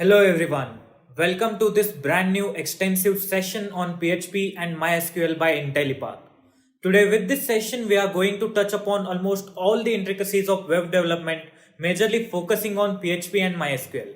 Hello everyone. Welcome to this brand new extensive session on PHP and MySQL by Intellipaat. Today with this session we are going to touch upon almost all the intricacies of web development, majorly focusing on PHP and MySQL.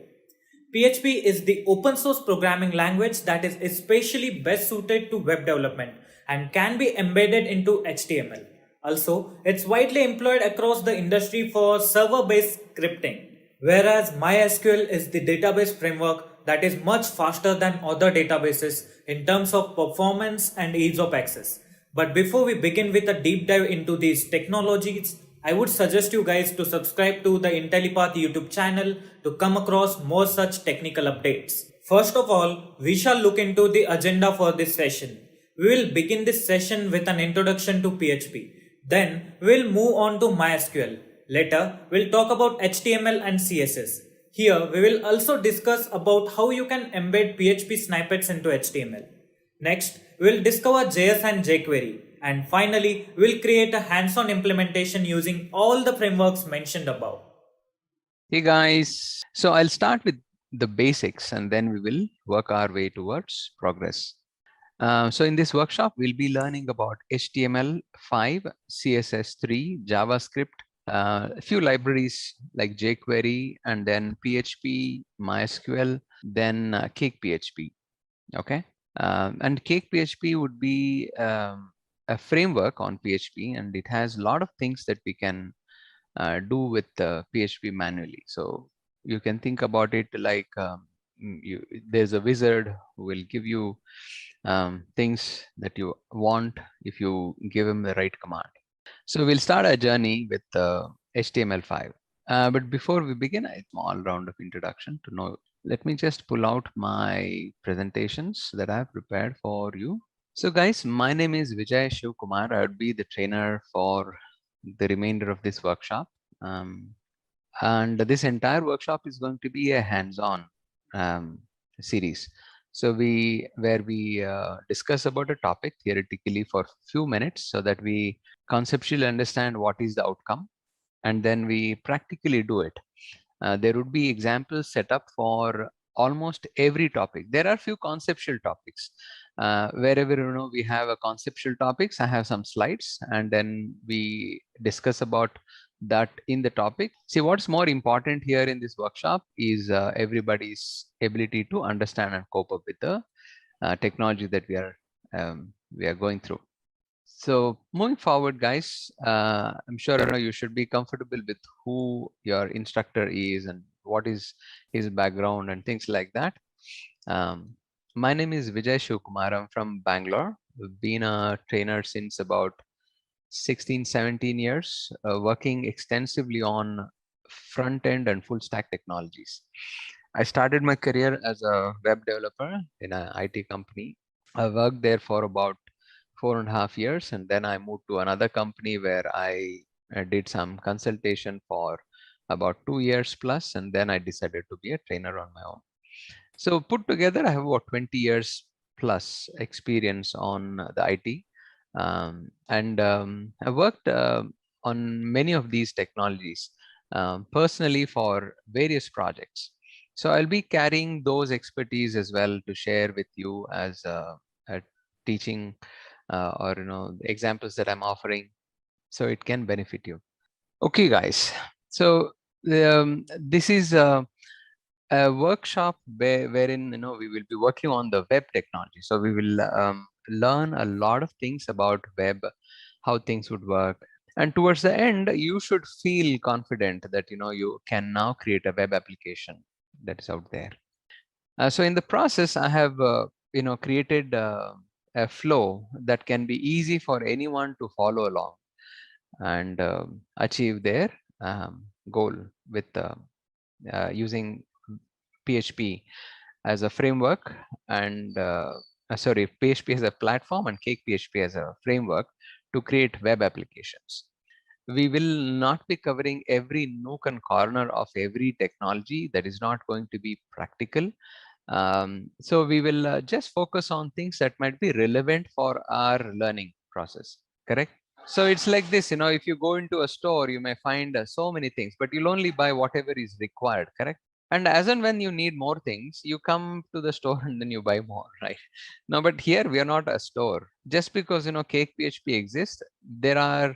PHP is the open source programming language that is especially best suited to web development and can be embedded into HTML. Also, it's widely employed across the industry for server-based scripting, whereas MySQL is the database framework that is much faster than other databases in terms of performance and ease of access. But before we begin with a deep dive into these technologies, I would suggest you guys to subscribe to the Intellipaat YouTube channel to come across more such technical updates. First of all, we shall look into the agenda for this session. We will begin this session with an introduction to PHP. Then we'll move on to MySQL. Later, we'll talk about HTML and CSS. Here, we will also discuss about how you can embed PHP snippets into HTML. Next, we'll discover JS and jQuery. And finally, we'll create a hands-on implementation using all the frameworks mentioned above. Hey guys, so I'll start with the basics and then we will work our way towards progress. So in this workshop, we'll be learning about HTML5, CSS3, JavaScript, a few libraries like jQuery, and then PHP, MySQL, then Cake PHP. Okay, and Cake PHP would be a framework on PHP, and it has a lot of things that we can do with PHP manually. So you can think about it like there's a wizard who will give you things that you want if you give him the right command. So we'll start our journey with HTML5. But before we begin, a small round of introduction to know. Let me just pull out my presentations that I've prepared for you. So guys, my name is Vijay Shiv Kumar. I would be the trainer for the remainder of this workshop. And this entire workshop is going to be a hands-on series. So we discuss about a topic theoretically for a few minutes so that we conceptually understand what is the outcome, and then we practically do it. There would be examples set up for almost every topic. There are few conceptual topics. Wherever we have a conceptual topics, I have some slides, and then we discuss about that in the topic. See, what's more important here in this workshop is everybody's ability to understand and cope up with the technology that we are going through. So moving forward, guys, I'm sure you should be comfortable with who your instructor is and what is his background and things like that. My name is Vijay Shivkumar. I'm from Bangalore. I've been a trainer since about 16-17 years, working extensively on front end and full stack technologies. I started my career as a web developer in an IT company. I worked there for about 4.5 years, and then I moved to another company where I did some consultation for about 2 years plus, and then I decided to be a trainer on my own. So put together, I have about 20 years plus experience on the IT. I worked on many of these technologies personally for various projects. So I'll be carrying those expertise as well to share with you as a teaching or the examples that I'm offering, so it can benefit you. Okay, guys. So this is a workshop wherein we will be working on the web technology. So we will learn a lot of things about web, how things would work, and towards the end you should feel confident that you can now create a web application that is out there. So in the process, I have created a flow that can be easy for anyone to follow along and achieve their goal with using PHP as a framework and PHP as a platform and Cake PHP as a framework to create web applications. We will not be covering every nook and corner of every technology. That is not going to be practical. So we will just focus on things that might be relevant for our learning process, correct? So it's like this, if you go into a store, you may find so many things, but you'll only buy whatever is required, correct? And as and when you need more things, you come to the store and then you buy more, right? No, but here we are not a store. Just because Cake PHP exists, there are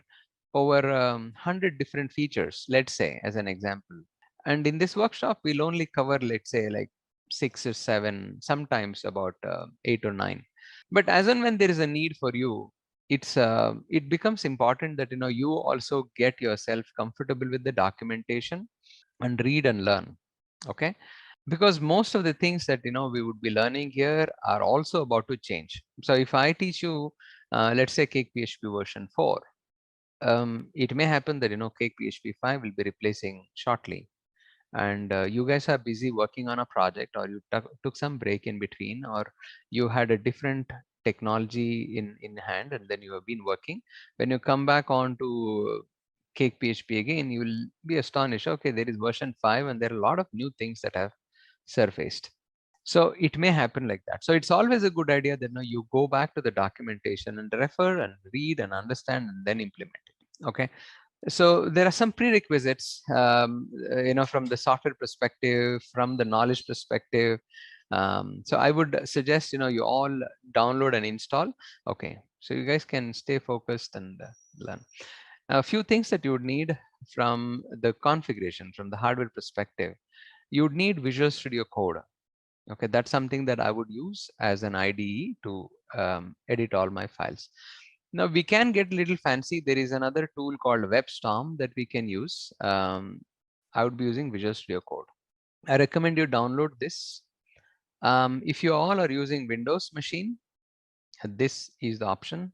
over 100 different features, let's say, as an example. And in this workshop, we'll only cover, let's say, like 6 or 7, sometimes about 8 or 9. But as and when there is a need for you, it becomes important that you also get yourself comfortable with the documentation and read and learn. Okay, because most of the things that we would be learning here are also about to change. So if I teach you, let's say, Cake PHP version 4, it may happen that Cake PHP 5 will be replacing shortly, and you guys are busy working on a project, or you took some break in between, or you had a different technology in hand, and then you have been working. When you come back on to Cake PHP again, you will be astonished. Okay, there is version 5 and there are a lot of new things that have surfaced. So it may happen like that. So it's always a good idea that you go back to the documentation and refer and read and understand and then implement it. Okay, so there are some prerequisites, from the software perspective, from the knowledge perspective. So I would suggest you all download and install. Okay, so you guys can stay focused and learn. A few things that you would need from the configuration, from the hardware perspective. You would need Visual Studio Code. Okay, that's something that I would use as an IDE to edit all my files. Now we can get a little fancy. There is another tool called WebStorm that we can use. I would be using Visual Studio Code. I recommend you download this. If you all are using Windows machine, this is the option.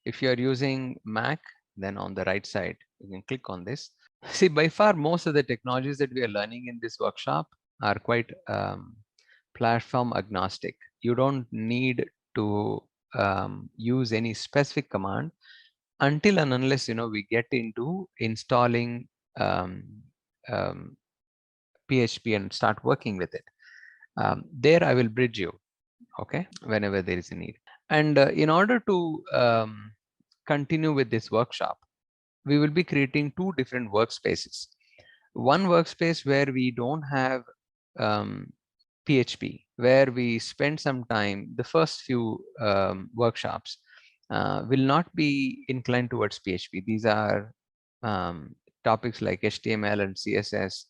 If you are using Mac, then on the right side, you can click on this. See, by far, most of the technologies that we are learning in this workshop are quite platform agnostic. You don't need to use any specific command until and unless we get into installing PHP and start working with it. There I will bridge you, okay, whenever there is a need. And in order to continue with this workshop, we will be creating 2 different workspaces. One workspace where we don't have PHP, where we spend some time, the first few workshops will not be inclined towards PHP. These are topics like HTML and CSS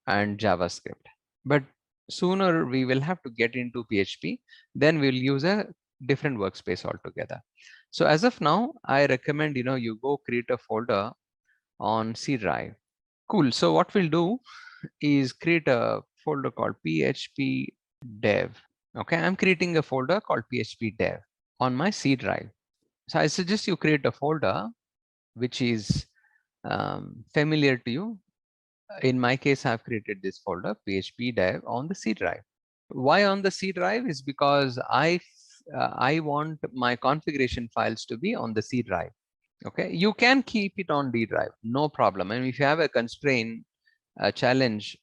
and JavaScript. But sooner we will have to get into PHP, then we'll use a different workspace altogether. So as of now, I recommend you go create a folder on C drive. Cool. So what we'll do is create a folder called PHP dev. Okay, I'm creating a folder called PHP dev on my C drive. So I suggest you create a folder which is familiar to you. In my case, I've created this folder PHP dev on the C drive. Why on the C drive is because I want my configuration files to be on the C drive. Okay, you can keep it on D drive, no problem. And if you have a constraint, a challenge,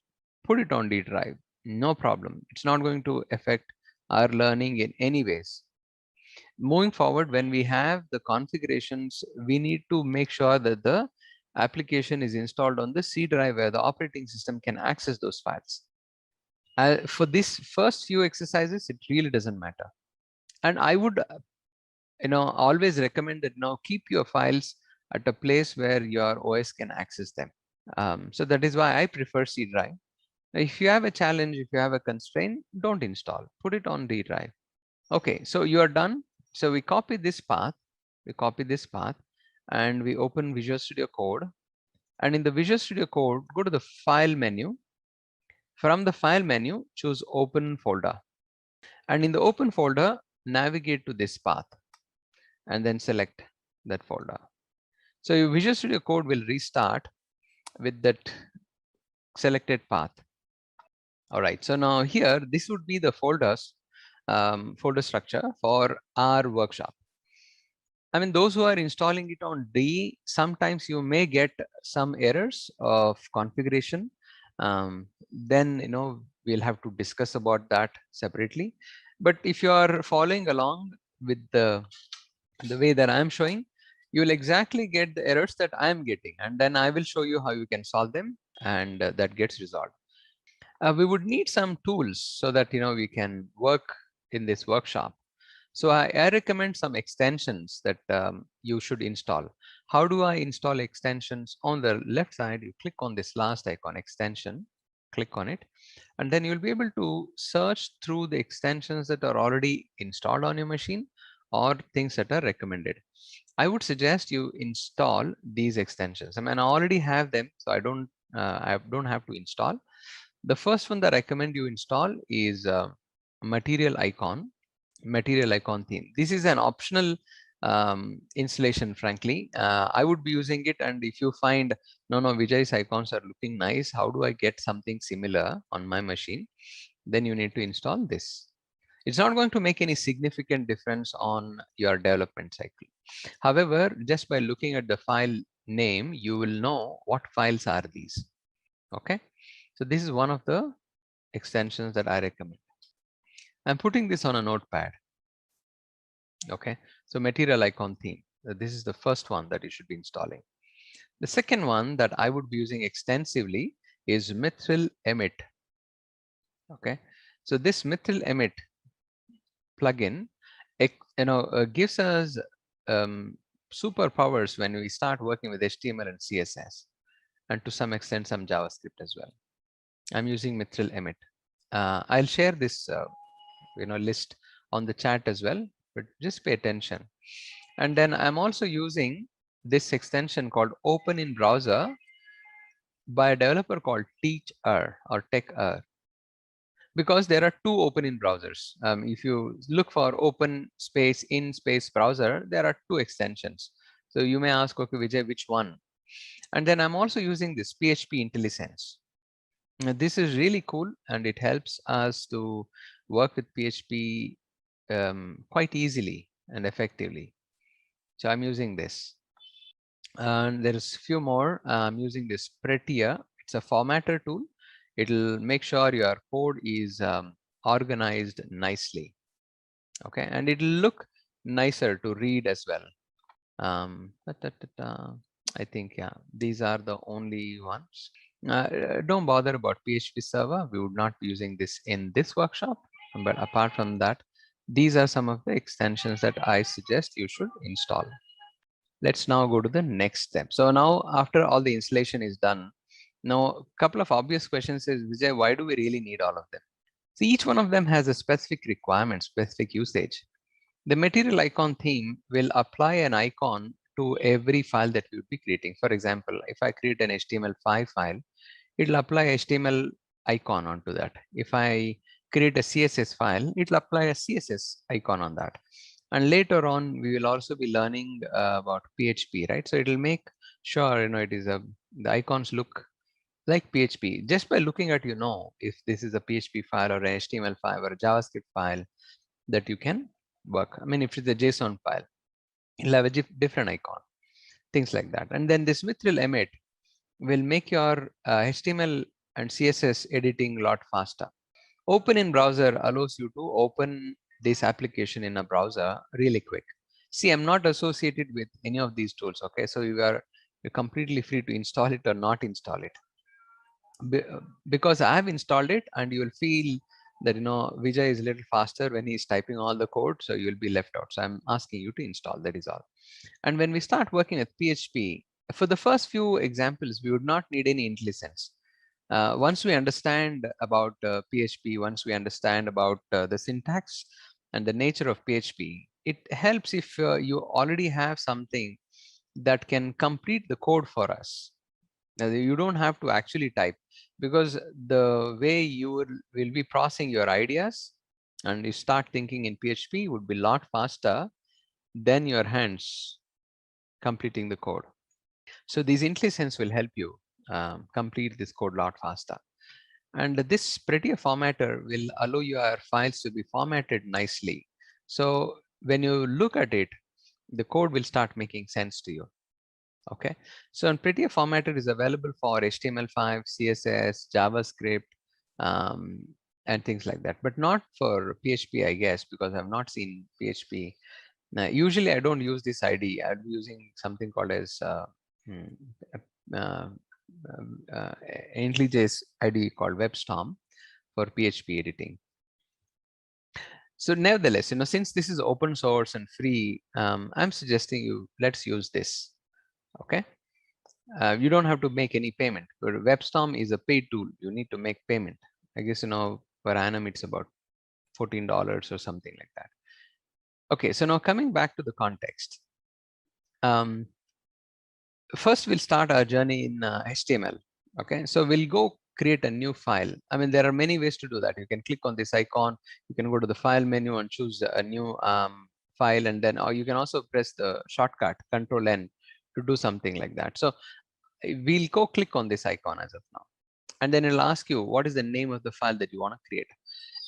put it on D drive, no problem. It's not going to affect our learning in any ways. Moving forward, when we have the configurations, we need to make sure that the application is installed on the C drive where the operating system can access those files. For this first few exercises, it really doesn't matter. And I would always recommend that keep your files at a place where your OS can access them. So that is why I prefer C drive. If you have a challenge, if you have a constraint, don't install, put it on D drive. Okay, so you are done. So we copy this path, and we open Visual Studio Code. And in the Visual Studio Code, go to the file menu. From the file menu, choose open folder. And in the open folder, navigate to this path and then select that folder. So your Visual Studio Code will restart with that selected path. All right, so now here, this would be the folder structure for our workshop. I mean, those who are installing it on D, sometimes you may get some errors of configuration. Then, we'll have to discuss about that separately. But if you are following along with the way that I'm showing, you will exactly get the errors that I'm getting. And then I will show you how you can solve them, and that gets resolved. We would need some tools so that we can work in this workshop. So I recommend some extensions that you should install. How do I install extensions? On the left side, you click on this last icon, extension, click on it, and then you'll be able to search through the extensions that are already installed on your machine or things that are recommended. I would suggest you install these extensions. I mean, I already have them, so I don't have to install. The first one that I recommend you install is material icon material icon theme. This is an optional installation, frankly. I would be using it, and if you find no Vijay's icons are looking nice, how do I get something similar on my machine, then you need to install this. It's not going to make any significant difference on your development cycle. However, just by looking at the file name, you will know what files are these. Okay, so this is one of the extensions that I recommend. I'm putting this on a notepad. Okay, so material icon theme. This is the first one that you should be installing. The second one that I would be using extensively is Mithril Emit. Okay, so this Mithril Emit plugin, gives us superpowers when we start working with HTML and CSS, and to some extent some JavaScript as well. I'm using Mithril Emit. I'll share this list on the chat as well, but just pay attention. And then I'm also using this extension called Open in Browser by a developer called Teacher or Techer, because there are two open in browsers. If you look for open space in space browser, there are two extensions. So you may ask, okay, Vijay, which one? And then I'm also using this PHP IntelliSense. This is really cool, and it helps us to work with PHP quite easily and effectively. So I'm using this. And there's a few more. I'm using this Prettier. It's a formatter tool. It'll make sure your code is organized nicely. Okay, and it'll look nicer to read as well. I think, yeah, these are the only ones. Don't bother about PHP server. We would not be using this in this workshop. But apart from that, these are some of the extensions that I suggest you should install. Let's now go to the next step. So now after all the installation is done, now a couple of obvious questions is, Vijay, why do we really need all of them? So each one of them has a specific requirement, specific usage. The material icon theme will apply an icon to every file that we would be creating. For example, if I create an HTML5 file, it'll apply HTML icon onto that. If I create a CSS file, it'll apply a CSS icon on that. And later on, we will also be learning about PHP, right? So it'll make sure, it is the icons look like PHP. Just by looking at, if this is a PHP file or an HTML5 or a JavaScript file that you can work. I mean, if it's a JSON file, it'll have a different icon, things like that. And then this Mithril Emit will make your HTML and CSS editing a lot faster. Open in browser allows you to open this application in a browser really quick. See, I'm not associated with any of these tools. Okay, so you're completely free to install it or not install it. Because I have installed it, and you will feel that Vijay is a little faster when he's typing all the code, so you'll be left out. So I'm asking you to install, that is all. And when we start working with PHP, for the first few examples, we would not need any IntelliSense. Once we understand about PHP, once we understand about the syntax and the nature of PHP, it helps if you already have something that can complete the code for us. Now, you don't have to actually type, because the way you will be processing your ideas and you start thinking in PHP would be a lot faster than your hands completing the code. So these IntelliSense will help you complete this code a lot faster. And this Prettier formatter will allow your files to be formatted nicely. So when you look at it, the code will start making sense to you. Okay, so Prettier formatter is available for HTML5, CSS, JavaScript, and things like that, but not for PHP, I guess, because I've not seen PHP. Now, usually I don't use this ID. I'm using something called as IntelliJS ID called WebStorm. for PHP editing. So nevertheless, since this is open source and free, I'm suggesting let's use this. Okay. You don't have to make any payment. But WebStorm is a paid tool. You need to make payment. I guess, per annum, it's about $14 or something like that. Okay. So now coming back to the context. First, we'll start our journey in HTML. Okay. So we'll go create a new file. I mean, there are many ways to do that. You can click on this icon. You can go to the file menu and choose a new file. And then, or you can also press the shortcut Control N to do something like that. So we'll go click on this icon as of now. And then it'll ask you what is the name of the file that you want to create.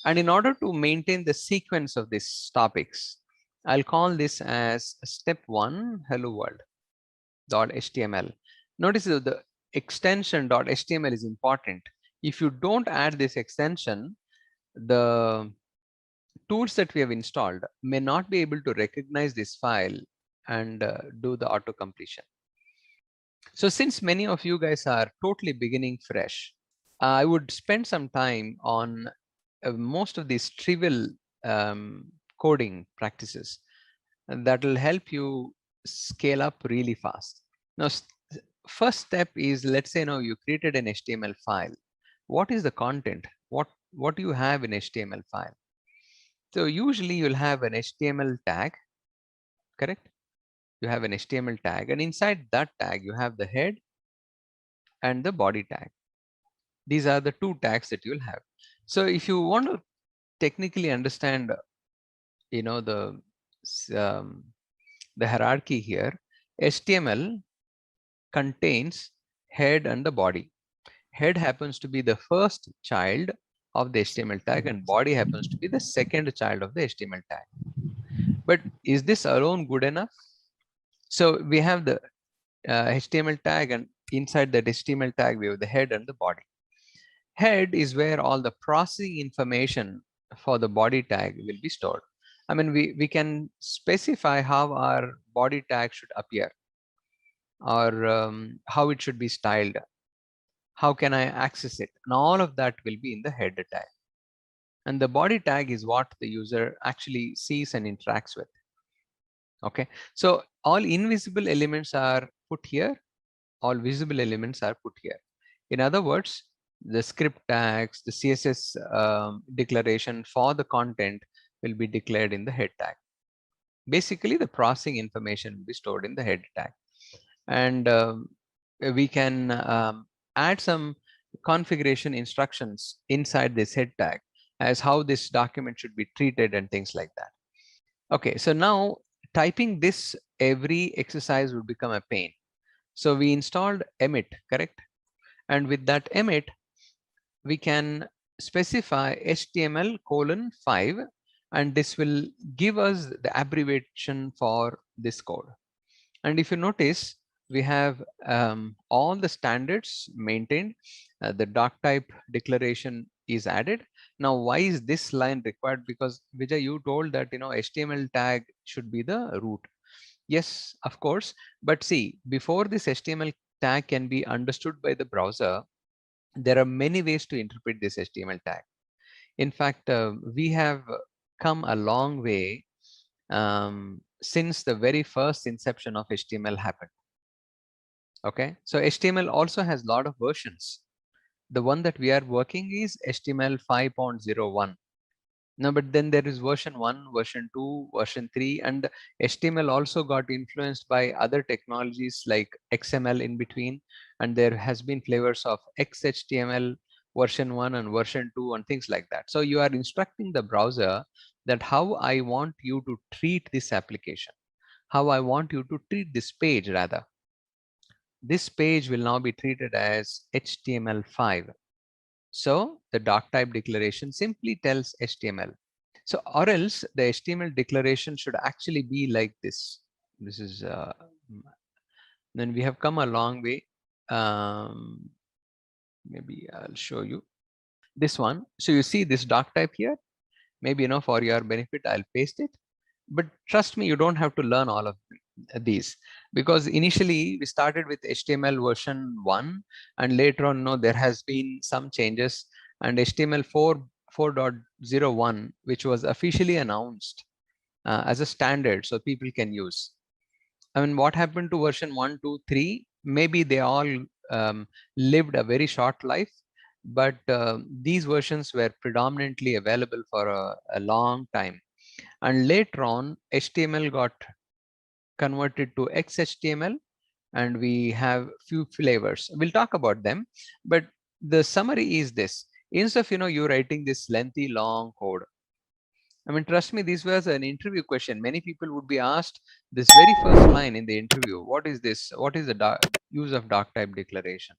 And in order to maintain the sequence of these topics, I'll call this as step 1 hello world.html. Notice that the extension .html is important. If you don't add this extension, the tools that we have installed may not be able to recognize this file and do the auto completion. So since many of you guys are totally beginning fresh, I would spend some time on most of these trivial coding practices that will help you scale up really fast. Now, first step is, let's say now you created an HTML file. What is the content? What do you have in HTML file? So usually you'll have an HTML tag, correct? You have an HTML tag, and inside that tag you have the head and the body tag. These are the two tags that you'll have. So if you want to technically understand, the hierarchy here, HTML contains head and the body. Head happens to be the first child of the HTML tag, and body happens to be the second child of the HTML tag. But is this alone good enough? So we have the HTML tag, and inside that HTML tag we have the head and the body. Head is where all the processing information for the body tag will be stored. I mean, we can specify how our body tag should appear, or how it should be styled. How can I access it? And all of that will be in the head tag. And the body tag is what the user actually sees and interacts with. Okay, so all invisible elements are put here. All visible elements are put here. In other words, the script tags, the CSS declaration for the content will be declared in the head tag. Basically, the processing information will be stored in the head tag. And we can add some configuration instructions inside this head tag as how this document should be treated and things like that. Okay, so now typing this every exercise would become a pain. So we installed emit, correct? And with that emit, we can specify HTML:5, and this will give us the abbreviation for this code. And if you notice, we have all the standards maintained. The doc type declaration is added. Now, why is this line required? Because Vijay, you told that HTML tag should be the root. Yes, of course. But see, before this HTML tag can be understood by the browser, there are many ways to interpret this HTML tag. In fact, we have come a long way since the very first inception of HTML happened. Okay, so HTML also has a lot of versions. The one that we are working is HTML 5.01. No, but then there is version 1, version 2, version 3, and HTML also got influenced by other technologies like XML in between, and there has been flavors of XHTML version 1 and version 2 and things like that. So you are instructing the browser that how I want you to treat this application, how I want you to treat this page rather. This page will now be treated as HTML5. So the doc type declaration simply tells HTML. So, or else the HTML declaration should actually be like this. This is, then we have come a long way. Maybe I'll show you this one. So you see this doc type here. Maybe, for your benefit, I'll paste it. But trust me, you don't have to learn all of these, because initially we started with HTML version 1, and later on, there has been some changes. and HTML4 4.01, which was officially announced as a standard so people can use. I mean, what happened to version 1, 2, 3? Maybe they all lived a very short life, but these versions were predominantly available for a long time. And later on, HTML got converted to XHTML, and we have few flavors. We'll talk about them, but the summary is this. Instead of you writing this lengthy long code, I mean, trust me, this was an interview question. Many people would be asked this very first line in the interview. What is this? What is the use of doc type declaration?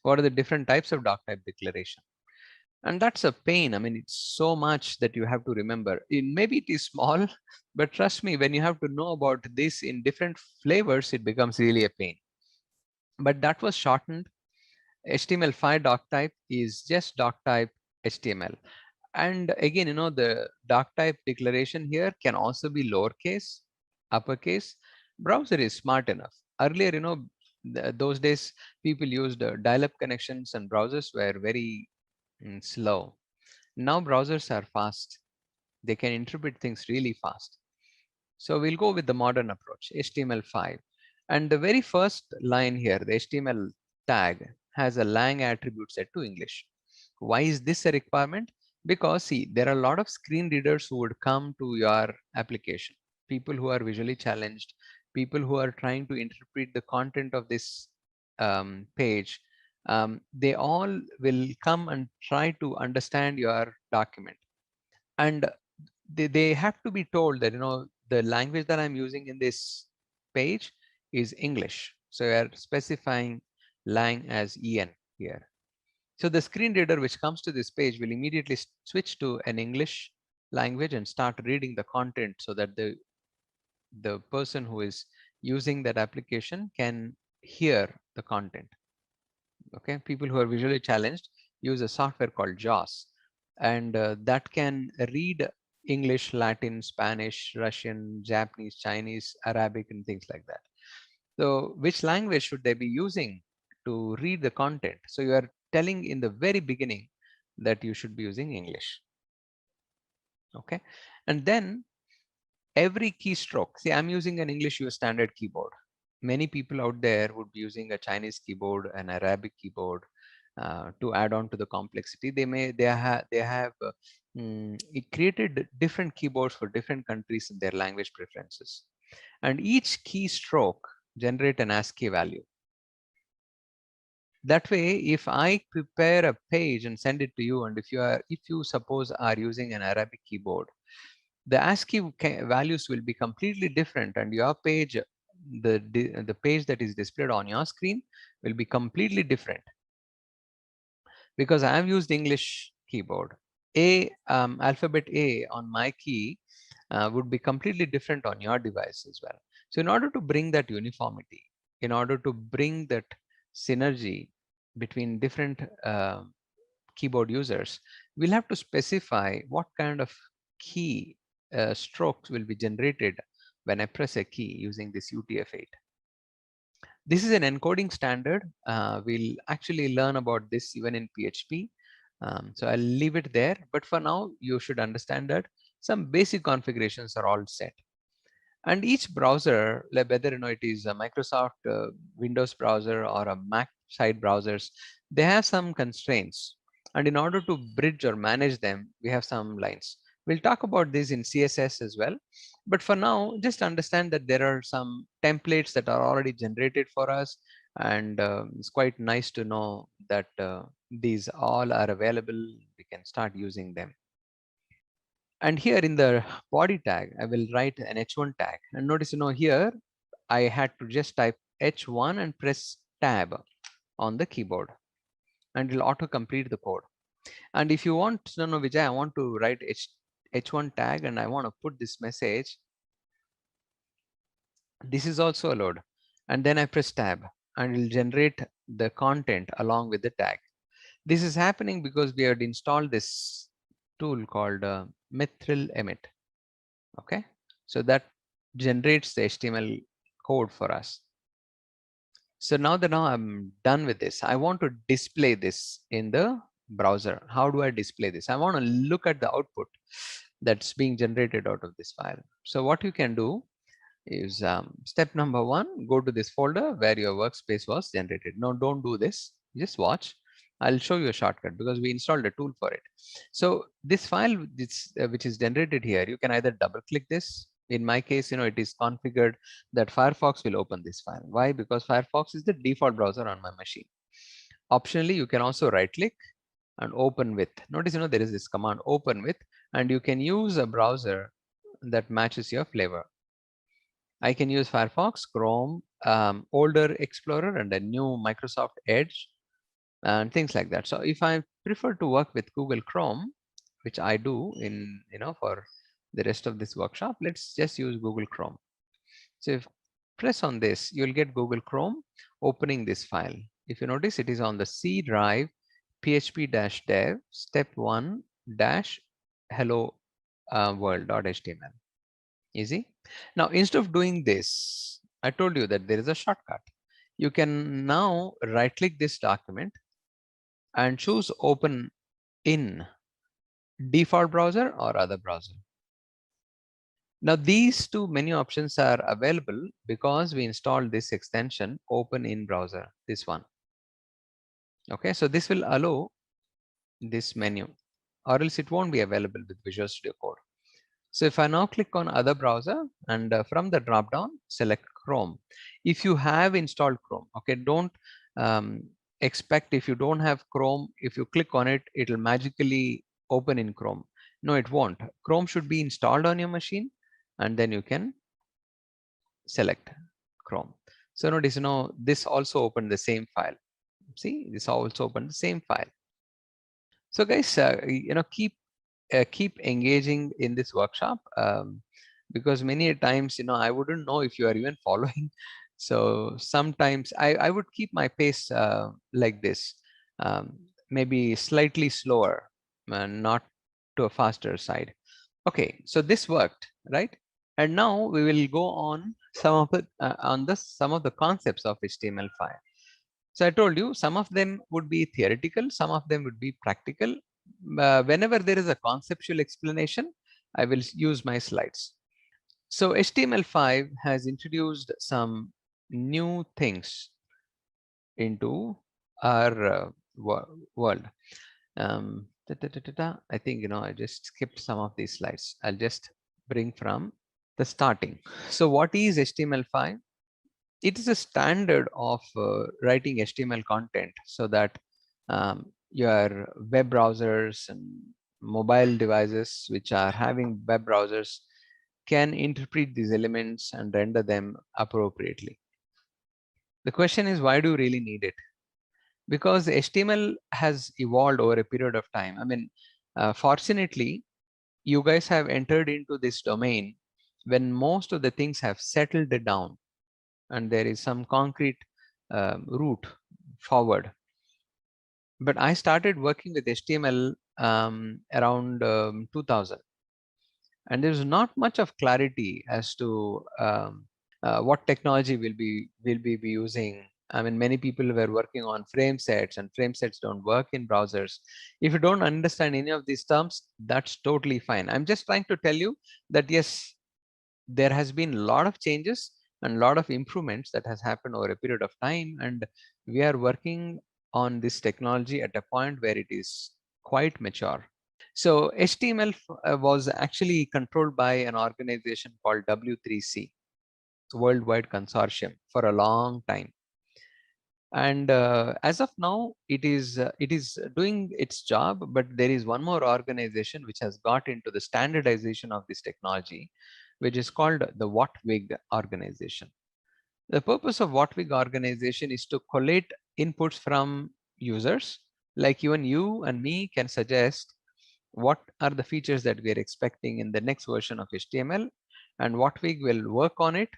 What are the different types of doc type declaration? And that's a pain. I mean, it's so much that you have to remember. Maybe it is small, but trust me, when you have to know about this in different flavors, it becomes really a pain. But that was shortened. HTML5 doc type is just doc type HTML. And again, the doc type declaration here can also be lowercase, uppercase. Browser is smart enough. Earlier, those days people used dial-up connections and browsers were very slow. Now browsers are fast. They can interpret things really fast. So we'll go with the modern approach, HTML5. And the very first line here, the HTML tag, has a lang attribute set to English. Why is this a requirement? Because see, there are a lot of screen readers who would come to your application. People who are visually challenged, people who are trying to interpret the content of this page. They all will come and try to understand your document. And they have to be told that the language that I'm using in this page is English. So we are specifying lang as en here. So the screen reader which comes to this page will immediately switch to an English language and start reading the content so that the person who is using that application can hear the content. Okay, people who are visually challenged use a software called JAWS, and that can read English, Latin, Spanish, Russian, Japanese, Chinese, Arabic, and things like that. So which language should they be using to read the content? So you are telling in the very beginning that you should be using English. Okay, and then every keystroke, see, I'm using an English US standard keyboard. Many people out there would be using a Chinese keyboard, an Arabic keyboard, to add on to the complexity. They have it created different keyboards for different countries and their language preferences, and each keystroke generate an ASCII value. That way, if I prepare a page and send it to you, and if you suppose are using an Arabic keyboard, the ASCII values will be completely different, and your page, the page that is displayed on your screen, will be completely different. Because I have used English keyboard, alphabet A on my key would be completely different on your device as well. So in order to bring that uniformity, in order to bring that synergy between different keyboard users, we'll have to specify what kind of key strokes will be generated when I press a key using this UTF-8. This is an encoding standard. We'll actually learn about this even in PHP. So I'll leave it there. But for now, you should understand that some basic configurations are all set. And each browser, whether it is a Microsoft Windows browser or a Mac side browsers, they have some constraints. And in order to bridge or manage them, we have some lines. We'll talk about this in CSS as well. But for now, just understand that there are some templates that are already generated for us. And it's quite nice to know that these all are available. We can start using them. And here in the body tag, I will write an H1 tag. And notice, here I had to just type H1 and press tab on the keyboard, and it'll auto complete the code. And if you want to know, Vijay, I want to write H1 tag and I want to put this message, this is also allowed. And then I press tab and it'll generate the content along with the tag. This is happening because we had installed this tool called Mithril Emit. Okay, so that generates the HTML code for us. So now I'm done with this, I want to display this in the browser. How do I display this? I want to look at the output that's being generated out of this file. So what you can do is step number one, go to this folder where your workspace was generated. No, don't do this. Just watch. I'll show you a shortcut because we installed a tool for it. So this file, which is generated here, you can either double click this. In my case, it is configured that Firefox will open this file. Why? Because Firefox is the default browser on my machine. Optionally, you can also right click and open with. Notice, there is this command open with, and you can use a browser that matches your flavor. I can use Firefox, Chrome, older Explorer, and a new Microsoft Edge, and things like that. So if I prefer to work with Google Chrome, which I do in for the rest of this workshop, let's just use Google Chrome. So if press on this, you'll get Google Chrome opening this file. If you notice, it is on the C drive php-dev step 1 dash hello world.html. Easy. Now, instead of doing this, I told you that there is a shortcut. You can now right click this document and choose open in default browser or other browser. Now, these two menu options are available because we installed this extension open in browser, this one. Okay, so this will allow this menu, or else it won't be available with Visual Studio Code. So if I now click on other browser and from the drop down select Chrome. If you have installed Chrome, okay, don't expect if you don't have Chrome, if you click on it, it'll magically open in Chrome. No, it won't. Chrome should be installed on your machine and then you can select Chrome. So notice, this also opened the same file. See, this also opened the same file. So guys, keep engaging in this workshop because many times I wouldn't know if you are even following. So sometimes I would keep my pace like this, maybe slightly slower and not to a faster side. Okay, so this worked, right? And now we will go on some of the concepts of HTML5. So I told you some of them would be theoretical, some of them would be practical. Whenever there is a conceptual explanation, I will use my slides. So HTML5 has introduced some new things into our world. I think, I just skipped some of these slides. I'll just bring from the starting. So what is HTML5? It is a standard of writing HTML content so that your web browsers and mobile devices which are having web browsers can interpret these elements and render them appropriately. The question is, why do you really need it? Because HTML has evolved over a period of time. I mean, fortunately, you guys have entered into this domain when most of the things have settled down and there is some concrete route forward. But I started working with HTML around 2000, and there's not much of clarity as to what technology will be using. I mean, many people were working on frame sets, and frame sets don't work in browsers. If you don't understand any of these terms, that's totally fine. I'm just trying to tell you that yes, there has been a lot of changes and a lot of improvements that has happened over a period of time, and we are working on this technology at a point where it is quite mature. So HTML was actually controlled by an organization called W3C, Worldwide Consortium, for a long time. And as of now, it is doing its job, but there is one more organization which has got into the standardization of this technology, which is called the WhatWig organization. The purpose of WhatWig organization is to collate inputs from users, like even you and me can suggest what are the features that we are expecting in the next version of HTML, and WhatWig will work on it,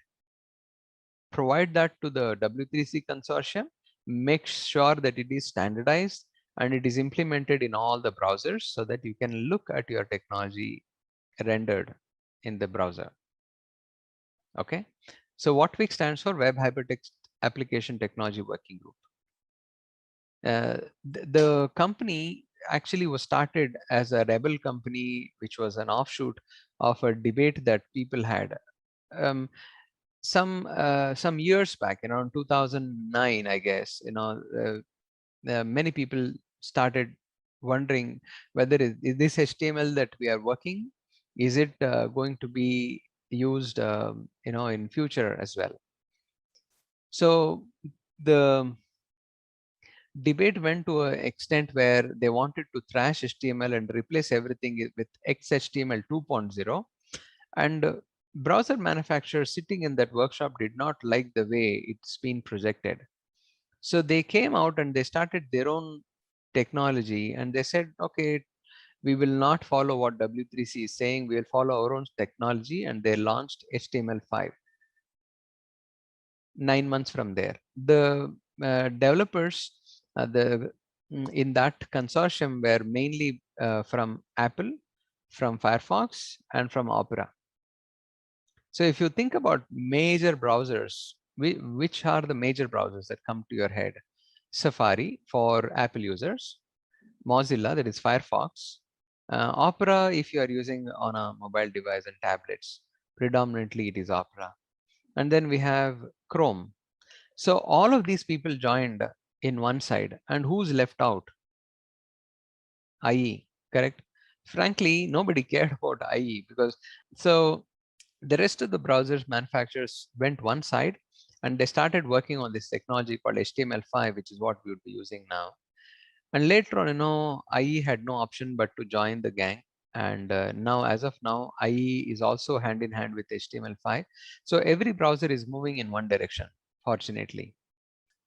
provide that to the W3C consortium, make sure that it is standardized and it is implemented in all the browsers so that you can look at your technology rendered in the browser. Okay, so WhatWig stands for Web Hypertext Application Technology Working Group. The company actually was started as a rebel company, which was an offshoot of a debate that people had um, some years back, around 2009, I guess. Many people started wondering whether is this HTML that we are working, is it going to be used in future as well. So the debate went to an extent where they wanted to thrash HTML and replace everything with XHTML 2.0. And browser manufacturers sitting in that workshop did not like the way it's been projected. So they came out and they started their own technology, and they said, okay, we will not follow what W3C is saying, we will follow our own technology. And they launched HTML5 9 months from there. The developers in that consortium were mainly from Apple, from Firefox, and from Opera. So if you think about major browsers, which are the major browsers that come to your head? Safari for Apple users, Mozilla, that is Firefox, Opera if you are using on a mobile device and tablets. Predominantly it is Opera. And then we have Chrome. So all of these people joined in one side, and who's left out? IE, correct? Frankly, nobody cared about IE, because so the rest of the browsers manufacturers went one side and they started working on this technology called HTML5, which is what we would be using now. And later on, IE had no option but to join the gang. And now, as of now, IE is also hand in hand with HTML5. So every browser is moving in one direction, fortunately.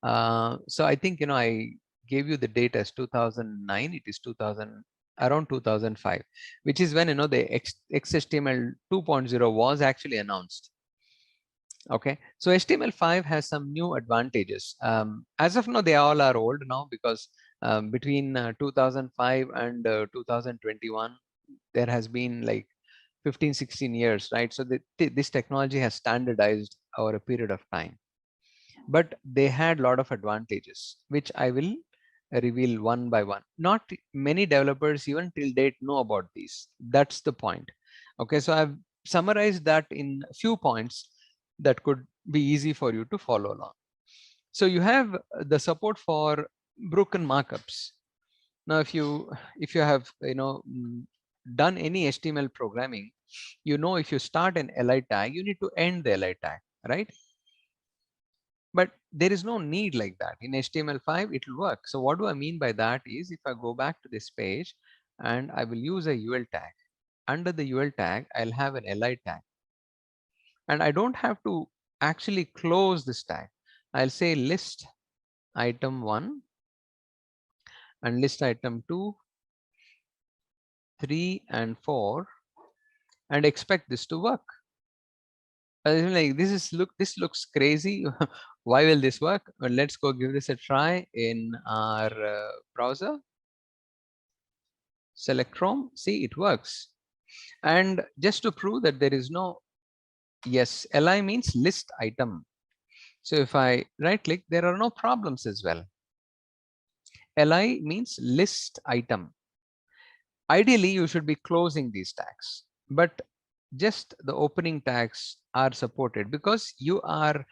So I think, I gave you the date as 2009. It is 2000, around 2005, which is when, the XHTML 2.0 was actually announced. Okay, so HTML5 has some new advantages. As of now, they all are old now, because between 2005 and 2021, there has been like 15-16 years, right? So this technology has standardized over a period of time. But they had a lot of advantages, which I will reveal one by one. Not many developers even till date know about these. That's the point. Okay, so I've summarized that in a few points that could be easy for you to follow along. So you have the support for broken markups. Now, if you have done any HTML programming, if you start an li tag, you need to end the li tag, right? But there is no need like that. In HTML5, it will work. So what do I mean by that is, if I go back to this page and I will use a UL tag, under the UL tag, I'll have an li tag. And I don't have to actually close this tag. I'll say list item 1 and list item 2, 3, and 4, and expect this to work. Like, this looks crazy. Why will this work? Well, let's go give this a try in our browser. Select Chrome. See, it works. And just to prove that there is no, yes, li means list item. So if I right click, there are no problems as well. Li means list item. Ideally, you should be closing these tags, but just the opening tags are supported because you are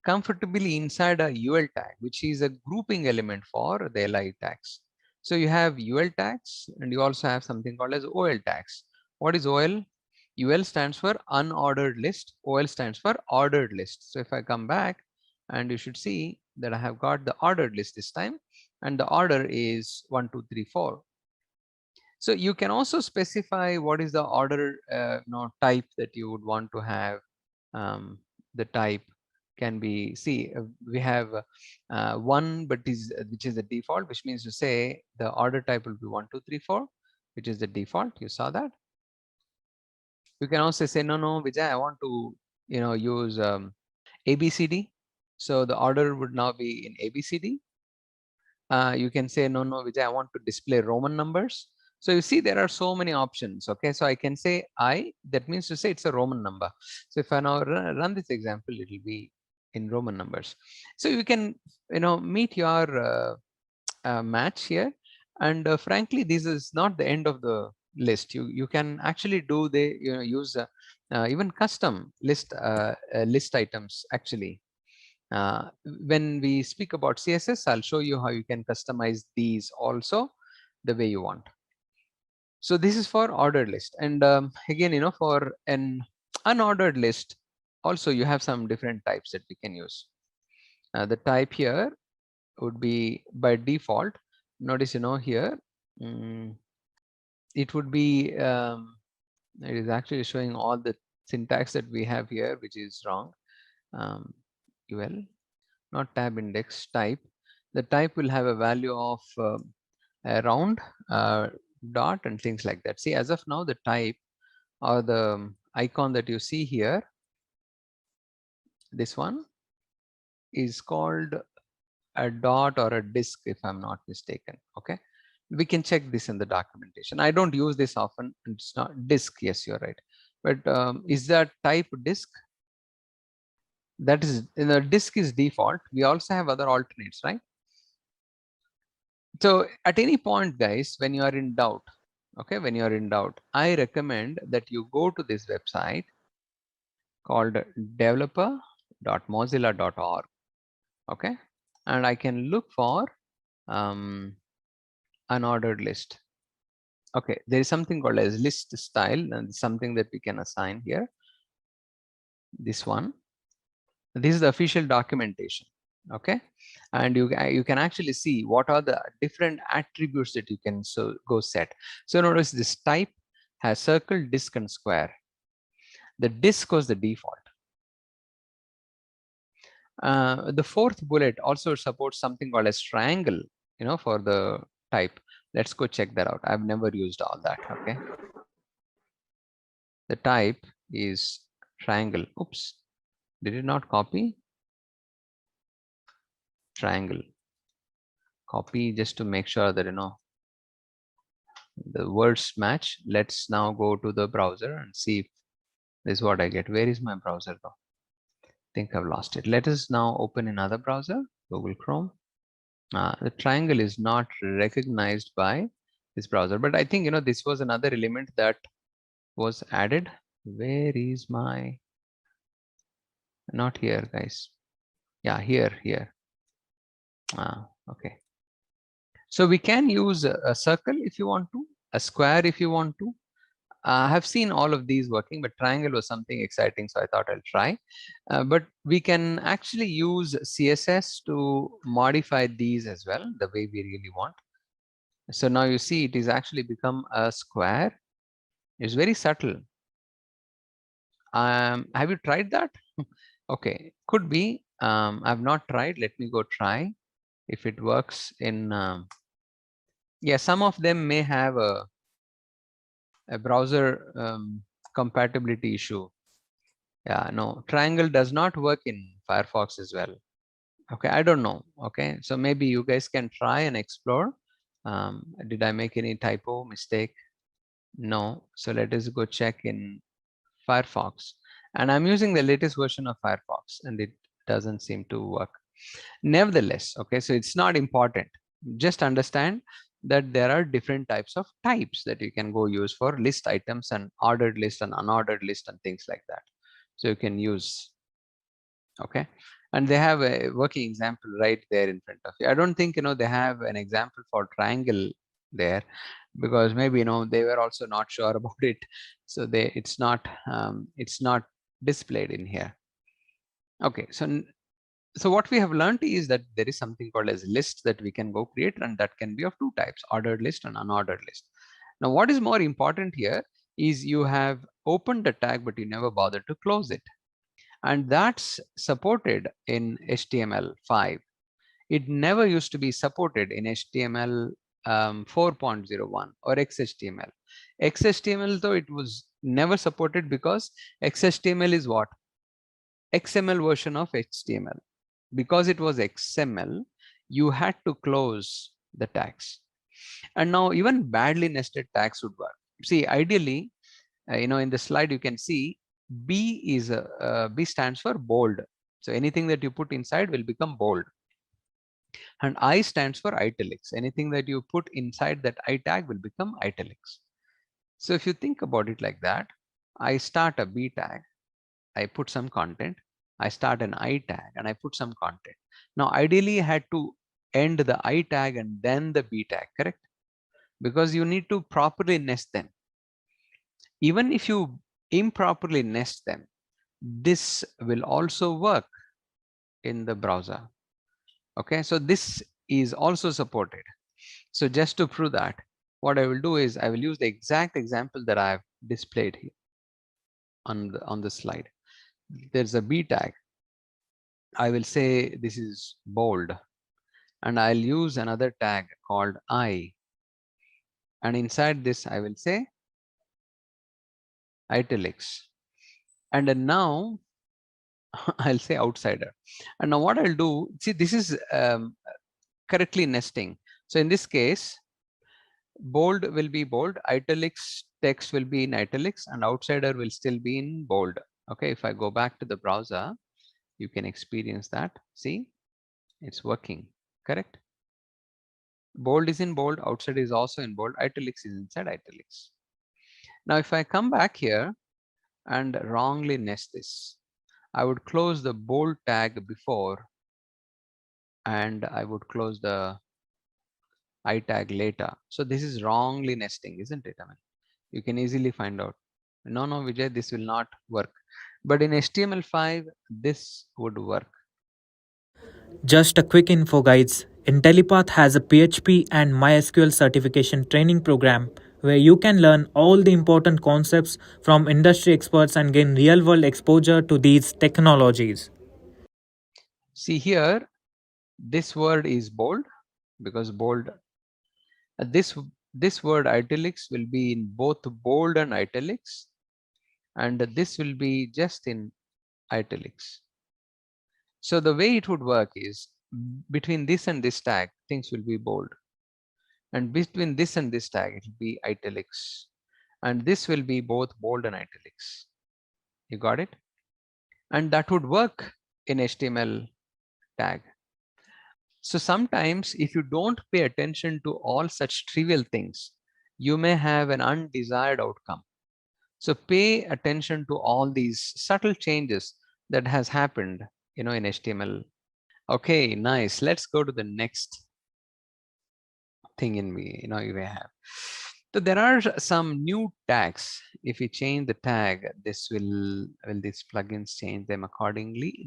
comfortably inside a UL tag, which is a grouping element for the li tags. So you have UL tags and you also have something called as OL tags. What is OL? UL stands for unordered list. OL stands for ordered list. So if I come back, and you should see that I have got the ordered list this time, and the order is 1, 2, 3, 4. So you can also specify what is the order type that you would want to have. The type can be, we have one, but which is the default, which means to say the order type will be 1, 2, 3, 4, which is the default. You saw that. You can also say, no, Vijay, I want to use ABCD. So the order would now be in ABCD. You can say, no, Vijay, I want to display Roman numbers. So you see, there are so many options. Okay, so I can say I, that means to say it's a Roman number. So if I now run this example, it will be in Roman numbers. So you can, meet your match here. And frankly, this is not the end of the list. You can actually do use even custom list items actually. When we speak about CSS, I'll show you how you can customize these also the way you want. So this is for ordered list. And again, for an unordered list, also you have some different types that we can use. The type here would be by default. Notice, here, it would be, it is actually showing all the syntax that we have here, which is wrong. UL, not tab index, type. The type will have a value of a round, dot, and things like that. See, as of now, the type or the icon that you see here, this one is called a dot or a disk, if I'm not mistaken. Okay, we can check this in the documentation. I don't use this often. It's not disk. Yes, you're right. But is that type disk? That is, disk is default. We also have other alternates, right? So at any point, guys, when you are in doubt, okay, when you are in doubt, I recommend that you go to this website called developer.mozilla.org. Okay, and I can look for unordered list. Okay, there is something called as list style, and something that we can assign here. This one, this is the official documentation. Okay, and you can actually see what are the different attributes that you can go set. So notice this type has circle, disk, and square. The disk was the default. The fourth bullet also supports something called as triangle, for the type. Let's go check that out. I've never used all that. Okay, the type is triangle. Oops, did it not copy? Triangle. Copy just to make sure that the words match. Let's now go to the browser and see if this is what I get. Where is my browser though? I think I've lost it. Let us now open another browser, Google Chrome. The triangle is not recognized by this browser, but I think this was another element that was added. Where is my, not here, guys? Yeah, here. Okay. So we can use a circle if you want to, a square if you want to. I have seen all of these working, but triangle was something exciting, so I thought I'll try. But we can actually use CSS to modify these as well, the way we really want. So now you see it is actually become a square. It's very subtle. Have you tried that? Okay, could be. I've not tried. Let me go try if it works in. Yeah, some of them may have a browser compatibility issue. Yeah, no, triangle does not work in Firefox as well. Okay, I don't know. Okay, so maybe you guys can try and explore. Did I make any typo mistake? No. So let us go check in Firefox. And I'm using the latest version of Firefox and it doesn't seem to work. Nevertheless, okay, so it's not important. Just understand that there are different types of types that you can go use for list items and ordered list and unordered list and things like that. So you can use, okay, and they have a working example right there in front of you. I don't think they have an example for triangle there because maybe they were also not sure about it, so it's not displayed in here. Okay, so what we have learned is that there is something called as list that we can go create, and that can be of two types, ordered list and unordered list. Now what is more important here is you have opened the tag but you never bothered to close it, and that's supported in HTML5. It never used to be supported in HTML 4.01 or XHTML. XHTML though it was never supported because XHTML is what? XML version of HTML. Because it was XML, you had to close the tags. And now even badly nested tags would work. See, ideally, in the slide you can see B stands for bold. So anything that you put inside will become bold. And I stands for italics. Anything that you put inside that I tag will become italics. So if you think about it like that, I start a B tag, I put some content, I start an I tag and I put some content. Now ideally I had to end the I tag and then the B tag, correct? Because you need to properly nest them. Even if you improperly nest them, this will also work in the browser. Okay, so this is also supported. So just to prove that, what I will do is I will use the exact example that I have displayed here on the slide. There's a B tag. I will say this is bold, and I'll use another tag called I, and inside this I will say italics, and then now I'll say outsider. And now what I'll do, see, this is correctly nesting. So in this case, bold will be bold, italics text will be in italics, and outsider will still be in bold. Okay, if I go back to the browser, you can experience that. See, it's working, correct? Bold is in bold, outside is also in bold, italics is inside italics. Now if I come back here and wrongly nest this, I would close the bold tag before and I would close the I tag later. So this is wrongly nesting, isn't it? I mean, you can easily find out. No, Vijay, this will not work. But in HTML5, this would work. Just a quick info, guys. Intellipaat has a PHP and MySQL certification training program where you can learn all the important concepts from industry experts and gain real world exposure to these technologies. See here, this word is bold because bold. This word italics will be in both bold and italics, and this will be just in italics. So the way it would work is between this and this tag, things will be bold. And between this and this tag, it will be italics. And this will be both bold and italics. You got it? And that would work in HTML tag. So sometimes if you don't pay attention to all such trivial things, you may have an undesired outcome. So pay attention to all these subtle changes that has happened, in HTML. Okay, nice. Let's go to the next thing you may have. So there are some new tags. If we change the tag, will these plugins change them accordingly?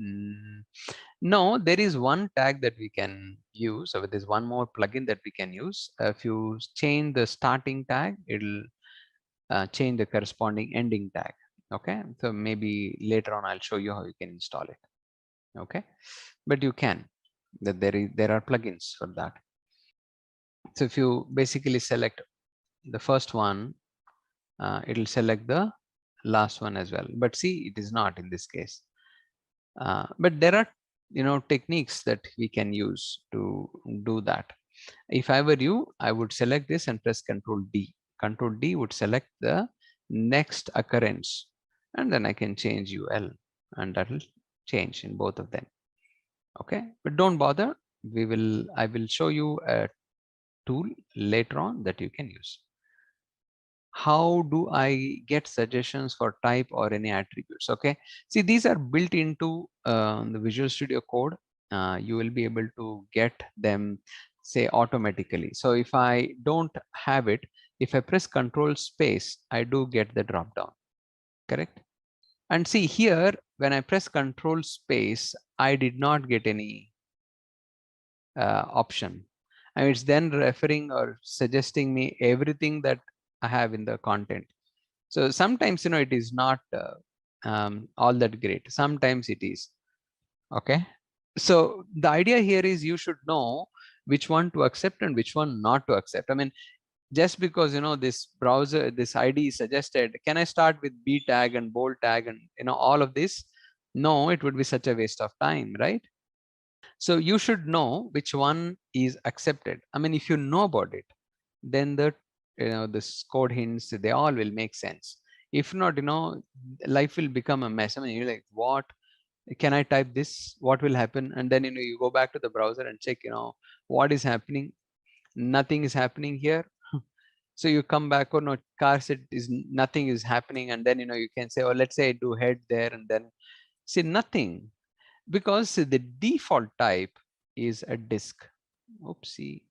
No, there is one tag that we can use. So there's one more plugin that we can use. If you change the starting tag, it'll change the corresponding ending tag. Okay, so maybe later on I'll show you how you can install it. Okay, but you can. There are plugins for that. So if you basically select the first one, it'll select the last one as well. But see, it is not in this case. But there are techniques that we can use to do that. If I were you, I would select this and press Control D. Control D would select the next occurrence, and then I can change UL, and that will change in both of them. Okay, but don't bother. I will show you a tool later on that you can use. How do I get suggestions for type or any attributes? Okay, see, these are built into the Visual Studio Code. You will be able to get them, say, automatically. So if I don't have it, if I press Control space, I do get the drop down, correct? And see here, when I press Control space, I did not get any option. And it's then referring or suggesting me everything that I have in the content. So sometimes it is not all that great. Sometimes it is. Okay, so the idea here is you should know which one to accept and which one not to accept. I mean, just because this browser, this ID suggested, can I start with B tag and bold tag and all of this? No, it would be such a waste of time, right? So you should know which one is accepted. I mean, if you know about it, then this code hints, they all will make sense. If not, life will become a mess. I mean, you're like, what? Can I type this? What will happen? And then you go back to the browser and check what is happening. Nothing is happening here. So you come back, oh no, car set is nothing is happening, and then you can say, oh, let's say I do head there, and then see nothing, because the default type is a disk. Oopsie.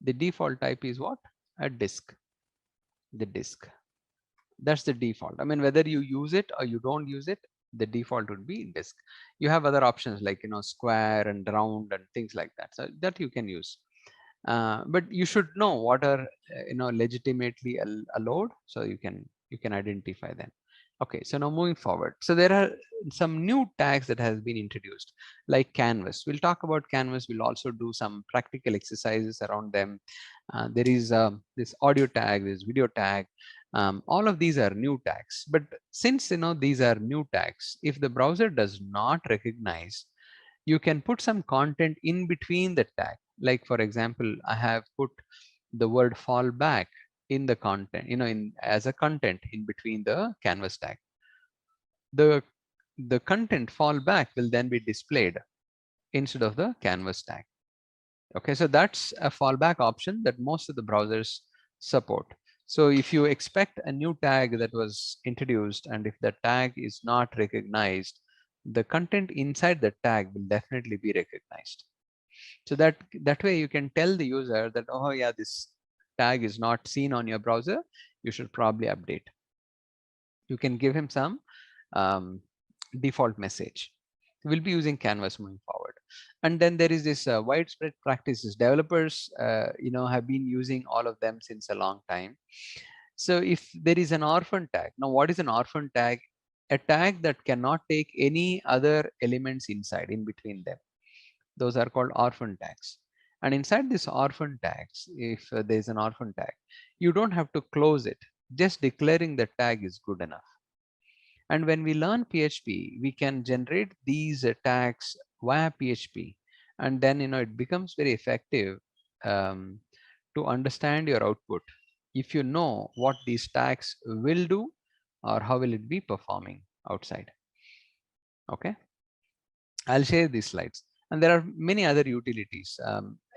The default type is what? A disk. The disk. That's the default. I mean, whether you use it or you don't use it, the default would be disk. You have other options like square and round and things like that, so that you can use. But you should know what are legitimately allowed, so you can identify them. Okay, so now moving forward, so there are some new tags that has been introduced, like canvas. We'll talk about canvas. We'll also do some practical exercises around them. There is this audio tag, this video tag. All of these are new tags, but since these are new tags, if the browser does not recognize, you can put some content in between the tag. Like for example, I have put the word fallback in the content, in as a content in between the canvas tag. The content fallback will then be displayed instead of the canvas tag. Okay, so that's a fallback option that most of the browsers support. So if you expect a new tag that was introduced, and if the tag is not recognized, the content inside the tag will definitely be recognized. So that way you can tell the user that, oh yeah, this tag is not seen on your browser, you should probably update. You can give him some default message. We'll be using canvas moving forward. And then there is this widespread practices. Developers have been using all of them since a long time. So if there is an orphan tag, now what is an orphan tag? A tag that cannot take any other elements inside, in between them. Those are called orphan tags. And inside this orphan tags, if there's an orphan tag, you don't have to close it. Just declaring the tag is good enough. And when we learn PHP, we can generate these tags via PHP, and then it becomes very effective to understand your output if you know what these tags will do or how will it be performing outside. Okay, I'll share these slides. And there are many other utilities.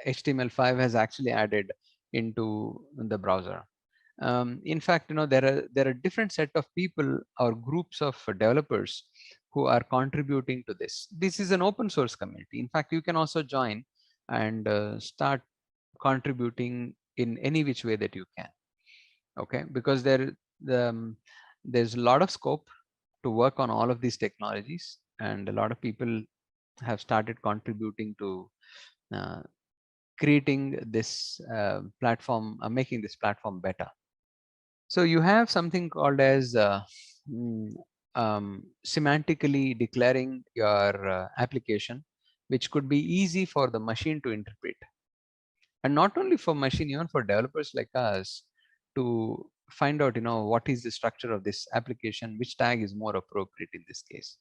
HTML5 has actually added into the browser. In fact, there are different set of people or groups of developers who are contributing to this. This is an open source community. In fact, you can also join and start contributing in any which way that you can. Okay, because there's a lot of scope to work on all of these technologies, and a lot of people have started contributing to uh, creating this platform, making this platform better. So you have something called as mm, semantically declaring your application, which could be easy for the machine to interpret. And not only for machine, even for developers like us to find out, what is the structure of this application, which tag is more appropriate in this case.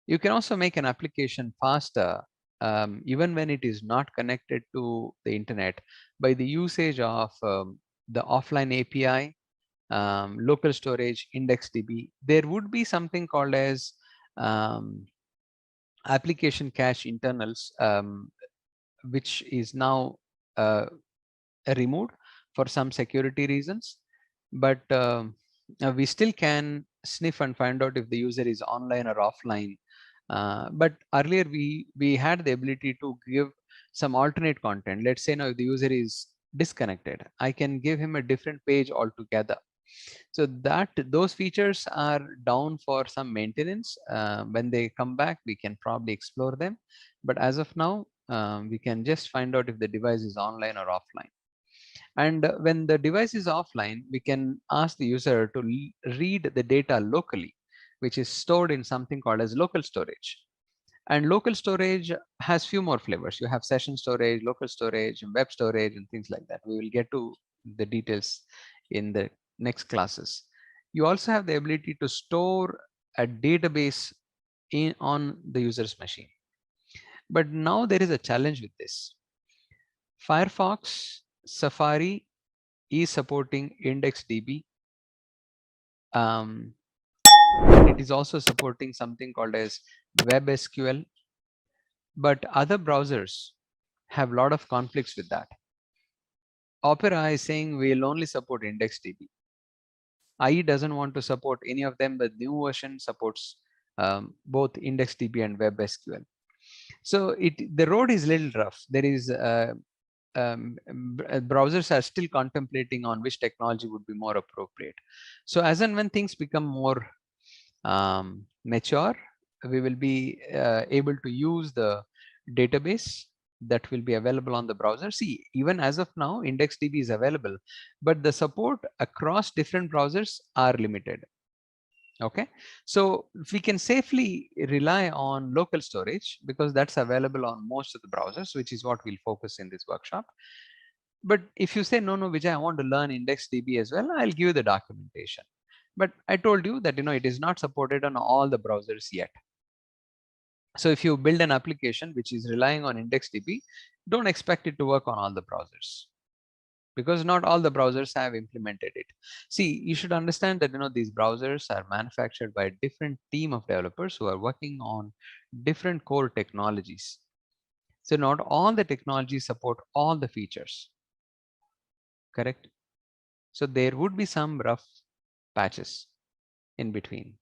You can also make an application faster, even when it is not connected to the internet, by the usage of the offline API, local storage, IndexedDB. There would be something called as application cache internals, which is now removed for some security reasons, but we still can sniff and find out if the user is online or offline. But earlier we had the ability to give some alternate content. Let's say now if the user is disconnected, I can give him a different page altogether. So those features are down for some maintenance. When they come back, we can probably explore them. But as of now, we can just find out if the device is online or offline. And when the device is offline, we can ask the user to read the data locally, which is stored in something called as local storage. And local storage has few more flavors. You have session storage, local storage, web storage, and things like that. We will get to the details in the next classes. You also have the ability to store a database on the user's machine. But now there is a challenge with this. Firefox, Safari is supporting IndexedDB. And it is also supporting something called as web SQL, but other browsers have a lot of conflicts with that. Opera is saying we'll only support IndexedDB. IE doesn't want to support any of them, but new version supports both IndexedDB and web SQL. So the road is a little rough. There is browsers are still contemplating on which technology would be more appropriate. So as and when things become more mature, we will be able to use the database that will be available on the browser. See, even as of now, IndexedDB is available, but the support across different browsers are limited. Okay, so we can safely rely on local storage because that's available on most of the browsers, which is what we'll focus in this workshop. But if you say, no, Vijay, I want to learn IndexedDB as well, I'll give you the documentation. But I told you that, it is not supported on all the browsers yet. So if you build an application which is relying on IndexedDB, don't expect it to work on all the browsers, because not all the browsers have implemented it. See, you should understand that these browsers are manufactured by a different team of developers who are working on different core technologies. So not all the technologies support all the features. Correct? So there would be some rough patches in between.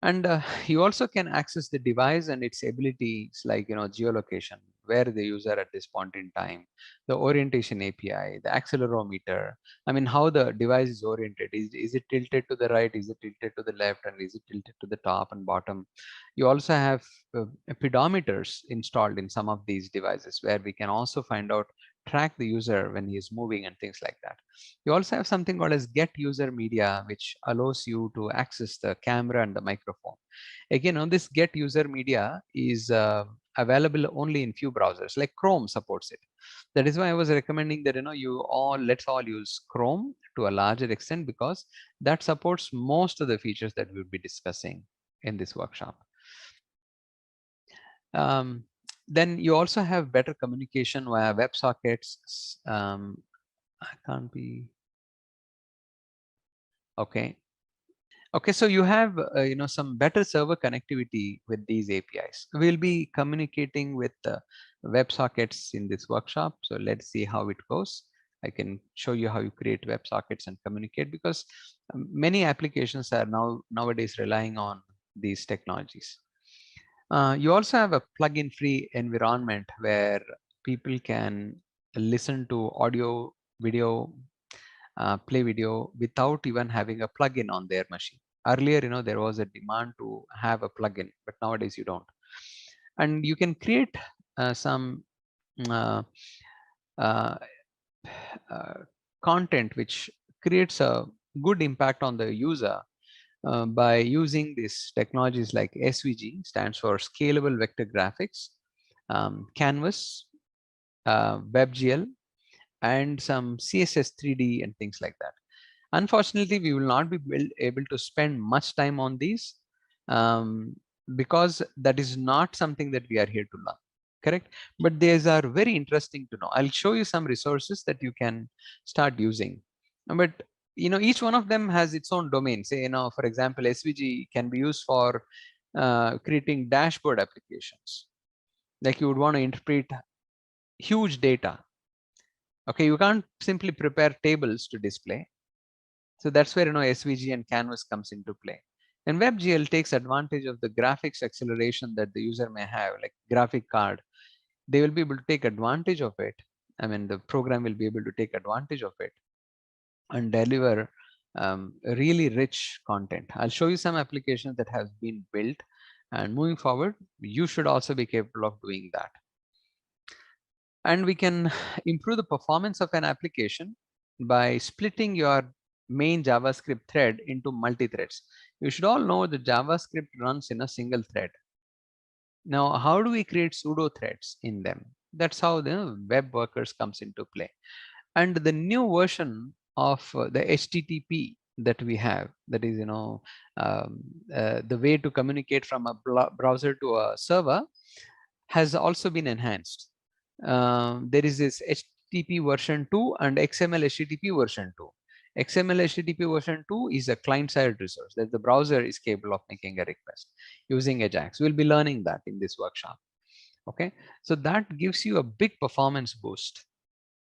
And you also can access the device and its abilities like geolocation, where the user at this point in time, the orientation API, the accelerometer. I mean, how the device is oriented. Is it tilted to the right? Is it tilted to the left? And is it tilted to the top and bottom? You also have pedometers installed in some of these devices where we can also find out, track the user when he is moving and things like that. You also have something called as get user media, which allows you to access the camera and the microphone. Again, on this get user media is available only in few browsers, like Chrome supports it. That is why I was recommending that let's all use Chrome to a larger extent, because that supports most of the features that we'll be discussing in this workshop. Then you also have better communication via WebSockets. I can't be okay. Okay, so you have some better server connectivity with these APIs. We'll be communicating with WebSockets in this workshop. So let's see how it goes. I can show you how you create WebSockets and communicate, because many applications are nowadays relying on these technologies. You also have a plugin free environment where people can listen to audio, video, play video without even having a plugin on their machine. Earlier, there was a demand to have a plugin, but nowadays you don't. And you can create some uh, uh, content which creates a good impact on the user by using these technologies like SVG, stands for Scalable Vector Graphics, Canvas, WebGL, and some CSS 3D and things like that. Unfortunately, we will not be able to spend much time on these because that is not something that we are here to learn. Correct? But these are very interesting to know. I'll show you some resources that you can start using. But each one of them has its own domain. Say, for example, SVG can be used for creating dashboard applications. Like you would want to interpret huge data. Okay, you can't simply prepare tables to display. So that's where SVG and Canvas comes into play. And WebGL takes advantage of the graphics acceleration that the user may have, like graphic card. They will be able to take advantage of it. I mean, the program will be able to take advantage of it and deliver really rich content. I'll show you some applications that have been built, and moving forward, you should also be capable of doing that. And we can improve the performance of an application by splitting your main JavaScript thread into multi-threads. You should all know that JavaScript runs in a single thread. Now, how do we create pseudo threads in them? That's how the web workers comes into play. And the new version of the HTTP that we have, that is, the way to communicate from a browser to a server, has also been enhanced. There is this HTTP version 2 and XML HTTP version 2. XML HTTP version 2 is a client-side resource that the browser is capable of making a request using Ajax. We'll be learning that in this workshop. Okay, so that gives you a big performance boost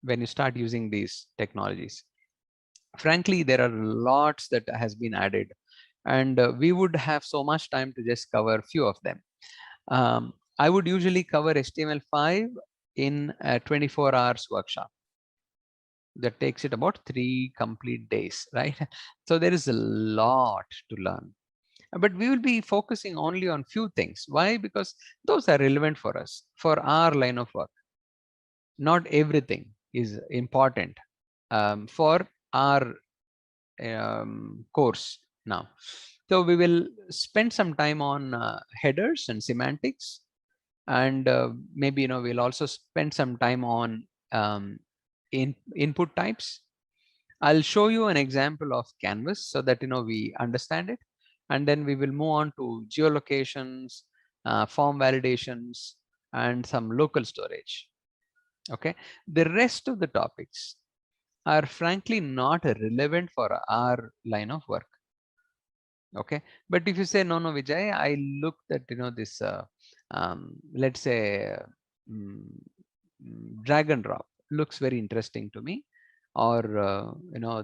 when you start using these technologies. Frankly, there are lots that has been added, and we would have so much time to just cover a few of them. I would usually cover HTML5 in a 24 hours workshop. That takes it about 3 complete days, right? So there is a lot to learn. But we will be focusing only on few things. Why? Because those are relevant for us, for our line of work. Not everything is important for our course now. So we will spend some time on headers and semantics, and maybe we'll also spend some time on input types. I'll show you an example of Canvas so that we understand it, and then we will move on to geolocations, form validations, and some local storage. Okay, the rest of the topics are frankly not relevant for our line of work. Okay, but if you say no, Vijay, I looked at this let's say mm, drag and drop looks very interesting to me, or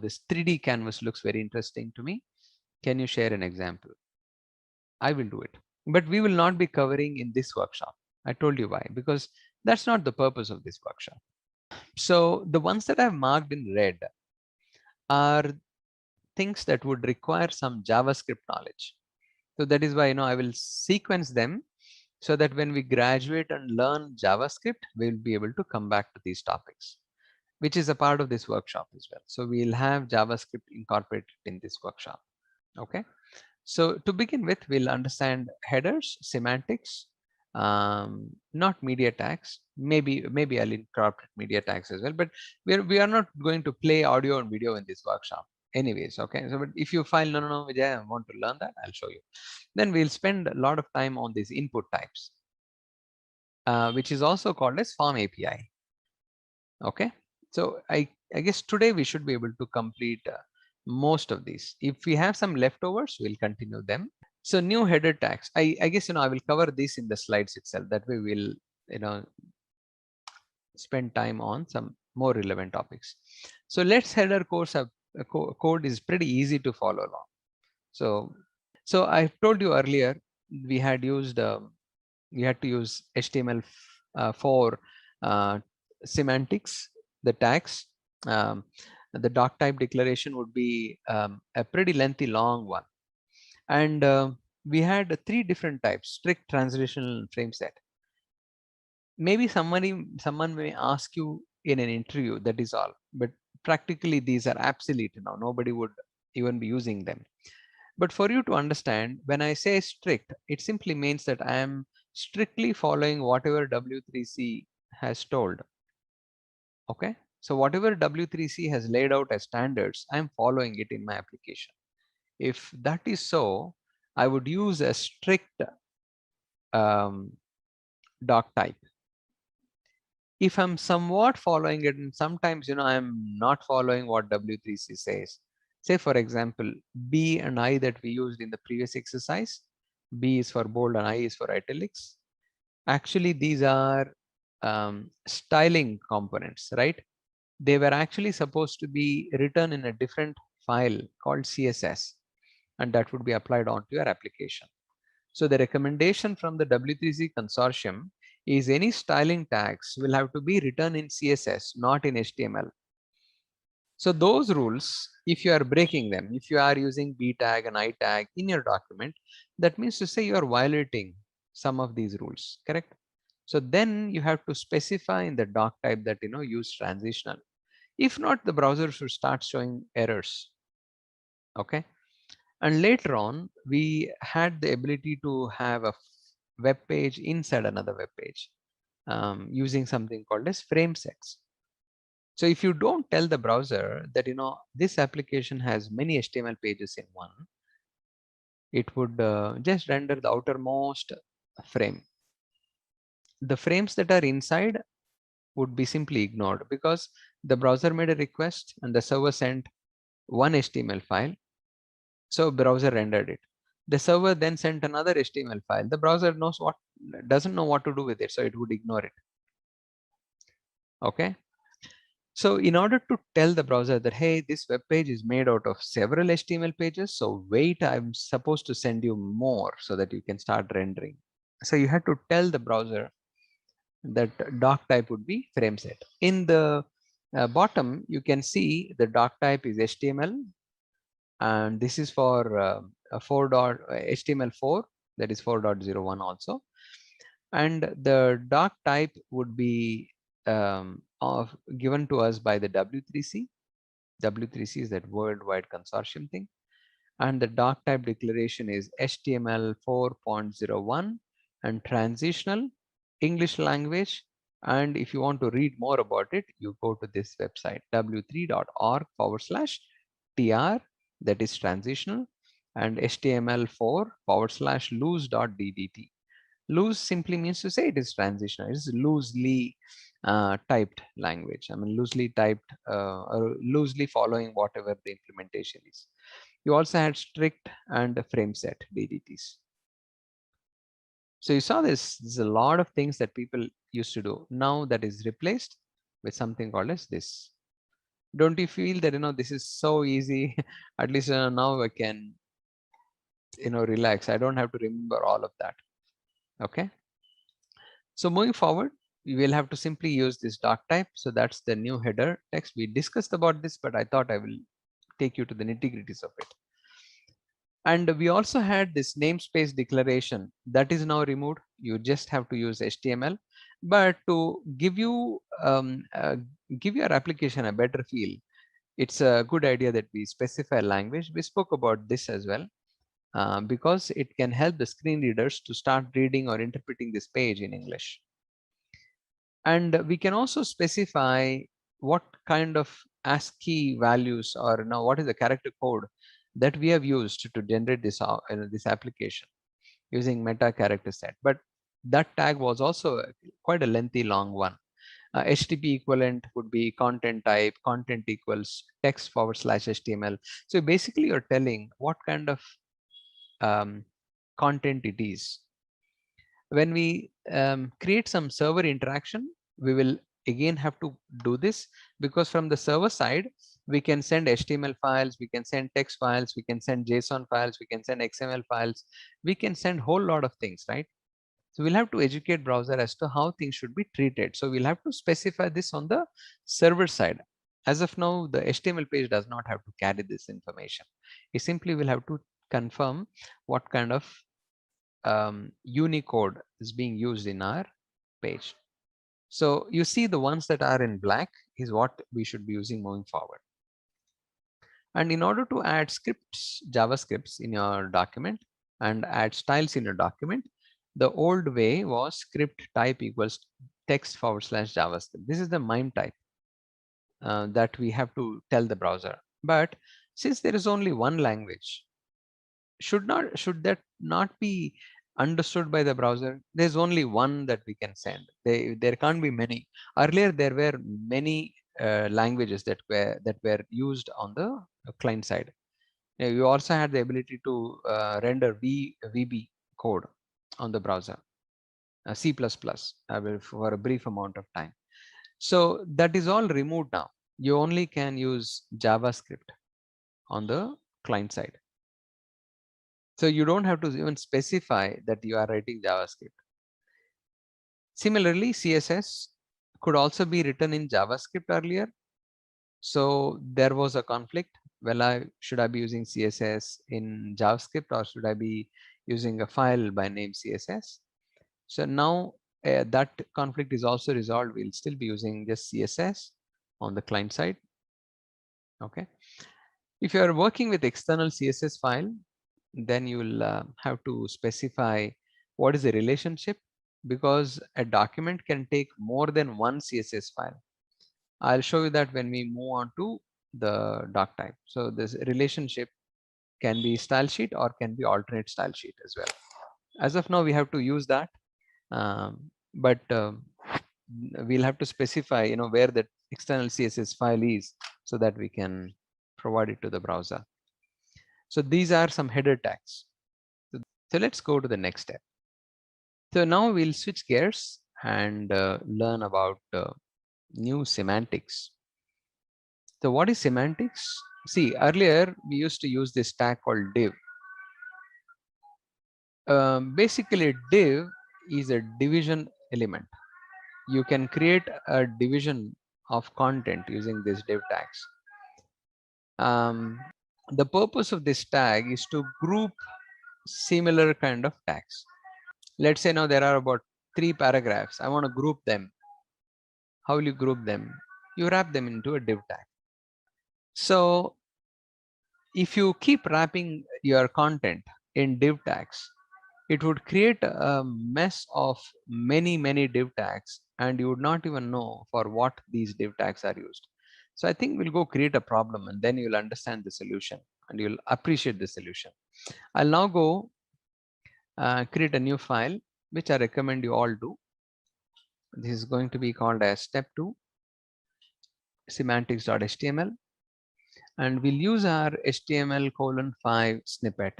this 3D canvas looks very interesting to me. Can you share an example? I will do it, but we will not be covering in this workshop. I told you why, because that's not the purpose of this workshop. So the ones that I've marked in red are things that would require some JavaScript knowledge. So that is why I will sequence them so that when we graduate and learn JavaScript, we'll be able to come back to these topics, which is a part of this workshop as well. So we'll have JavaScript incorporated in this workshop. Okay. So to begin with, we'll understand headers, semantics, not media tags. Maybe I'll incorporate media tags as well, but we are not going to play audio and video in this workshop anyways. Okay, so but if you find no Vijay, I want to learn that, I'll show you. Then we'll spend a lot of time on these input types, which is also called as form API. Okay, so I guess today we should be able to complete most of these. If we have some leftovers, we'll continue them. So new header tags. I guess I will cover this in the slides itself. That way we'll spend time on some more relevant topics. So let's header course up. Code is pretty easy to follow along. So I told you earlier we had used we had to use HTML4 semantics, the tags. The doc type declaration would be a pretty lengthy long one, and we had 3 different types: strict, translational, and frame set. Maybe someone may ask you in an interview, that is all, but practically these are obsolete now. Nobody would even be using them. But for you to understand, when I say strict, it simply means that I am strictly following whatever W3C has told. Okay, so whatever W3C has laid out as standards, I am following it in my application. If that is so, I would use a strict doc type. If I'm somewhat following it, and sometimes I'm not following what W3C says. Say for example, B and I that we used in the previous exercise, B is for bold and I is for italics. Actually, these are styling components, right? They were actually supposed to be written in a different file called CSS, and that would be applied onto your application. So the recommendation from the W3C consortium is any styling tags will have to be written in CSS, not in HTML. So those rules, if you are breaking them, if you are using B tag and I tag in your document, that means to say you are violating some of these rules, correct? So then you have to specify in the doc type that use transitional. If not, the browser should start showing errors. Okay. And later on, we had the ability to have a web page inside another web page using something called as frame sets. So if you don't tell the browser that this application has many HTML pages in one, it would just render the outermost frame. The frames that are inside would be simply ignored because the browser made a request and the server sent one HTML file. So browser rendered it. The server then sent another HTML file. The browser doesn't know what to do with it, so it would ignore it. Okay. So in order to tell the browser that, hey, this web page is made out of several HTML pages, so wait, I'm supposed to send you more so that you can start rendering. So you had to tell the browser that doc type would be frame set. In the bottom, you can see the doc type is HTML, and this is for HTML4, that is 4.01 also. And the doc type would be given to us by the W3C. W3C is that worldwide consortium thing. And the doc type declaration is HTML 4.01 and transitional English language. And if you want to read more about it, you go to this website, w3.org/tr, that is transitional, and HTML4/loose.ddt. Loose simply means to say it is transitional. It is loosely typed language. I mean, loosely typed or loosely following whatever the implementation is. You also had strict and frame set DDTs. So you saw there's a lot of things that people used to do. Now that is replaced with something called as this. Don't you feel that, this is so easy? At least now I can, relax. I don't have to remember all of that. Okay. So moving forward, we will have to simply use this doc type. So that's the new header text. We discussed about this, but I thought I will take you to the nitty-gritties of it. And we also had this namespace declaration that is now removed. You just have to use HTML. But to give you give your application a better feel, it's a good idea that we specify language. We spoke about this as well. Because it can help the screen readers to start reading or interpreting this page in English. And we can also specify what kind of ASCII values, or now what is the character code that we have used to generate this this application using meta character set. But that tag was also quite a lengthy long one. HTTP equivalent would be content type, content equals text/HTML. So basically you're telling what kind of content it is. When we create some server interaction, we will again have to do this, because from the server side, we can send HTML files, we can send text files, we can send JSON files, we can send XML files, we can send whole lot of things, right? So we'll have to educate browser as to how things should be treated. So we'll have to specify this on the server side. As of now, the HTML page does not have to carry this information. It simply will have to confirm what kind of Unicode is being used in our page. So you see the ones that are in black is what we should be using moving forward. And in order to add scripts, JavaScripts in your document and add styles in your document, the old way was script type equals text/JavaScript. This is the MIME type that we have to tell the browser. But since there is only one language, should that not be understood by the browser? There's only one that we can send. There can't be many. Earlier there were many languages that were used on the client side. You also had the ability to render VB code on the browser, C++ for a brief amount of time. So that is all removed now. You only can use JavaScript on the client side. So you don't have to even specify that you are writing JavaScript. Similarly, CSS could also be written in JavaScript earlier. So there was a conflict. Well, should I be using CSS in JavaScript, or should I be using a file by name CSS? So now that conflict is also resolved. We'll still be using just CSS on the client side. Okay. If you are working with external CSS file, then you will have to specify what is the relationship, because a document can take more than one CSS file. I'll show you that when we move on to the doc type. So this relationship can be style sheet or can be alternate style sheet as well. As of now, we have to use that, but we'll have to specify, where the external CSS file is, so that we can provided to the browser. So these are some header tags. So let's go to the next step. So now we'll switch gears and learn about new semantics. So what is semantics? See, earlier we used to use this tag called div. Basically, div is a division element. You can create a division of content using these div tags. The purpose of this tag is to group similar kind of tags. Let's say now there are about 3 paragraphs. I want to group them. How will you group them? You wrap them into a div tag. So if you keep wrapping your content in div tags, it would create a mess of many div tags, and you would not even know for what these div tags are used. So I think we'll go create a problem, and then you'll understand the solution and you'll appreciate the solution. I'll now go create a new file, which I recommend you all do. This is going to be called as step 2 semantics.html, and we'll use our HTML5 snippet.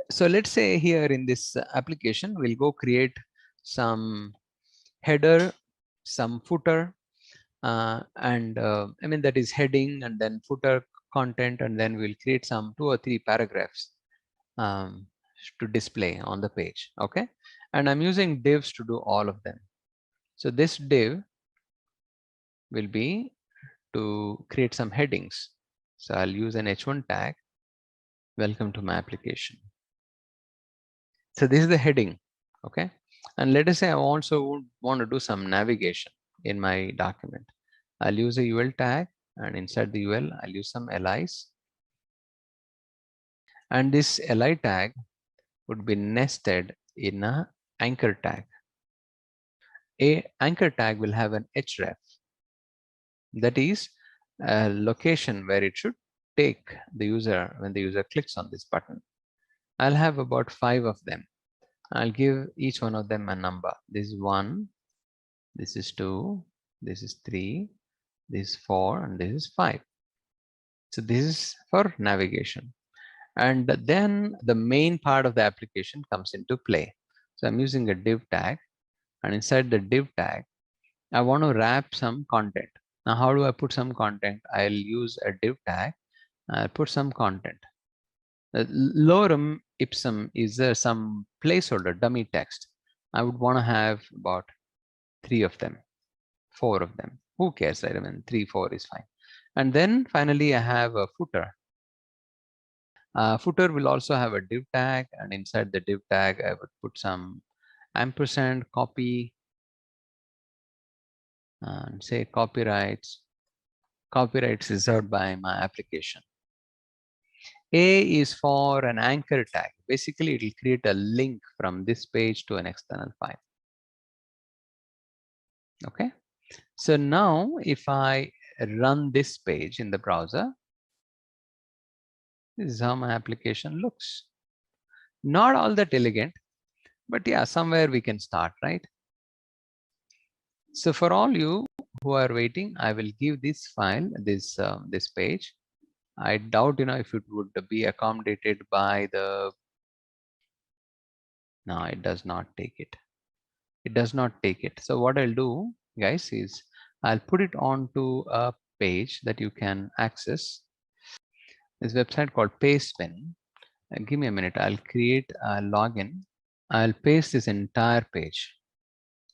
So let's say here in this application, we'll go create some header, some footer, and I mean that is heading and then footer content, and then we'll create some 2 or 3 paragraphs to display on the page. Okay, and I'm using divs to do all of them. So this div will be to create some headings. So I'll use an h1 tag. Welcome to my application. So this is the heading. Okay, and let us say I also want to do some navigation in my document. I'll use a UL tag, and inside the UL I'll use some LIs, and this LI tag would be nested in a anchor tag. A anchor tag will have an href, that is a location where it should take the user when the user clicks on this button. I'll have about 5 of them. I'll give each one of them a number. This is 1, this is 2, this is 3, this is 4, and this is 5. So this is for navigation. And then the main part of the application comes into play. So I'm using a div tag, and inside the div tag, I want to wrap some content. Now, how do I put some content? I'll use a div tag. I'll put some content. Lorem ipsum is some placeholder dummy text. I would want to have about 3 of them, 4 of them. Who cares, right? I mean, 3, 4 is fine. And then finally, I have a footer. Footer will also have a div tag, and inside the div tag, I would put some ampersand copy and say copyrights reserved by my application. A is for an anchor tag. Basically, it will create a link from this page to an external file. Okay. So now if I run this page in the browser, this is how my application looks. Not all that elegant, but yeah, somewhere we can start, right? So for all you who are waiting, I will give this file, this page. I doubt, if it would be accommodated by the. No, it does not take it. It does not take it. So what I'll do, guys, is I'll put it onto a page that you can access. This website called Pastebin. Give me a minute. I'll create a login. I'll paste this entire page.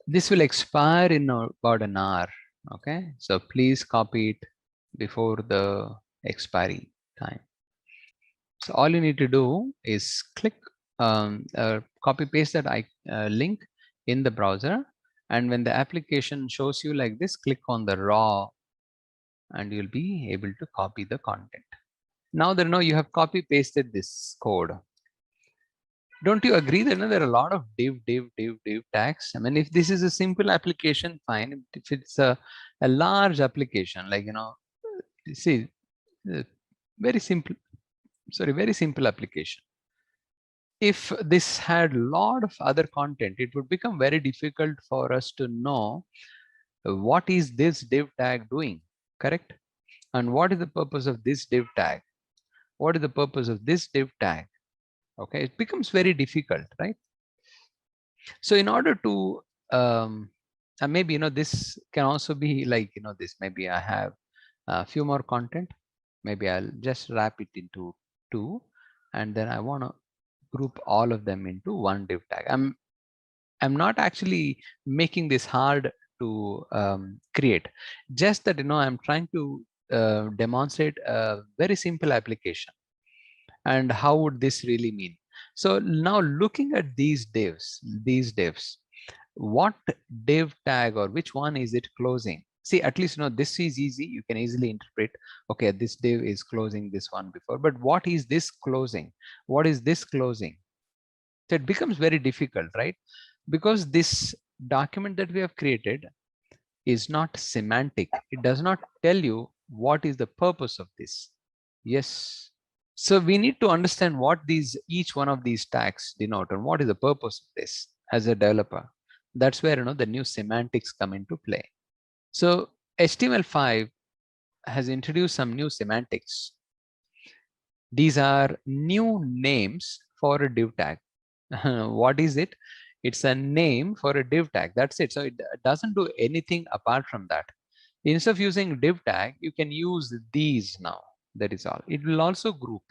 This will expire in about an hour. Okay, so please copy it before the expiry time. So all you need to do is click copy paste that link in the browser, and when the application shows you like this, click on the raw and you'll be able to copy the content. Now that you have copy pasted this code, don't you agree that there are a lot of div tags? I mean, if this is a simple application, fine. If it's a large application, like see, very simple application. If this had a lot of other content, it would become very difficult for us to know what is this div tag doing, correct? And what is the purpose of this div tag? What is the purpose of this div tag? Okay, it becomes very difficult, right? So in order to and maybe this can also be like this, maybe I have a few more content, maybe I'll just wrap it into two, and then I want to group all of them into one div tag. I'm not actually making this hard to create, just that I'm trying to demonstrate a very simple application. And how would this really mean? So now looking at these divs, what div tag or which one is it closing? See, at least this is easy. You can easily interpret, okay, this div is closing this one before, but what is this closing? What is this closing? So it becomes very difficult, right? Because this document that we have created is not semantic. It does not tell you what is the purpose of this. Yes. So we need to understand what each one of these tags denote and what is the purpose of this as a developer. That's where the new semantics come into play. So HTML5 has introduced some new semantics. These are new names for a div tag. What is it? It's a name for a div tag. That's it. So it doesn't do anything apart from that. Instead of using div tag, you can use these now. That is all. It will also group.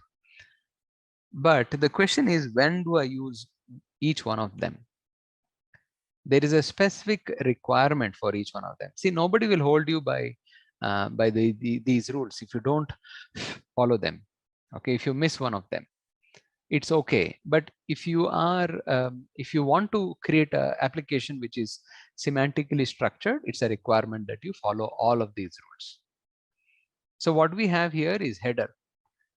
But the question is, when do I use each one of them? There is a specific requirement for each one of them. See, nobody will hold you by these rules if you don't follow them. Okay, if you miss one of them, it's okay. But if you want to create an application which is semantically structured, it's a requirement that you follow all of these rules. So what we have here is header.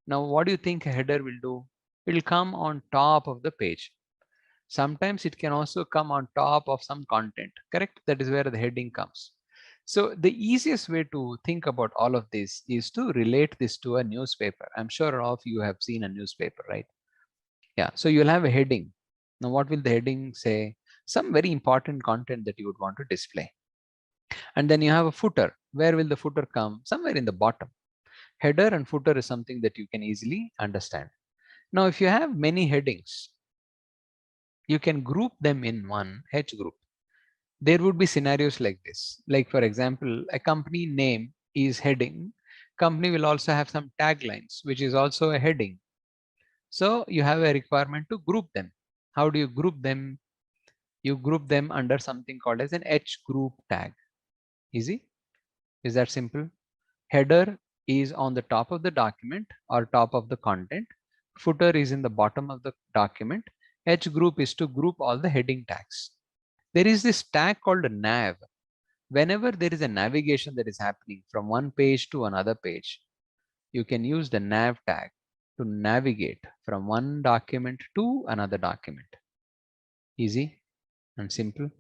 Now, what do you think a header will do? It will come on top of the page. Sometimes it can also come on top of some content, correct? That is where the heading comes. So the easiest way to think about all of this is to relate this to a newspaper. I'm sure all of you have seen a newspaper, right? Yeah, so you'll have a heading. Now, what will the heading say? Some very important content that you would want to display. And then you have a footer. Where will the footer come? Somewhere in the bottom. Header and footer is something that you can easily understand. Now, if you have many headings, you can group them in one H group. There would be scenarios like this. Like, for example, a company name is heading. Company will also have some taglines, which is also a heading. So you have a requirement to group them. How do you group them? You group them under something called as an H group tag. Easy? Is that simple? Header is on the top of the document or top of the content. Footer is in the bottom of the document. H group is to group all the heading tags. There is this tag called a nav. Whenever there is a navigation that is happening from one page to another page, you can use the nav tag to navigate from one document to another document. Easy and simple.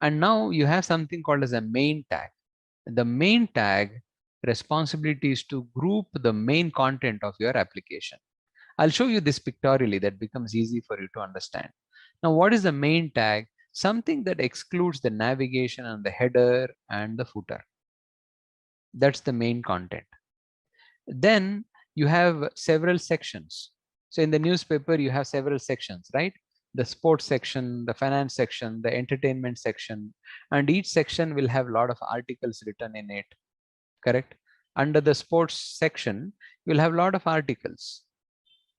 And now you have something called as a main tag. The main tag responsibility is to group the main content of your application. I'll show you this pictorially, that becomes easy for you to understand. Now, what is the main tag? Something that excludes the navigation and the header and the footer. That's the main content. Then you have several sections. So in the newspaper, you have several sections, right? The sports section, the finance section, the entertainment section, and each section will have a lot of articles written in it, correct? Under the sports section, you'll have a lot of articles.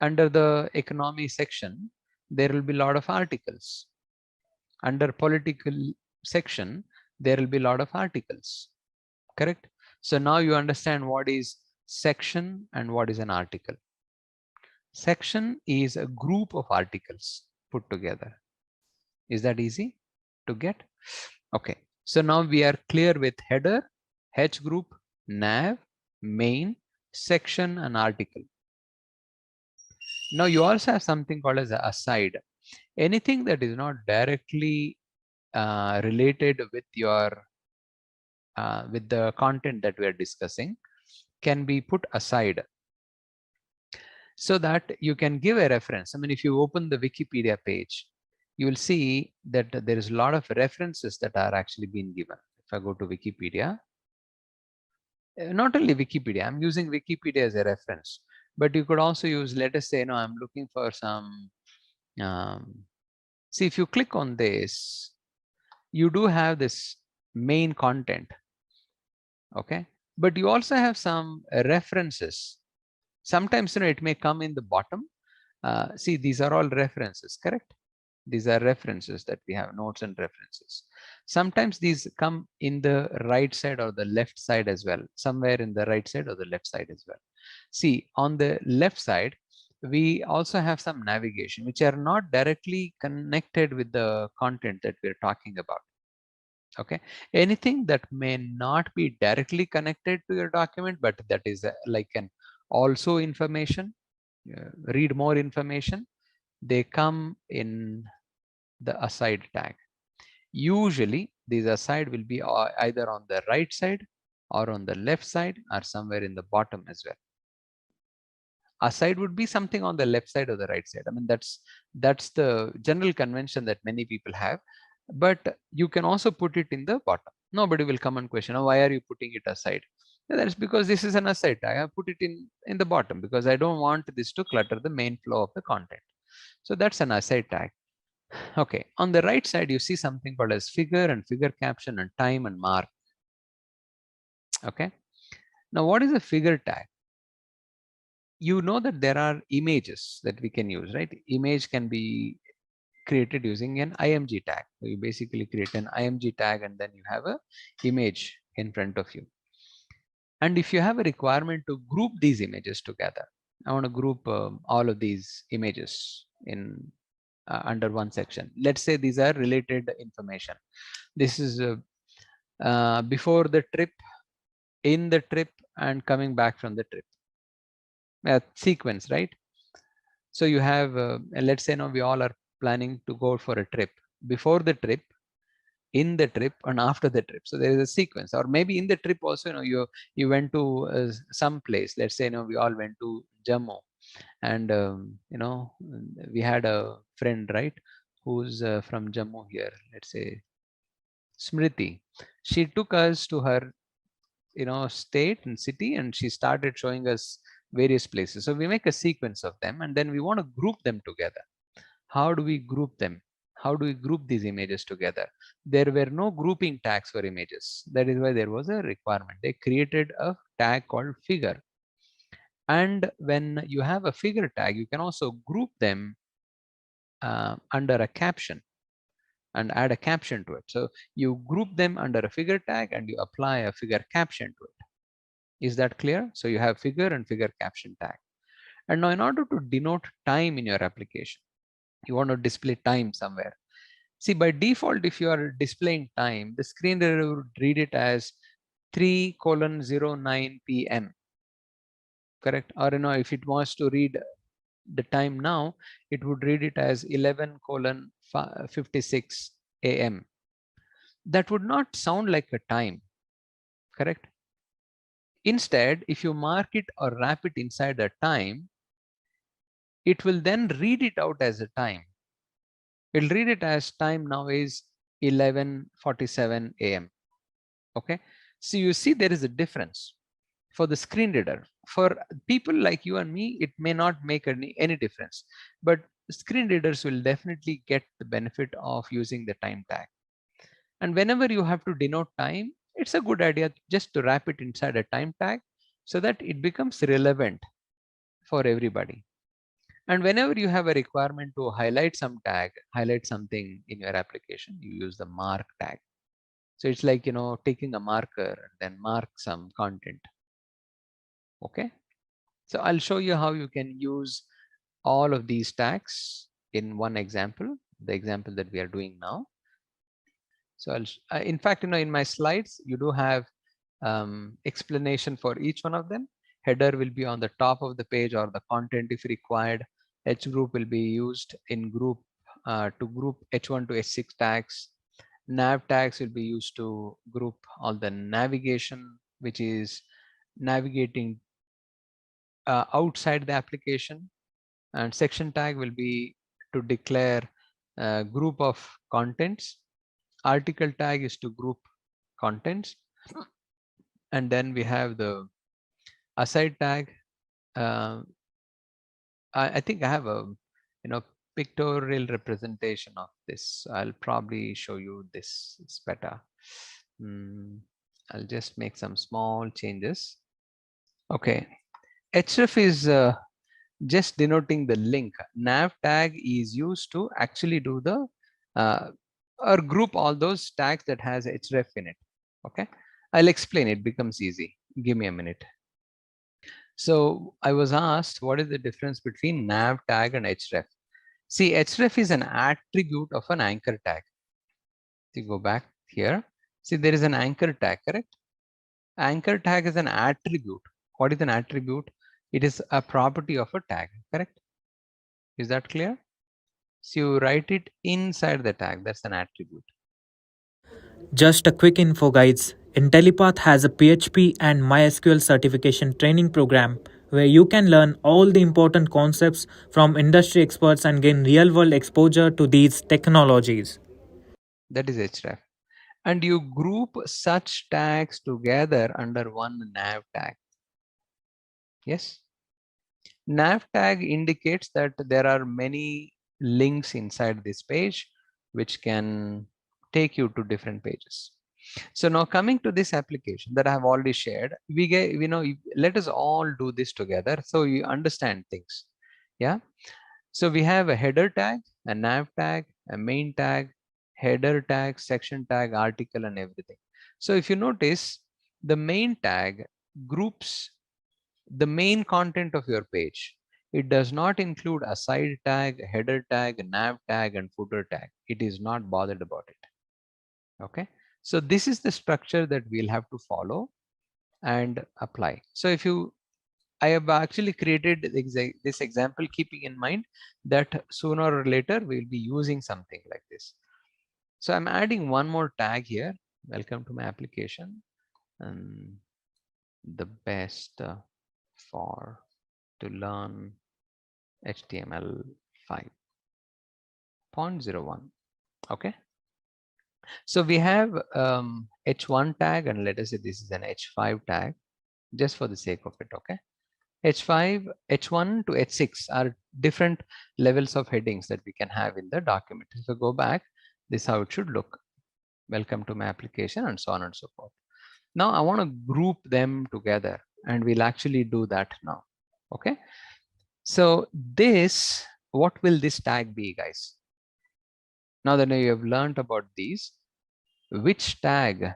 Under the economy section, there will be a lot of articles. Under political section, there will be a lot of articles, correct? So now you understand what is section and what is an article. Section is a group of articles put together. Is that easy to get? Okay, so now we are clear with header, H group, nav, main, section, and article. Now you also have something called as a aside. Anything that is not directly related with your with the content that we are discussing can be put aside, so that you can give a reference. I mean, if you open the Wikipedia page, you will see that there is a lot of references that are actually being given. If I go to Wikipedia, Not only Wikipedia, I'm using Wikipedia as a reference, but you could also use, let us say, no, I'm looking for some, see, if you click on this, you do have this main content, okay? But you also have some references. Sometimes, it may come in the bottom. See, these are all references, correct? These are references that we have, notes and references. Sometimes these come in the right side or the left side as well, somewhere in the right side or the left side as well. See, on the left side, we also have some navigation, which are not directly connected with the content that we're talking about. Okay, anything that may not be directly connected to your document, but that is like an also information, read more information, they come in the aside tag. Usually these aside will be either on the right side or on the left side or somewhere in the bottom as well. Aside would be something on the left side or the right side. I mean, that's the general convention that many people have, but you can also put it in the bottom. Nobody will come and question, oh, why are you putting it aside? That's because this is an aside tag. I put it in the bottom because I don't want this to clutter the main flow of the content. So that's an aside tag. Okay, on the right side, you see something called as figure and figure caption and time and mark. Okay, now what is a figure tag? You know that there are images that we can use, right? Image can be created using an img tag. So you basically create an img tag and then you have a image in front of you. And if you have a requirement to group these images together, I want to group all of these images in under one section. Let's say these are related information. This is before the trip, in the trip, and coming back from the trip. Sequence, right? So you have, let's say now we all are planning to go for a trip. Before the trip, in the trip, and after the trip. So there is a sequence. Or maybe in the trip also, you went to some place. Let's say we all went to Jammu, and we had a friend, right, who's from Jammu here. Let's say Smriti. She took us to her state and city, and she started showing us various places. So we make a sequence of them, and then we want to group them together. How do we group them? How do we group these images together? There were no grouping tags for images. That is why there was a requirement. They created a tag called figure. And when you have a figure tag, you can also group them under a caption and add a caption to it. So you group them under a figure tag and you apply a figure caption to it. Is that clear? So you have figure and figure caption tag. And now in order to denote time in your application, you want to display time somewhere. See, by default, if you are displaying time, the screen reader would read it as 3:09 p.m. Correct? Or if it wants to read the time now, it would read it as 11:56 a.m. That would not sound like a time, correct? Instead, if you mark it or wrap it inside a time, it will then read it out as a time. It'll read it as time now is 11:47 a.m. Okay, so you see there is a difference for the screen reader. For people like you and me, it may not make any difference, but screen readers will definitely get the benefit of using the time tag. And whenever you have to denote time, it's a good idea just to wrap it inside a time tag so that it becomes relevant for everybody. And whenever you have a requirement to highlight some tag, highlight something in your application, you use the mark tag. So it's like, taking a marker and then mark some content. Okay. So I'll show you how you can use all of these tags in one example, the example that we are doing now. So in fact, in my slides, you do have explanation for each one of them. Header will be on the top of the page or the content if required. H group will be used in group to group H1 to H6 tags. Nav tags will be used to group all the navigation, which is navigating outside the application. And section tag will be to declare a group of contents. Article tag is to group contents. and then we have the aside tag. Uh, I think I have a pictorial representation of this. I'll probably show you this. It's better. I'll just make some small changes. Okay, href is just denoting the link. Nav tag is used to actually do the or group all those tags that has href in it. Okay, I'll explain. It becomes easy. Give me a minute. So I was asked, what is the difference between nav tag and href? See, href is an attribute of an anchor tag. So you go back here. See, there is an anchor tag, correct? Anchor tag is an attribute. What is an attribute? It is a property of a tag, correct? Is that clear? So you write it inside the tag. That's an attribute. Just a quick info, guys. Intellipaat has a PHP and MySQL certification training program where you can learn all the important concepts from industry experts and gain real world exposure to these technologies. That is href. And you group such tags together under one nav tag. Yes. Nav tag indicates that there are many links inside this page which can take you to different pages. So now coming to this application that I have already shared, we get, let us all do this together so you understand things. Yeah. So we have a header tag, a nav tag, a main tag, header tag, section tag, article, and everything. So if you notice, the main tag groups the main content of your page. It does not include a side tag, a header tag, a nav tag, and footer tag. It is not bothered about it. Okay. So this is the structure that we'll have to follow and apply. So if you, I have actually created this example keeping in mind that sooner or later we'll be using something like this. So I'm adding one more tag here. Welcome to my application. And the best for to learn HTML5 0.01. Okay. So we have h1 tag, and let us say this is an h5 tag just for the sake of it. Okay. H5, H1 to H6 are different levels of headings that we can have in the document. If I go back, this is how it should look. Welcome to my application, and so on and so forth. Now I want to group them together, and we'll actually do that now. Okay. So this, what will this tag be, guys? Now that you have learned about these, which tag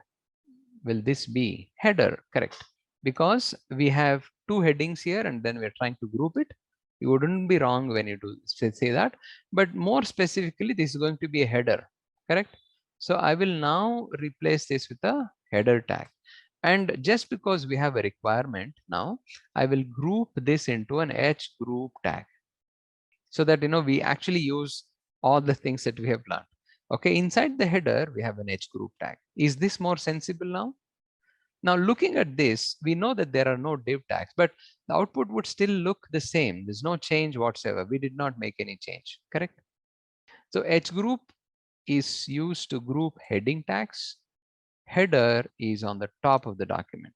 will this be? Header, correct? Because we have two headings here and then we're trying to group it. You wouldn't be wrong when you do say that, but more specifically, this is going to be a header, correct? So I will now replace this with a header tag. And just because we have a requirement now, I will group this into an H group tag so that, we actually use all the things that we have learned. Okay, inside the header, we have an H group tag. Is this more sensible now? Now, looking at this, we know that there are no div tags, but the output would still look the same. There's no change whatsoever. We did not make any change, correct? So H group is used to group heading tags. Header is on the top of the document.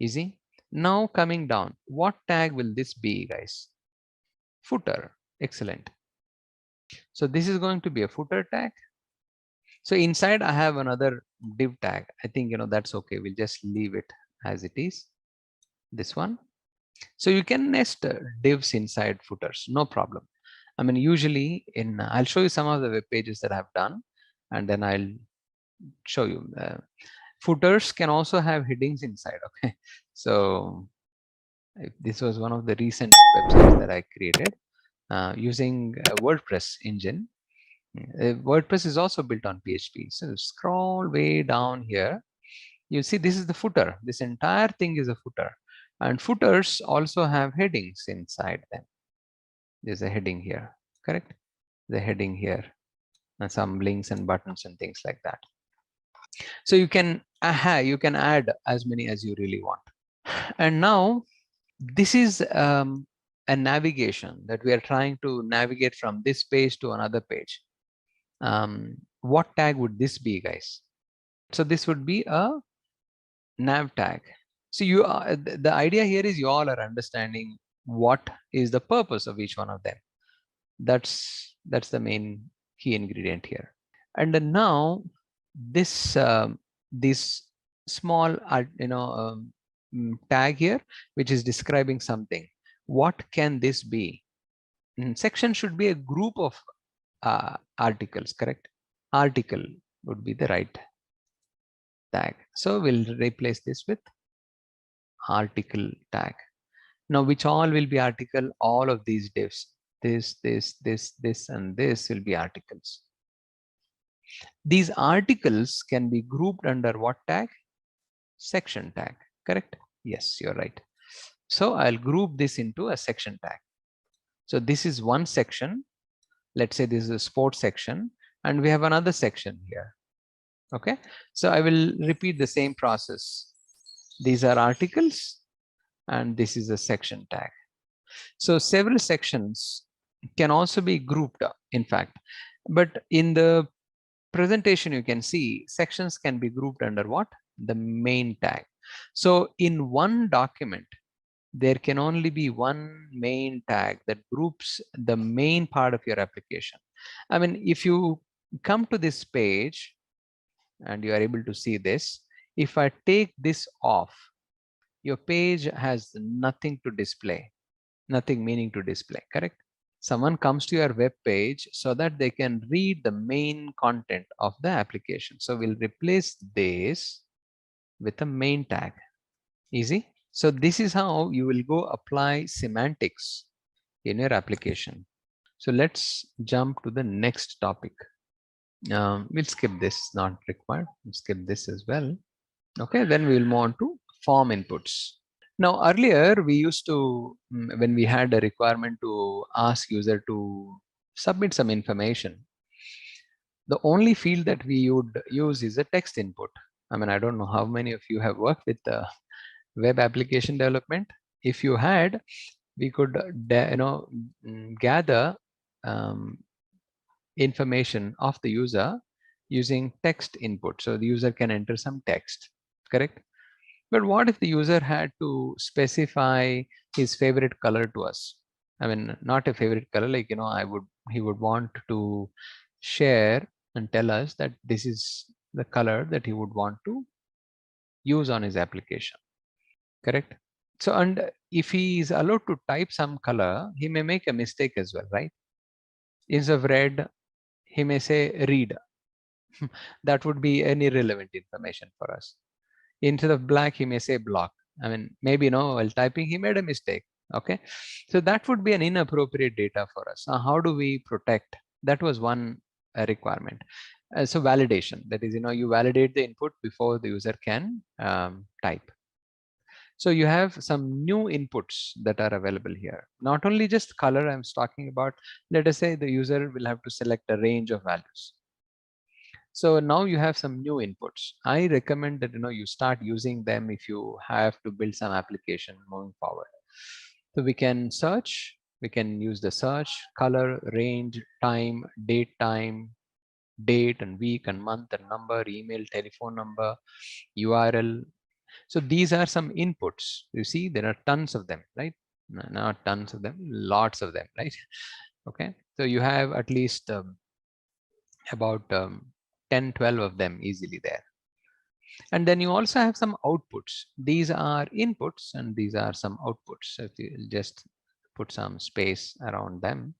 Easy. Now coming down, what tag will this be, guys? Footer. Excellent. So this is going to be a footer tag. So inside I have another div tag. I think, that's okay. We'll just leave it as it is. This one. So you can nest divs inside footers, no problem. I mean, usually I'll show you some of the web pages that I've done, and then I'll show you. Footers can also have headings inside. Okay. So this was one of the recent websites that I created using a WordPress engine. WordPress is also built on PHP. So scroll way down here. You see, this is the footer. This entire thing is a footer. And footers also have headings inside them. There's a heading here, correct? The heading here, and some links and buttons and things like that. So you can add as many as you really want. And now this is a navigation that we are trying to navigate from this page to another page. What tag would this be, guys? So this would be a nav tag. So you are, the idea here is you all are understanding what is the purpose of each one of them. That's the main key ingredient here. And then now this small tag here, which is describing something. What can this be? Section should be a group of articles, correct? Article would be the right tag. So we'll replace this with article tag. Now, which all will be article? All of these divs. This, and this will be articles. These articles can be grouped under what tag? Section tag, correct? Yes, you're right. So I'll group this into a section tag. So this is one section. Let's say this is a sports section, and we have another section here. Okay, so I will repeat the same process. These are articles, and this is a section tag. So several sections can also be grouped up, in fact, but in the presentation you can see sections can be grouped under what? The main tag. So in one document there can only be one main tag that groups the main part of your application. I mean, if you come to this page and you are able to see this, if I take this off, your page has nothing to display, nothing meaning to display, correct? Someone comes to your web page so that they can read the main content of the application. So we'll replace this with a main tag. Easy. So this is how you will go apply semantics in your application. So let's jump to the next topic. We'll skip this, not required. We'll skip this as well. Okay, then we will move on to form inputs. Now earlier we used to, when we had a requirement to ask user to submit some information, the only field that we would use is a text input. I mean, I don't know how many of you have worked with web application development. If you had, we could gather information of the user using text input. So the user can enter some text, correct? But what if the user had to specify his favorite color to us? I mean, not a favorite color, like, he would want to share and tell us that this is the color that he would want to use on his application, correct? So, and if he is allowed to type some color, he may make a mistake as well, right? Instead of red, he may say read. That would be an irrelevant information for us. Instead of black, he may say block. I mean, maybe, while typing, he made a mistake. Okay. So that would be an inappropriate data for us. Now, how do we protect? That was one requirement. So validation, that is, you validate the input before the user can type. So you have some new inputs that are available here. Not only just color I'm talking about. Let us say the user will have to select a range of values. So now you have some new inputs. I recommend that you start using them if you have to build some application moving forward. So we can search, we can use the search, color, range, time, date and week and month and number, email, telephone number, URL. So these are some inputs. You see, there are tons of them, right? Not tons of them, lots of them, right? Okay. So you have at least about 10, 12 of them easily there. And then you also have some outputs. These are inputs and these are some outputs. So if you just put some space around them,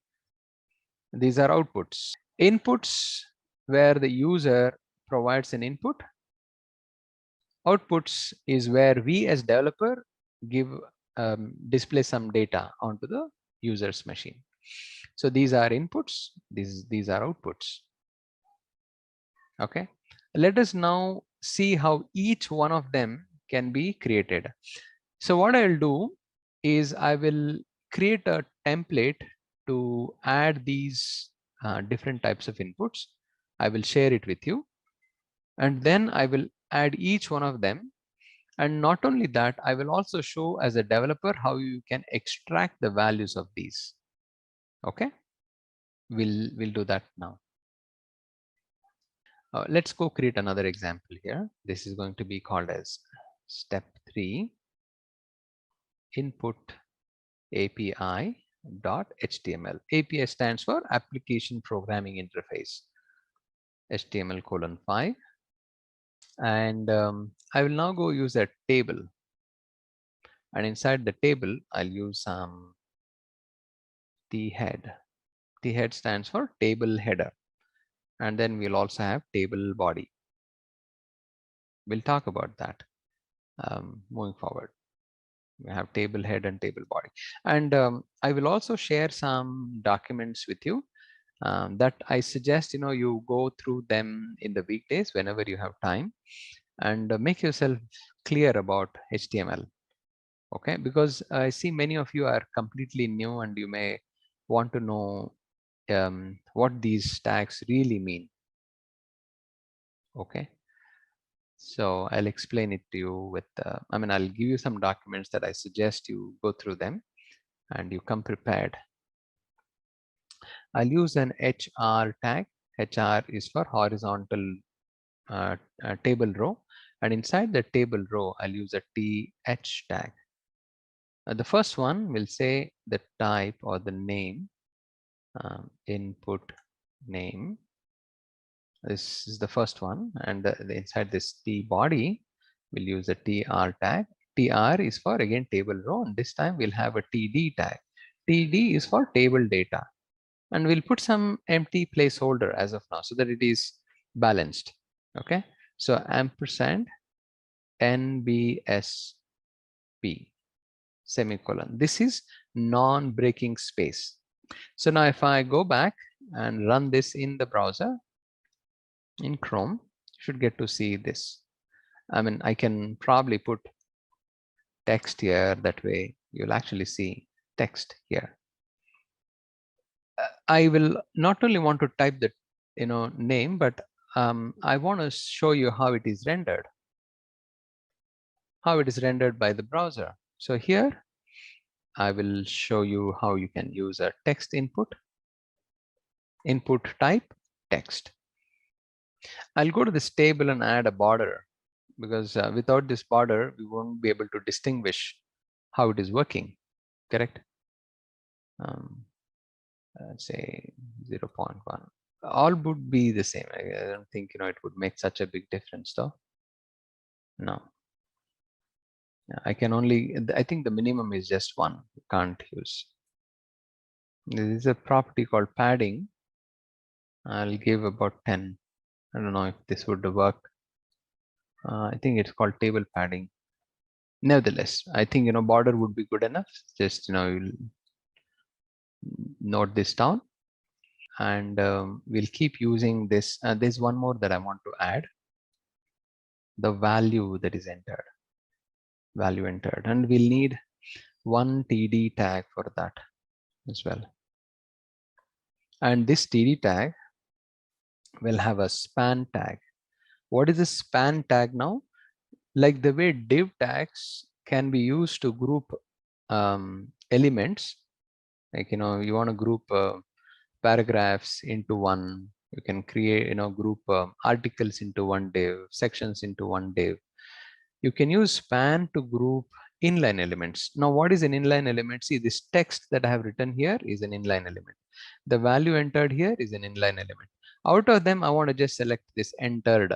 these are outputs. Inputs where the user provides an input. Outputs is where we as developer display some data onto the user's machine. So these are inputs, these are outputs. Okay, let us now see how each one of them can be created. So what I'll do is I will create a template to add these different types of inputs. I will share it with you, and then I will add each one of them. And not only that, I will also show as a developer how you can extract the values of these. Okay, we'll do that now. Let's go create another example here. This is going to be called as Step 3, input API.html. API stands for Application Programming Interface. HTML:5. And I will now go use a table. And inside the table, I'll use some thead. Thead stands for table header. And then we'll also have table body. We'll talk about that moving forward. We have table head and table body. And I will also share some documents with you that I suggest you go through them in the weekdays whenever you have time, and make yourself clear about HTML. Okay, because I see many of you are completely new and you may want to know what these tags really mean. Okay, so I'll explain it to you with I'll give you some documents that I suggest you go through them and you come prepared. I'll use an HR tag. HR is for horizontal table row, and inside the table row I'll use a TH tag. The first one will say the type or the name, input name. This is the first one, and inside this T body we'll use a TR tag. TR is for again table row, and this time we'll have a TD tag. TD is for table data, and we'll put some empty placeholder as of now so that it is balanced. Okay, so ampersand NBSP semicolon. This is non-breaking space. So now if I go back and run this in the browser in Chrome, you should get to see this. I can probably put text here, that way you'll actually see text here. I will not only want to type the name, but I want to show you how it is rendered. How it is rendered by the browser. So here I will show you how you can use a text input type text. I'll go to this table and add a border, because without this border we won't be able to distinguish how it is working. Correct? Let's say 0.1. All would be the same. I don't think it would make such a big difference though. No, I can only, I think the minimum is just 1. You can't use. There is a property called padding. I'll give about 10. I don't know if this would work. I think it's called table padding. Nevertheless, I think border would be good enough. Just you'll note this down, and we'll keep using this. There's one more that I want to add: the value that is entered. Value entered, and we'll need one TD tag for that as well. And this TD tag will have a span tag. What is a span tag now? Like the way div tags can be used to group elements, like you want to group paragraphs into one, you can create group articles into one div, sections into one div. You can use span to group inline elements. Now what is an inline element? See, this text that I have written here is an inline element. The value entered here is an inline element. Out of them I want to just select this entered.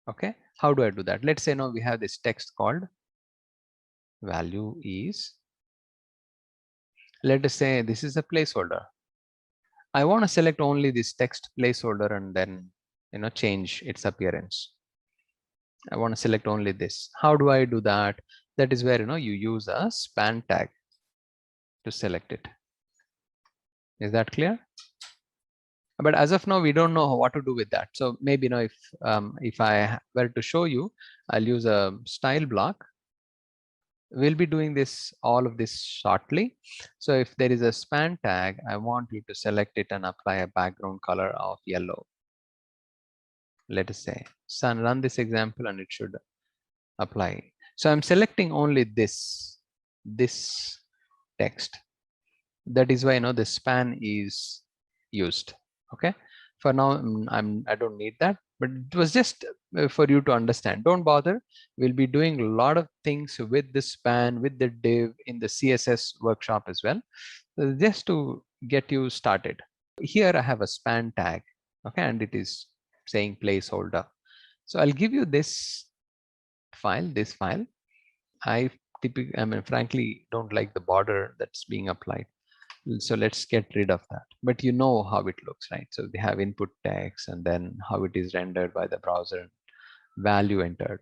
Okay, how do I do that? Let's say now we have this text called value is, let us say this is a placeholder. I want to select only this text placeholder and then change its appearance. I want to select only this. How do I do that? That is where you use a span tag to select it. Is that clear? But as of now we don't know what to do with that. So maybe if I were to show you, I'll use a style block. We'll be doing this, all of this shortly. So if there is a span tag, I want you to select it and apply a background color of yellow. Let us say, so run this example and it should apply. So I'm selecting only this text. That is why the span is used. Okay, For now, I don't need that, but it was just for you to understand. Don't bother. We'll be doing a lot of things with the span, with the div in the CSS workshop as well, just to get you started. Here I have a span tag, okay, and it is saying placeholder. So I'll give you this file. I mean, frankly, don't like the border that's being applied. So let's get rid of that. But you know how it looks, right? So they have input text and then how it is rendered by the browser, value entered.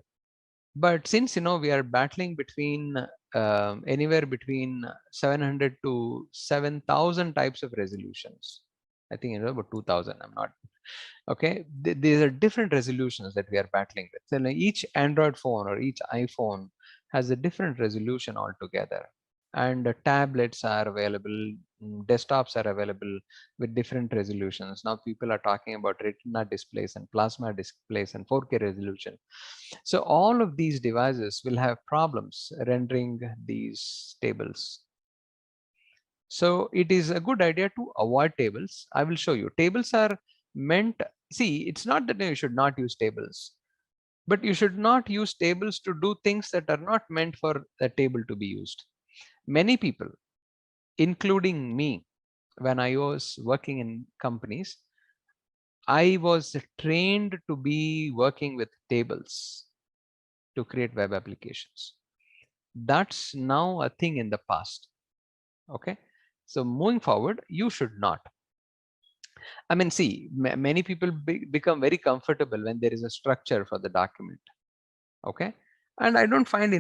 But since we are battling between anywhere between 700 to 7,000 types of resolutions. I think about 2,000. I'm not okay. These are different resolutions that we are battling with. So each Android phone or each iPhone has a different resolution altogether, and tablets are available, desktops are available with different resolutions. Now people are talking about retina displays and plasma displays and 4K resolution. So all of these devices will have problems rendering these tables. So it is a good idea to avoid tables. I will show you. Tables are meant, see, it's not that you should not use tables, but you should not use tables to do things that are not meant for the table to be used. Many people, including me, when I was working in companies, I was trained to be working with tables to create web applications. That's now a thing in the past. Okay. So moving forward, you should not. I mean, see, many people become very comfortable when there is a structure for the document. Okay. And I don't find,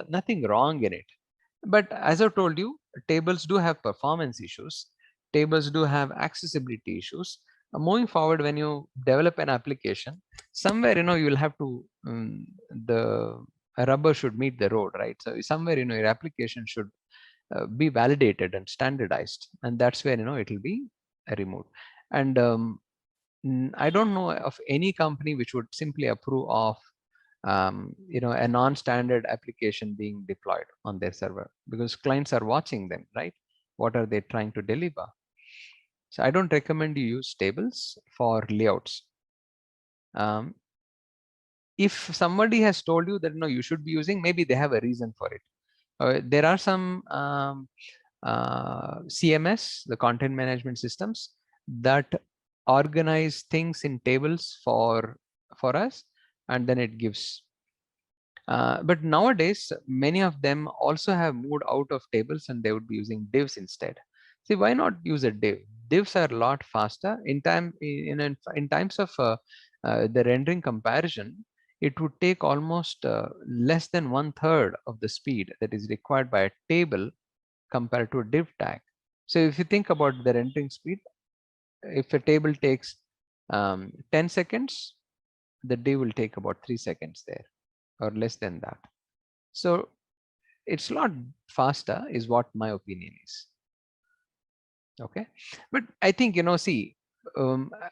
nothing wrong in it. But as I told you, tables do have performance issues. Tables do have accessibility issues. Moving forward, when you develop an application, somewhere, you will have to, the rubber should meet the road, right? So somewhere, your application should be validated and standardized. And that's where, it will be removed. And I don't know of any company which would simply approve of a non-standard application being deployed on their server, because clients are watching them, right? What are they trying to deliver? So I don't recommend you use tables for layouts. If somebody has told you that no, you should be using, maybe they have a reason for it. There are some CMS, the content management systems, that organize things in tables for us, and then it gives. But nowadays, many of them also have moved out of tables and they would be using divs instead. See, why not use a div? Divs are a lot faster in times of the rendering comparison. It would take almost less than 1/3 of the speed that is required by a table compared to a div tag. So if you think about the rendering speed, if a table takes 10 seconds, the div will take about 3 seconds there, or less than that. So it's a lot faster is what my opinion is. Okay. But I think, see,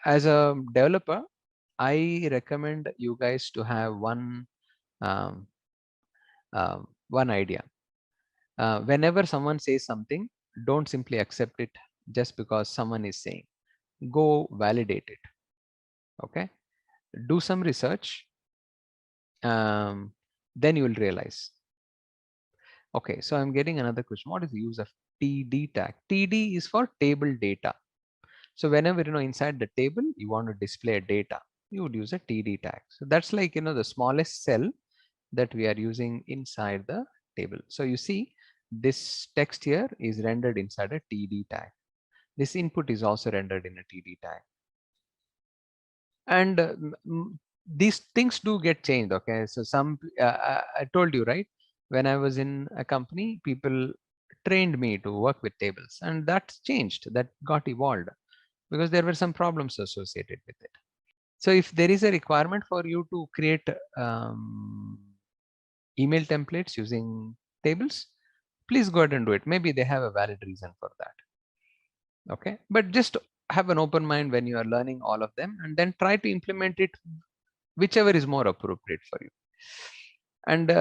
as a developer, I recommend you guys to have um, one idea. Whenever someone says something, don't simply accept it just because someone is saying. Go validate it. Okay. Do some research. Then you will realize. Okay, so I'm getting another question. What is the use of TD tag? TD is for table data. So whenever, inside the table, you want to display data, you would use a TD tag. So that's like, the smallest cell that we are using inside the table. So you see this text here is rendered inside a TD tag. This input is also rendered in a TD tag. And these things do get changed. Okay, so I told you, right, when I was in a company, people trained me to work with tables, and that's changed, that got evolved, because there were some problems associated with it. So if there is a requirement for you to create email templates using tables, please go ahead and do it. Maybe they have a valid reason for that. Okay, but just have an open mind when you are learning all of them, and then try to implement it whichever is more appropriate for you. And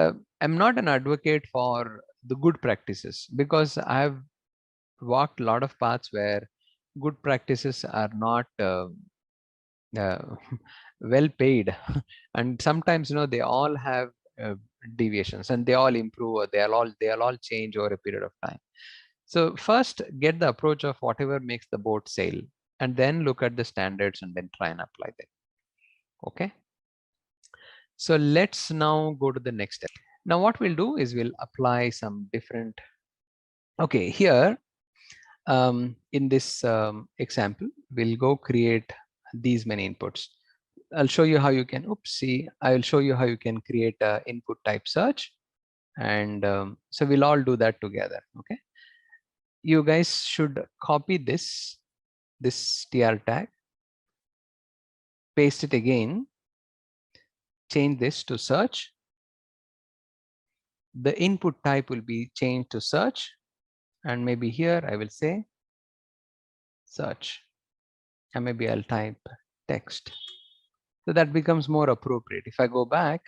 I'm not an advocate for the good practices, because I have walked a lot of paths where good practices are not uh, well paid. And sometimes, they all have deviations, and they all improve, or they'll all change over a period of time. So first get the approach of whatever makes the boat sail, and then look at the standards and then try and apply them. Okay, so let's now go to the next step. Now what we'll do is we'll apply some different. Okay, here in this example, we'll go create these many inputs. I'll show you how you can, I will show you how you can create a input type search. And so we'll all do that together. Okay, you guys should copy this tr tag, paste it again, change this to search. The input type will be changed to search, and maybe here I will say search, and maybe I'll type text. So that becomes more appropriate. If I go back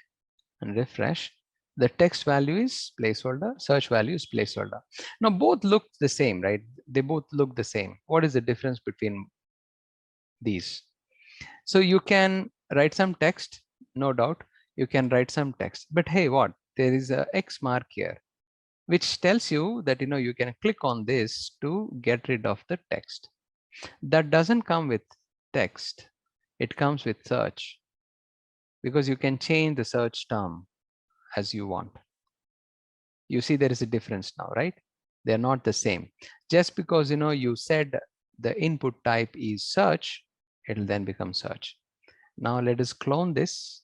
and refresh, the text value is placeholder, search value is placeholder. Now both look the same, right? They both look the same. What is the difference between these? So you can write some text, no doubt. You can write some text, but hey, what? There is a X mark here, which tells you that you can click on this to get rid of the text. That doesn't come with text. It comes with search, because you can change the search term as you want. You see there is a difference now, right? They're not the same. Just because you said the input type is search, it'll then become search. Now let us clone this.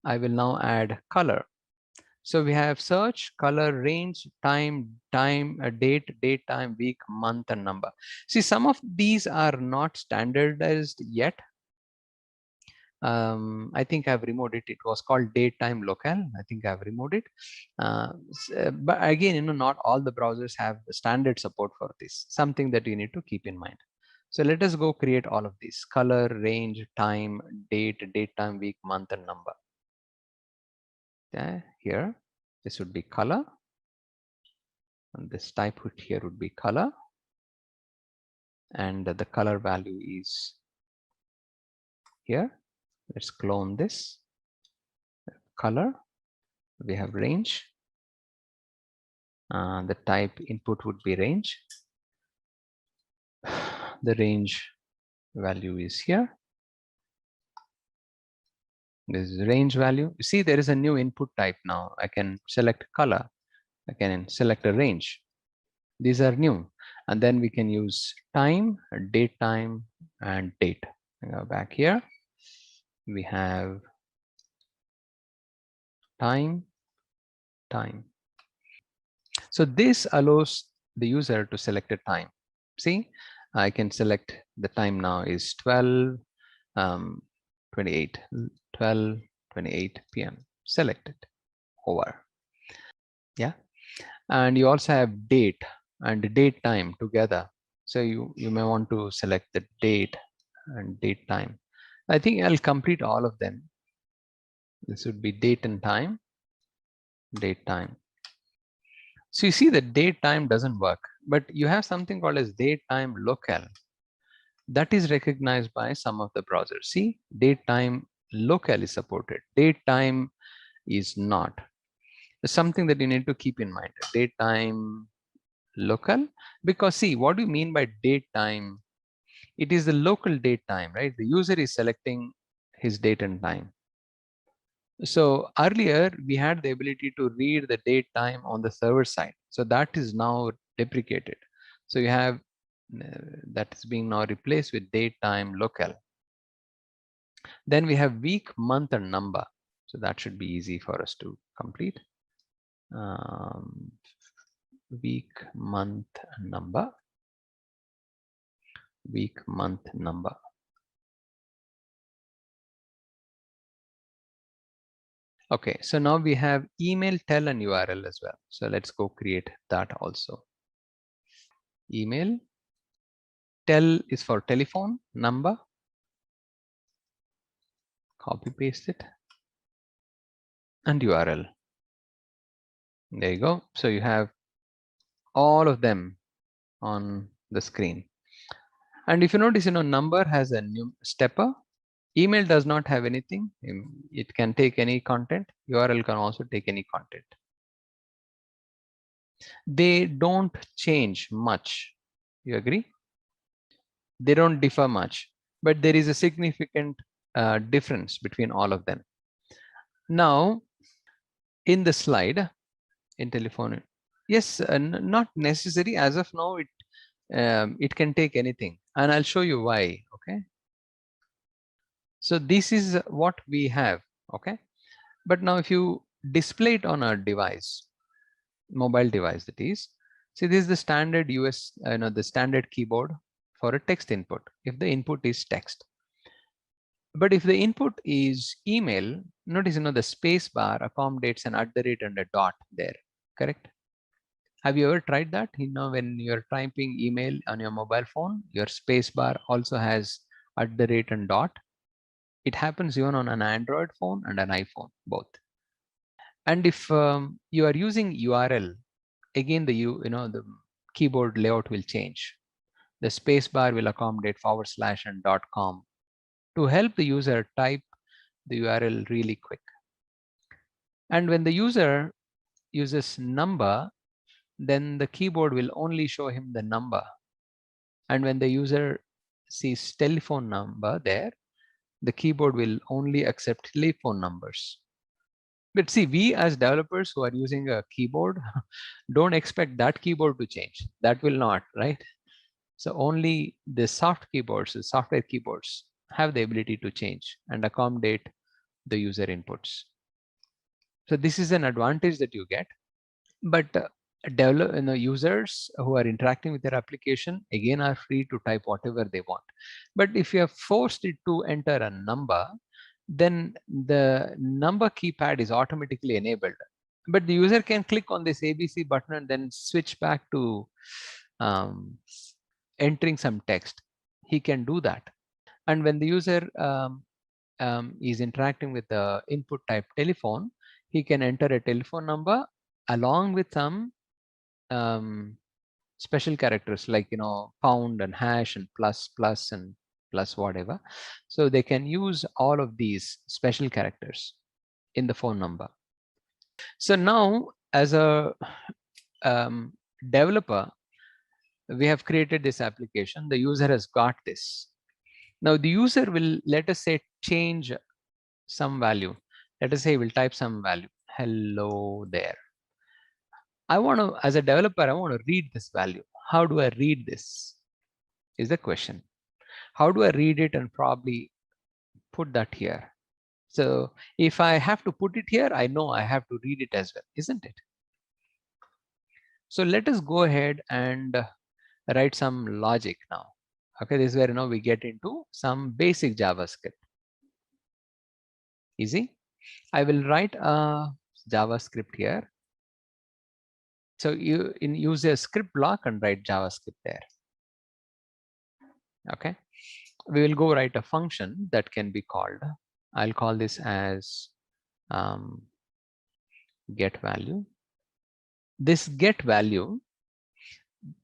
I will now add color. So we have search, color, range, time, date, time, week, month, and number. See, some of these are not standardized yet. I think I've removed it. It was called date, time, locale. I think I've removed it. But again, not all the browsers have the standard support for this. Something that you need to keep in mind. So let us go create all of these: color, range, time, date, time, week, month, and number. Here, this would be color, and this type here would be color, and the color value is here. Let's clone this. Color, we have range, the type input would be range. The range value is here. This is range value. You see, there is a new input type now. I can select color. I can select a range. These are new. And then we can use time, date time, and date. Go back here. We have time. So this allows the user to select a time. See, I can select the time now is 12, 28, 12, 28 p.m. Select it over. Yeah. And you also have date and date time together. So you may want to select the date and date time. I think I'll complete all of them. This would be date and time, date time. So you see the date time doesn't work, but you have something called as date time locale. That is recognized by some of the browsers. See, date time locale is supported. Date time is not. It's something that you need to keep in mind. Date time local, because see, what do you mean by date time? It is the local date time, right? The user is selecting his date and time. So earlier we had the ability to read the date time on the server side. So that is now deprecated. So you have that is being now replaced with date time local. Then we have week, month, and number. So that should be easy for us to complete. Week, month, and number. Week, month, number. Okay, so now we have email, tell, and URL as well. So let's go create that also. Email, tell is for telephone number. Copy paste it, and URL. There you go. So you have all of them on the screen. And if you notice, number has a new stepper. Email does not have anything. It can take any content. URL can also take any content. They don't change much. You agree? They don't differ much, but there is a significant difference between all of them. Now, in the slide, in telephone, yes, not necessary as of now. It can take anything, and I'll show you why. Okay. So this is what we have. Okay. But now if you display it on a device, mobile device, that is, see, this is the standard the standard keyboard for a text input if the input is text. But if the input is email, notice the space bar accommodates an @ and a dot there. Correct? Have you ever tried that? When you're typing email on your mobile phone, your space bar also has @ and dot. It happens even on an Android phone and an iPhone, both. And if you are using URL, again the keyboard layout will change. The space bar will accommodate / and .com to help the user type the URL really quick. And when the user uses number, then the keyboard will only show him the number. And when the user sees telephone number there, the keyboard will only accept telephone numbers. But see, we as developers who are using a keyboard don't expect that keyboard to change. That will not, right? So only the soft keyboards, the software keyboards, have the ability to change and accommodate the user inputs. So this is an advantage that you get. But users who are interacting with their application again are free to type whatever they want. But if you have forced it to enter a number, then the number keypad is automatically enabled. But the user can click on this ABC button and then switch back to entering some text. He can do that. And when the user is interacting with the input type telephone, he can enter a telephone number along with some special characters like pound and hash and plus and plus whatever. So they can use all of these special characters in the phone number. So now as a developer, we have created this application. The user has got this. Now the user will, let us say, change some value. Let us say we'll type some value, hello there. I want to, as a developer, I want to read this value. How do I read this is the question. How do I read it and probably put that here? So if I have to put it here, I know I have to read it as well, isn't it? So let us go ahead and write some logic now. Okay, this is where we get into some basic JavaScript. Easy. I will write a JavaScript here. So you use a script block and write JavaScript there. Okay. We will go write a function that can be called. I'll call this as get value. This get value,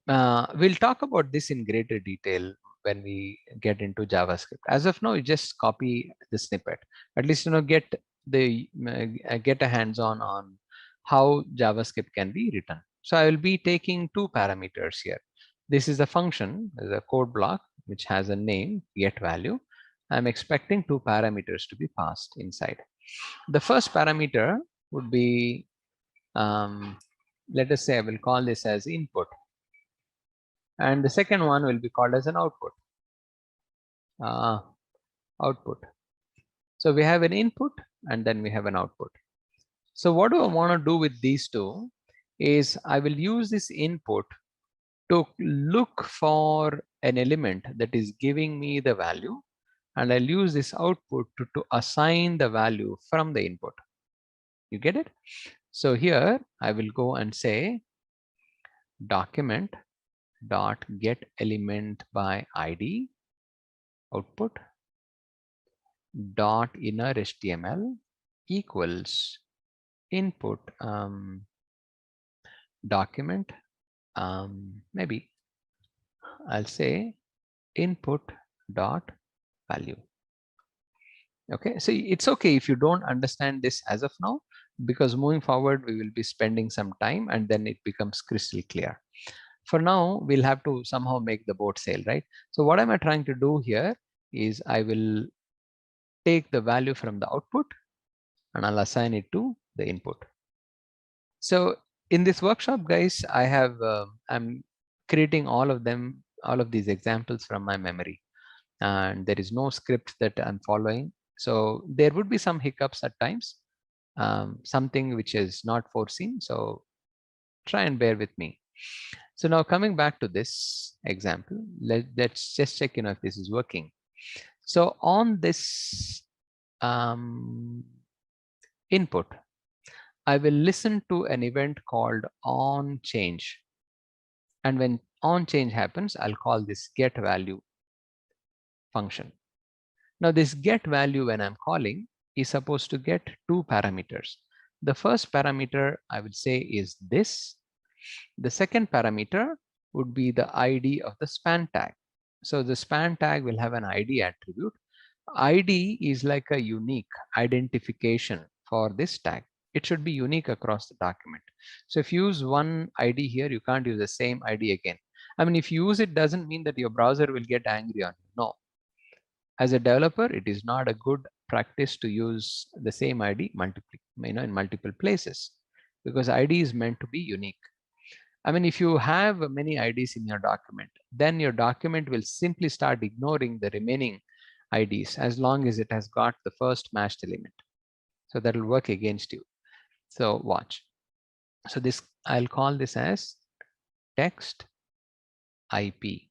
we'll talk about this in greater detail when we get into JavaScript. As of now, you just copy the snippet. At least get a hands-on on how JavaScript can be written. So I will be taking two parameters here. This is a function, the code block, which has a name, get value. I'm expecting two parameters to be passed inside. The first parameter would be, let us say I will call this as input. And the second one will be called as an output. Output. So we have an input and then we have an output. So what do I want to do with these two is I will use this input to look for an element that is giving me the value, and I'll use this output to assign the value from the input. You get it? So here I will go and say document dot get element by ID output dot inner HTML equals input document maybe I'll say input dot value. Okay, so it's okay if you don't understand this as of now, because moving forward we will be spending some time and then it becomes crystal clear. For now, we'll have to somehow make the boat sail, right? So what am I trying to do here is I will take the value from the output and I'll assign it to the input. So in this workshop, guys, I'm creating all of these examples from my memory, and there is no script that I'm following. So there would be some hiccups at times, something which is not foreseen. So try and bear with me. So now coming back to this example, let's just check if this is working. So on this input, I will listen to an event called on change. And when on change happens, I'll call this get value function. Now this get value, when I'm calling, is supposed to get two parameters. The first parameter I would say is this. The second parameter would be the ID of the span tag. So the span tag will have an ID attribute. ID is like a unique identification for this tag. It should be unique across the document. So if you use one ID here, you can't use the same ID again. I mean, if you use it, doesn't mean that your browser will get angry on you. No. As a developer, it is not a good practice to use the same ID in multiple places, because ID is meant to be unique. I mean, if you have many IDs in your document, then your document will simply start ignoring the remaining IDs as long as it has got the first matched element. So that will work against you. So watch. So this, I'll call this as text IP.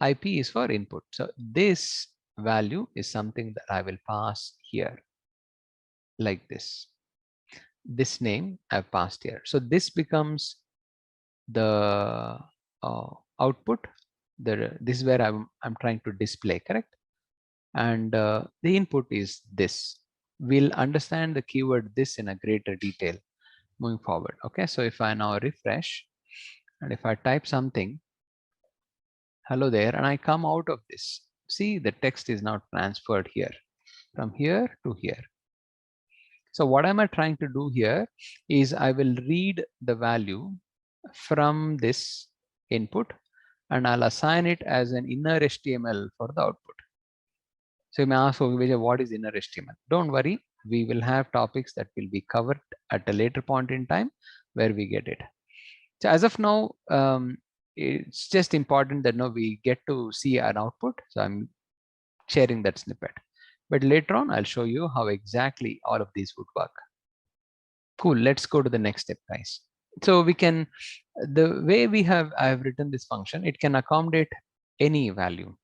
IP is for input. So this value is something that I will pass here like this. This name I've passed here. So this becomes the output. This is where I'm trying to display, correct? And the input is this. We'll understand the keyword this in a greater detail moving forward. Okay, so if I now refresh and if I type something, hello there, and I come out of this, see the text is now transferred here from here to here. So what am I trying to do here is I will read the value from this input and I'll assign it as an inner HTML for the output. So you may ask, Vijay, what is inner HTML? Don't worry, we will have topics that will be covered at a later point in time where we get it. So as of now, it's just important that we get to see an output. So I'm sharing that snippet. But later on, I'll show you how exactly all of these would work. Cool, let's go to the next step, guys. So we can, the way I have written this function, it can accommodate any value.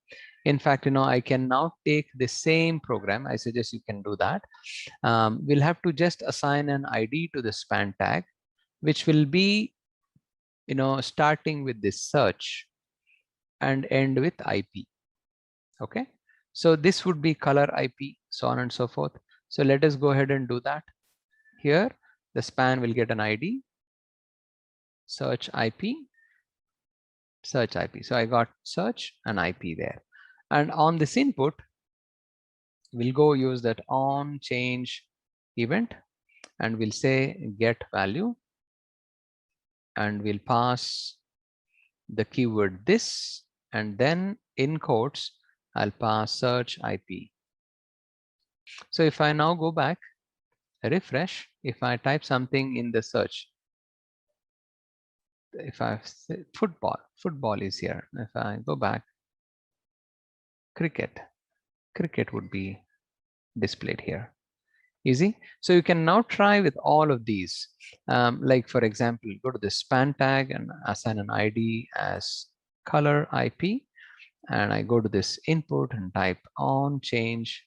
In fact, I can now take the same program. I suggest you can do that. We'll have to just assign an ID to the span tag, which will be, starting with this search and end with IP. Okay. So this would be color IP, so on and so forth. So let us go ahead and do that. Here, the span will get an ID, search IP, search IP. So I got search and IP there. And on this input, we'll go use that on change event and we'll say get value and we'll pass the keyword this, and then in quotes, I'll pass search IP. So if I now go back, refresh, if I type something in the search, if I say football is here. If I go back, cricket would be displayed here. Easy. So you can now try with all of these. Like for example, go to the span tag and assign an ID as color IP. And I go to this input and type on change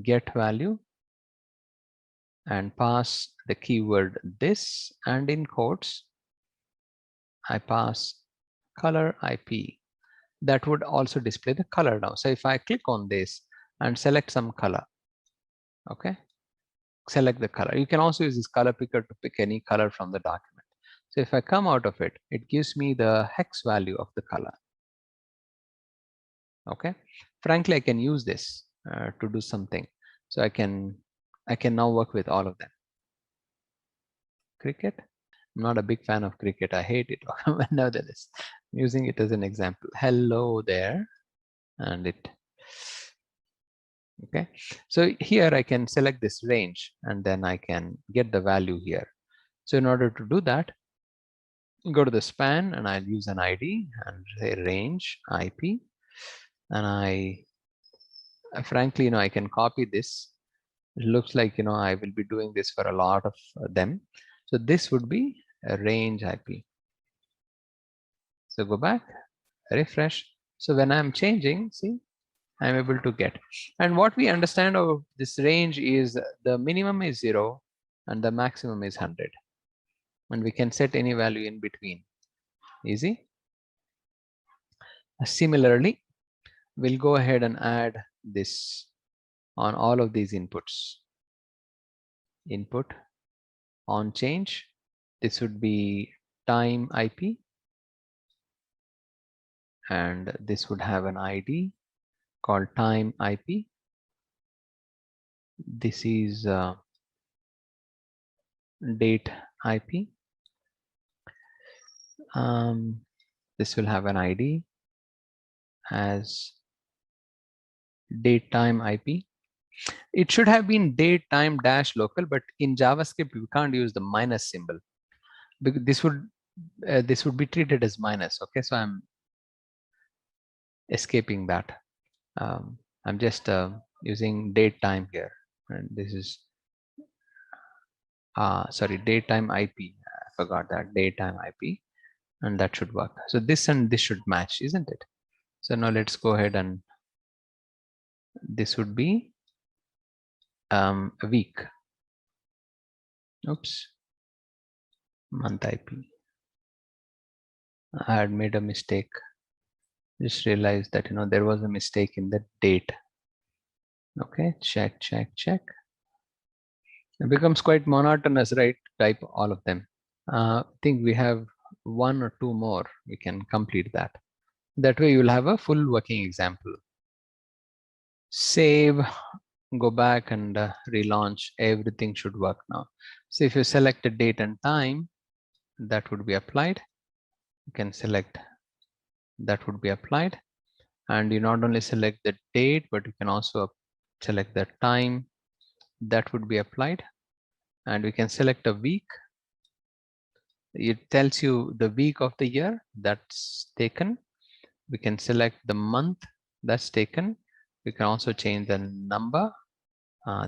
get value and pass the keyword this, and in quotes I pass color IP. That would also display the color now. So if I click on this and select some color, okay, select the color. You can also use this color picker to pick any color from the document. So if I come out of it, it gives me the hex value of the color. Okay, frankly, I can use this to do something. So I can now work with all of them. Cricket. I'm not a big fan of cricket. I hate it. But nevertheless, I'm using it as an example. Hello there, and it. Okay, so here I can select this range, and then I can get the value here. So in order to do that, go to the span, and I'll use an ID and say range IP, and I frankly, I can copy this. It looks like, I will be doing this for a lot of them. So this would be a range IP. So go back, refresh. So when I'm changing, see, I'm able to get. And what we understand of this range is the minimum is 0 and the maximum is 100. And we can set any value in between. Easy. Similarly, we'll go ahead and add this on all of these inputs. Input on change. This would be time IP. And this would have an ID called time IP. This is date IP. This will have an ID as date time IP. It should have been date time dash local, but in JavaScript we can't use the minus symbol because this would be treated as minus. Okay, so I'm escaping that. I'm just using date time here, and this is sorry, daytime IP. I forgot that, daytime IP, and that should work. So this and this should match, isn't it? So now let's go ahead, and this would be a week. Oops, month IP. I had made a mistake. Just realized that there was a mistake in the date. Okay, check. It becomes quite monotonous, right? Type all of them. I think we have one or two more. We can complete that. That way you'll have a full working example. Save, go back and relaunch. Everything should work now. So if you select a date and time, that would be applied. You can select, that would be applied. And you not only select the date, but you can also select the time. That would be applied. And we can select a week. It tells you the week of the year that's taken. We can select the month that's taken. We can also change the number.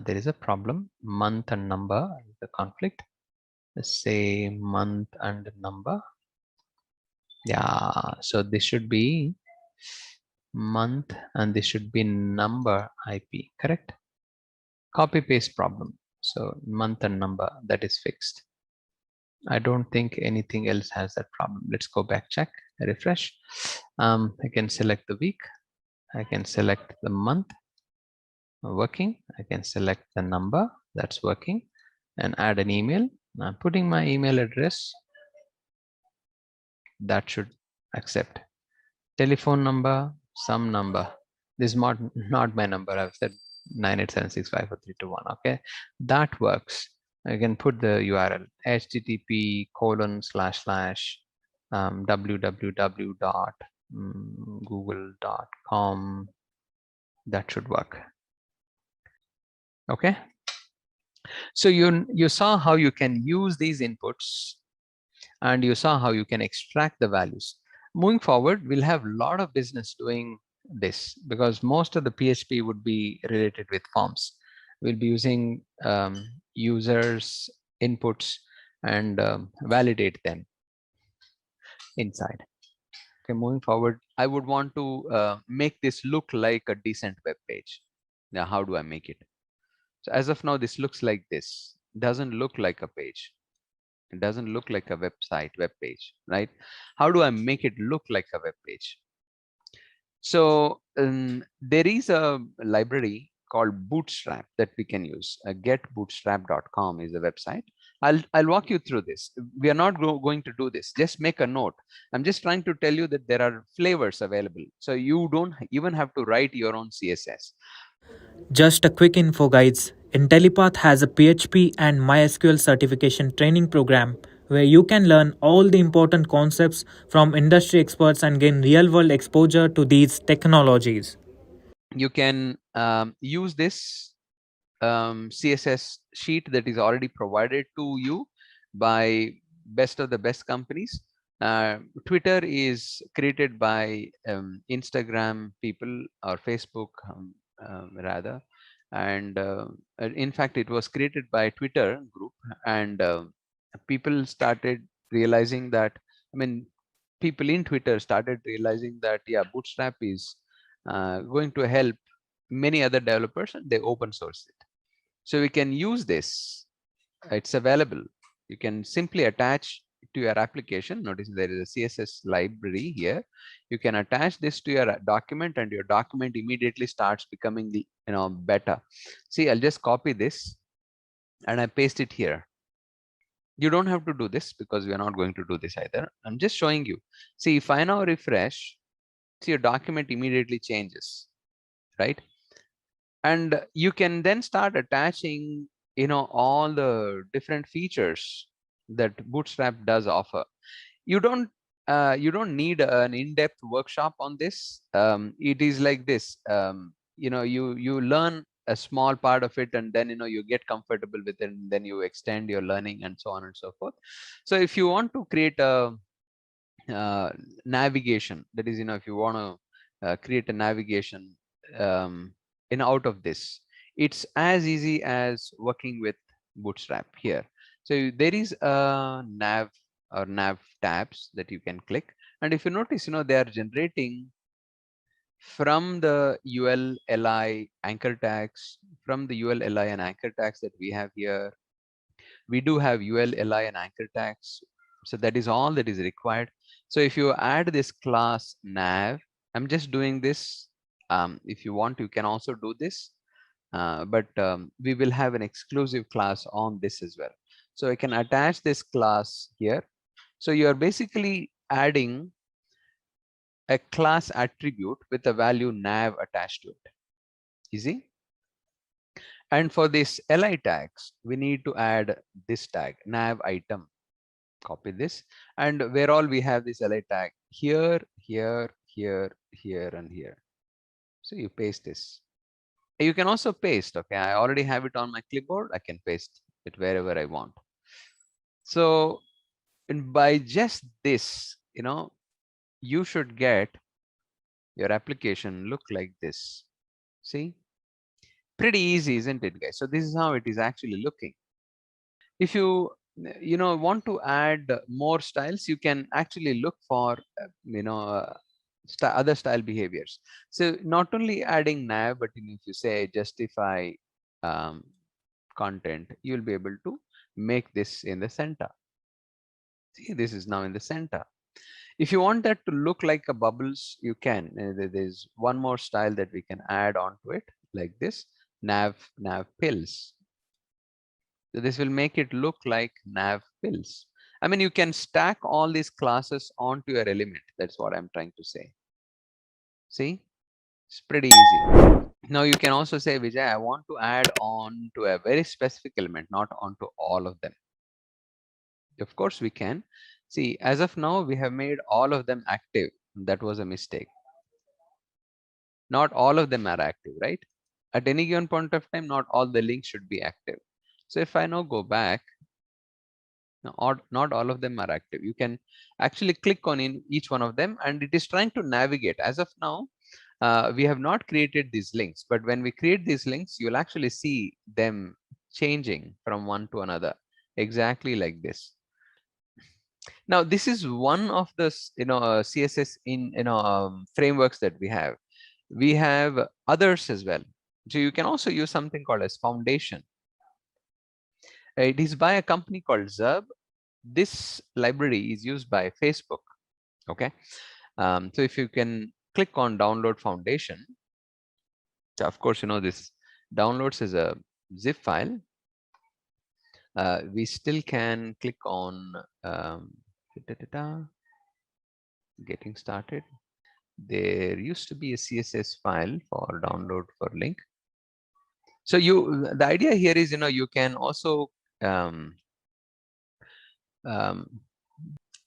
There is a problem, month and number, the conflict. Let's say month and number. Yeah, so this should be month and this should be number IP, correct? Copy paste problem. So month and number, that is fixed. I don't think anything else has that problem. Let's go back, check, refresh. I can select the week. I can select the month, working. I can select the number, that's working, and add an email. I'm putting my email address. That should accept. Telephone number, some number. This is not my number. I've said 987654321. Okay, that works. I can put the URL http://www.google.com. That should work. Okay, so you saw how you can use these inputs, and you saw how you can extract the values. Moving forward, we'll have a lot of business doing this because most of the PHP would be related with forms. We'll be using users inputs and validate them inside. Okay, moving forward, I would want to make this look like a decent web page. Now, how do I make it? So as of now, this looks like this. Doesn't look like a page. It doesn't look like a website, web page, right? How do I make it look like a web page? So there is a library called Bootstrap that we can use. Getbootstrap.com is the website. I'll walk you through this. We are not going to do this. Just make a note. I'm just trying to tell you that there are flavors available. So you don't even have to write your own CSS. Just a quick info, guys. Intellipaat has a PHP and MySQL certification training program where you can learn all the important concepts from industry experts and gain real world exposure to these technologies. You can use this CSS sheet that is already provided to you by best of the best companies. Twitter is created by Instagram people or Facebook rather, and in fact it was created by Twitter group, and people started realizing that, I mean, people in Twitter started realizing that, yeah, Bootstrap is going to help many other developers, and they open source it. So we can use this. It's available. You can simply attach to your application. Notice there is a CSS library here. You can attach this to your document, and your document immediately starts becoming, better. See, I'll just copy this and I paste it here. You don't have to do this because we are not going to do this either. I'm just showing you. See, if I now refresh, see, your document immediately changes, right? And you can then start attaching, all the different features that Bootstrap does offer. You don't need an in-depth workshop on this. It is like this. You learn a small part of it, and then you get comfortable with it, and then you extend your learning, and so on and so forth. So if you want to create a navigation, that is, if you want to create a navigation um, out of this, it's as easy as working with Bootstrap here. So there is a nav or nav tabs that you can click, and if you notice, they are generating from the ULLI anchor tags, from the ULLI and anchor tags that we have here. We do have ULLI and anchor tags, so that is all that is required. So if you add this class nav, I'm just doing this. If you want, you can also do this, but we will have an exclusive class on this as well. So I can attach this class here. So you are basically adding a class attribute with a value nav attached to it. Easy. And for this li tags, we need to add this tag nav item. Copy this, and where all we have this li tag here, here, here, here, and here. So you paste this. You can also paste. Okay, I already have it on my clipboard. I can paste it wherever I want. So, and by just this, you should get your application look like this. See, pretty easy, isn't it, guys? So this is how it is actually looking. If you want to add more styles, you can actually look for other style behaviors. So not only adding nav, but if you say justify um, content, you will be able to make this in the center. See, this is now in the center. If you want that to look like a bubbles, you can. There's one more style that we can add onto it, like this nav pills. So this will make it look like nav pills. I mean, you can stack all these classes onto your element. That's what I'm trying to say. See, it's pretty easy. Now you can also say, Vijay, I want to add on to a very specific element, not onto all of them. Of course we can. See, as of now, we have made all of them active. That was a mistake. Not all of them are active, right? At any given point of time, not all the links should be active. So if I now go back, not all of them are active. You can actually click on in each one of them, and it is trying to navigate. As of now, we have not created these links, but when we create these links, you'll actually see them changing from one to another, exactly like this. Now, this is one of the CSS in frameworks that we have. We have others as well. So you can also use something called as foundation. It is by a company called Zub. This library is used by Facebook. Okay, so if you can click on download foundation, so of course this downloads as a zip file. we still can click on getting started. There used to be a CSS file for download for link. So the idea here is, you can also um, um,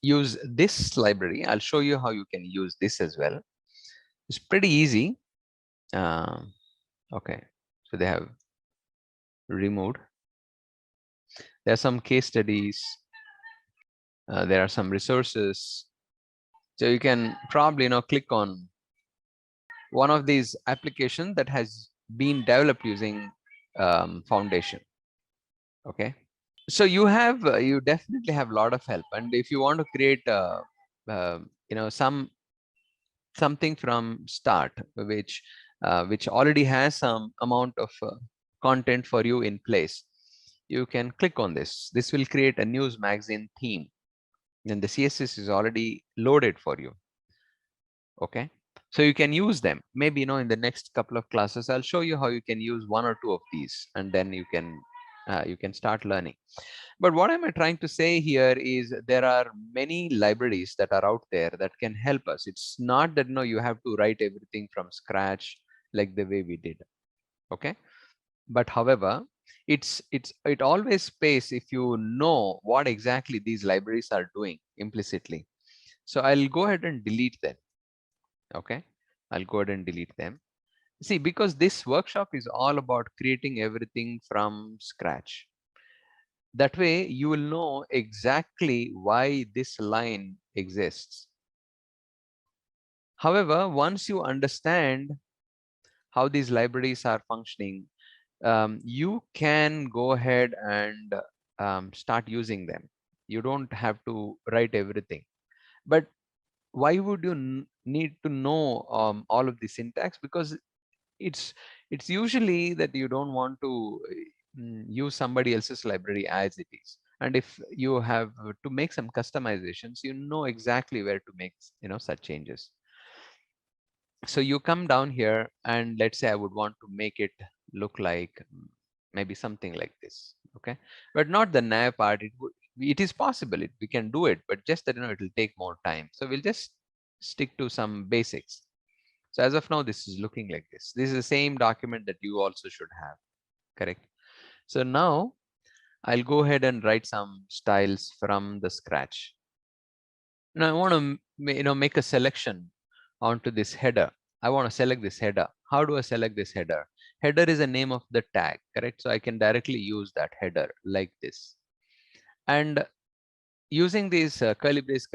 use this library. I'll show you how you can use this as well. It's pretty easy. Okay, so they have removed. There are some case studies. There are some resources. So you can probably click on one of these applications that has been developed using Foundation. Okay, so you definitely have a lot of help, and if you want to create something from start, which already has some amount of content for you in place, you can click on this. This will create a news magazine theme, and the CSS is already loaded for you. Okay, so you can use them. Maybe in the next couple of classes I'll show you how you can use one or two of these, and then you can start learning. But what am I trying to say here is there are many libraries that are out there that can help us. It's not that you have to write everything from scratch like the way we did. Okay, but however, it always pays if you know what exactly these libraries are doing implicitly. So I'll go ahead and delete them. Okay, I'll go ahead and delete them. See, because this workshop is all about creating everything from scratch. That way you will know exactly why this line exists. However, once you understand how these libraries are functioning, you can go ahead and start using them. You don't have to write everything. But why would you need to know all of the syntax? Because it's usually that you don't want to use somebody else's library as it is, and if you have to make some customizations, you know exactly where to make such changes. So you come down here, and let's say I would want to make it look like maybe something like this. Okay, but not the nav part. It is possible, we can do it, but just that it will take more time. So we'll just stick to some basics. So as of now, this is looking like this. This is the same document that you also should have, correct? So now I'll go ahead and write some styles from the scratch. Now I want to make a selection onto this header. I want to select this header. How do I select this header? Header is the name of the tag, correct? So I can directly use that header like this. And using these curly brace,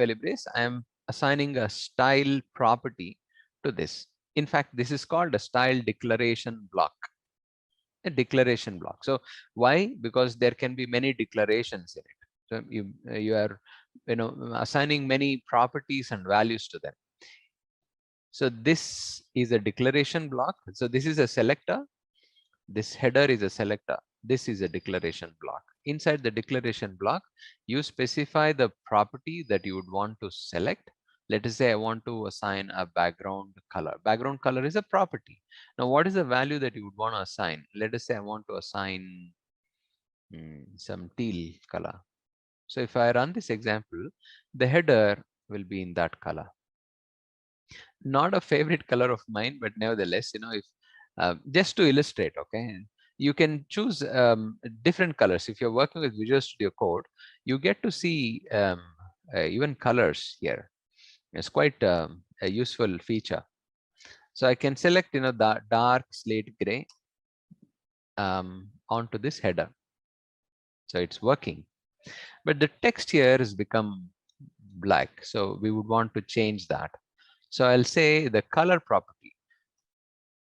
I am assigning a style property to this. In fact, this is called a style declaration block. A declaration block. So why? Because there can be many declarations in it. So you are assigning many properties and values to them. So this is a declaration block. So this is a selector. This header is a selector. This is a declaration block. Inside the declaration block, you specify the property that you would want to select. Let us say I want to assign a background color. Background color is a property. Now, what is the value that you would want to assign? Let us say I want to assign some teal color. So if I run this example, the header will be in that color. Not a favorite color of mine, but nevertheless, if just to illustrate, okay, you can choose different colors. If you're working with Visual Studio Code, you get to see even colors here. It's quite a useful feature. So I can select the dark slate gray onto this header. So it's working, but the text here has become black. So we would want to change that. So I'll say the color property.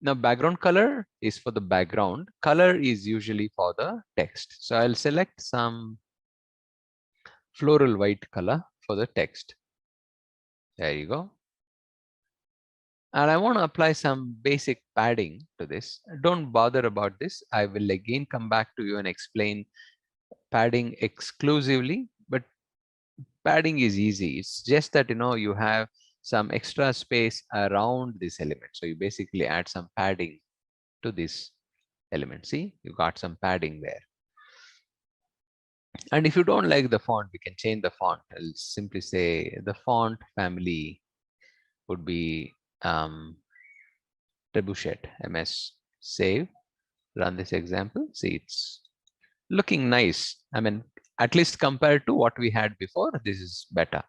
Now background color is for the background. Color is usually for the text. So I'll select some floral white color for the text. There you go. And I want to apply some basic padding to this. Don't bother about this. I will again come back to you and explain padding exclusively, but padding is easy. It's just that you have some extra space around this element. So you basically add some padding to this element. See, you got some padding there. And if you don't like the font, we can change the font. I'll simply say the font family would be Trebuchet MS. Save, run this example. See, it's looking nice. I mean, at least compared to what we had before, this is better.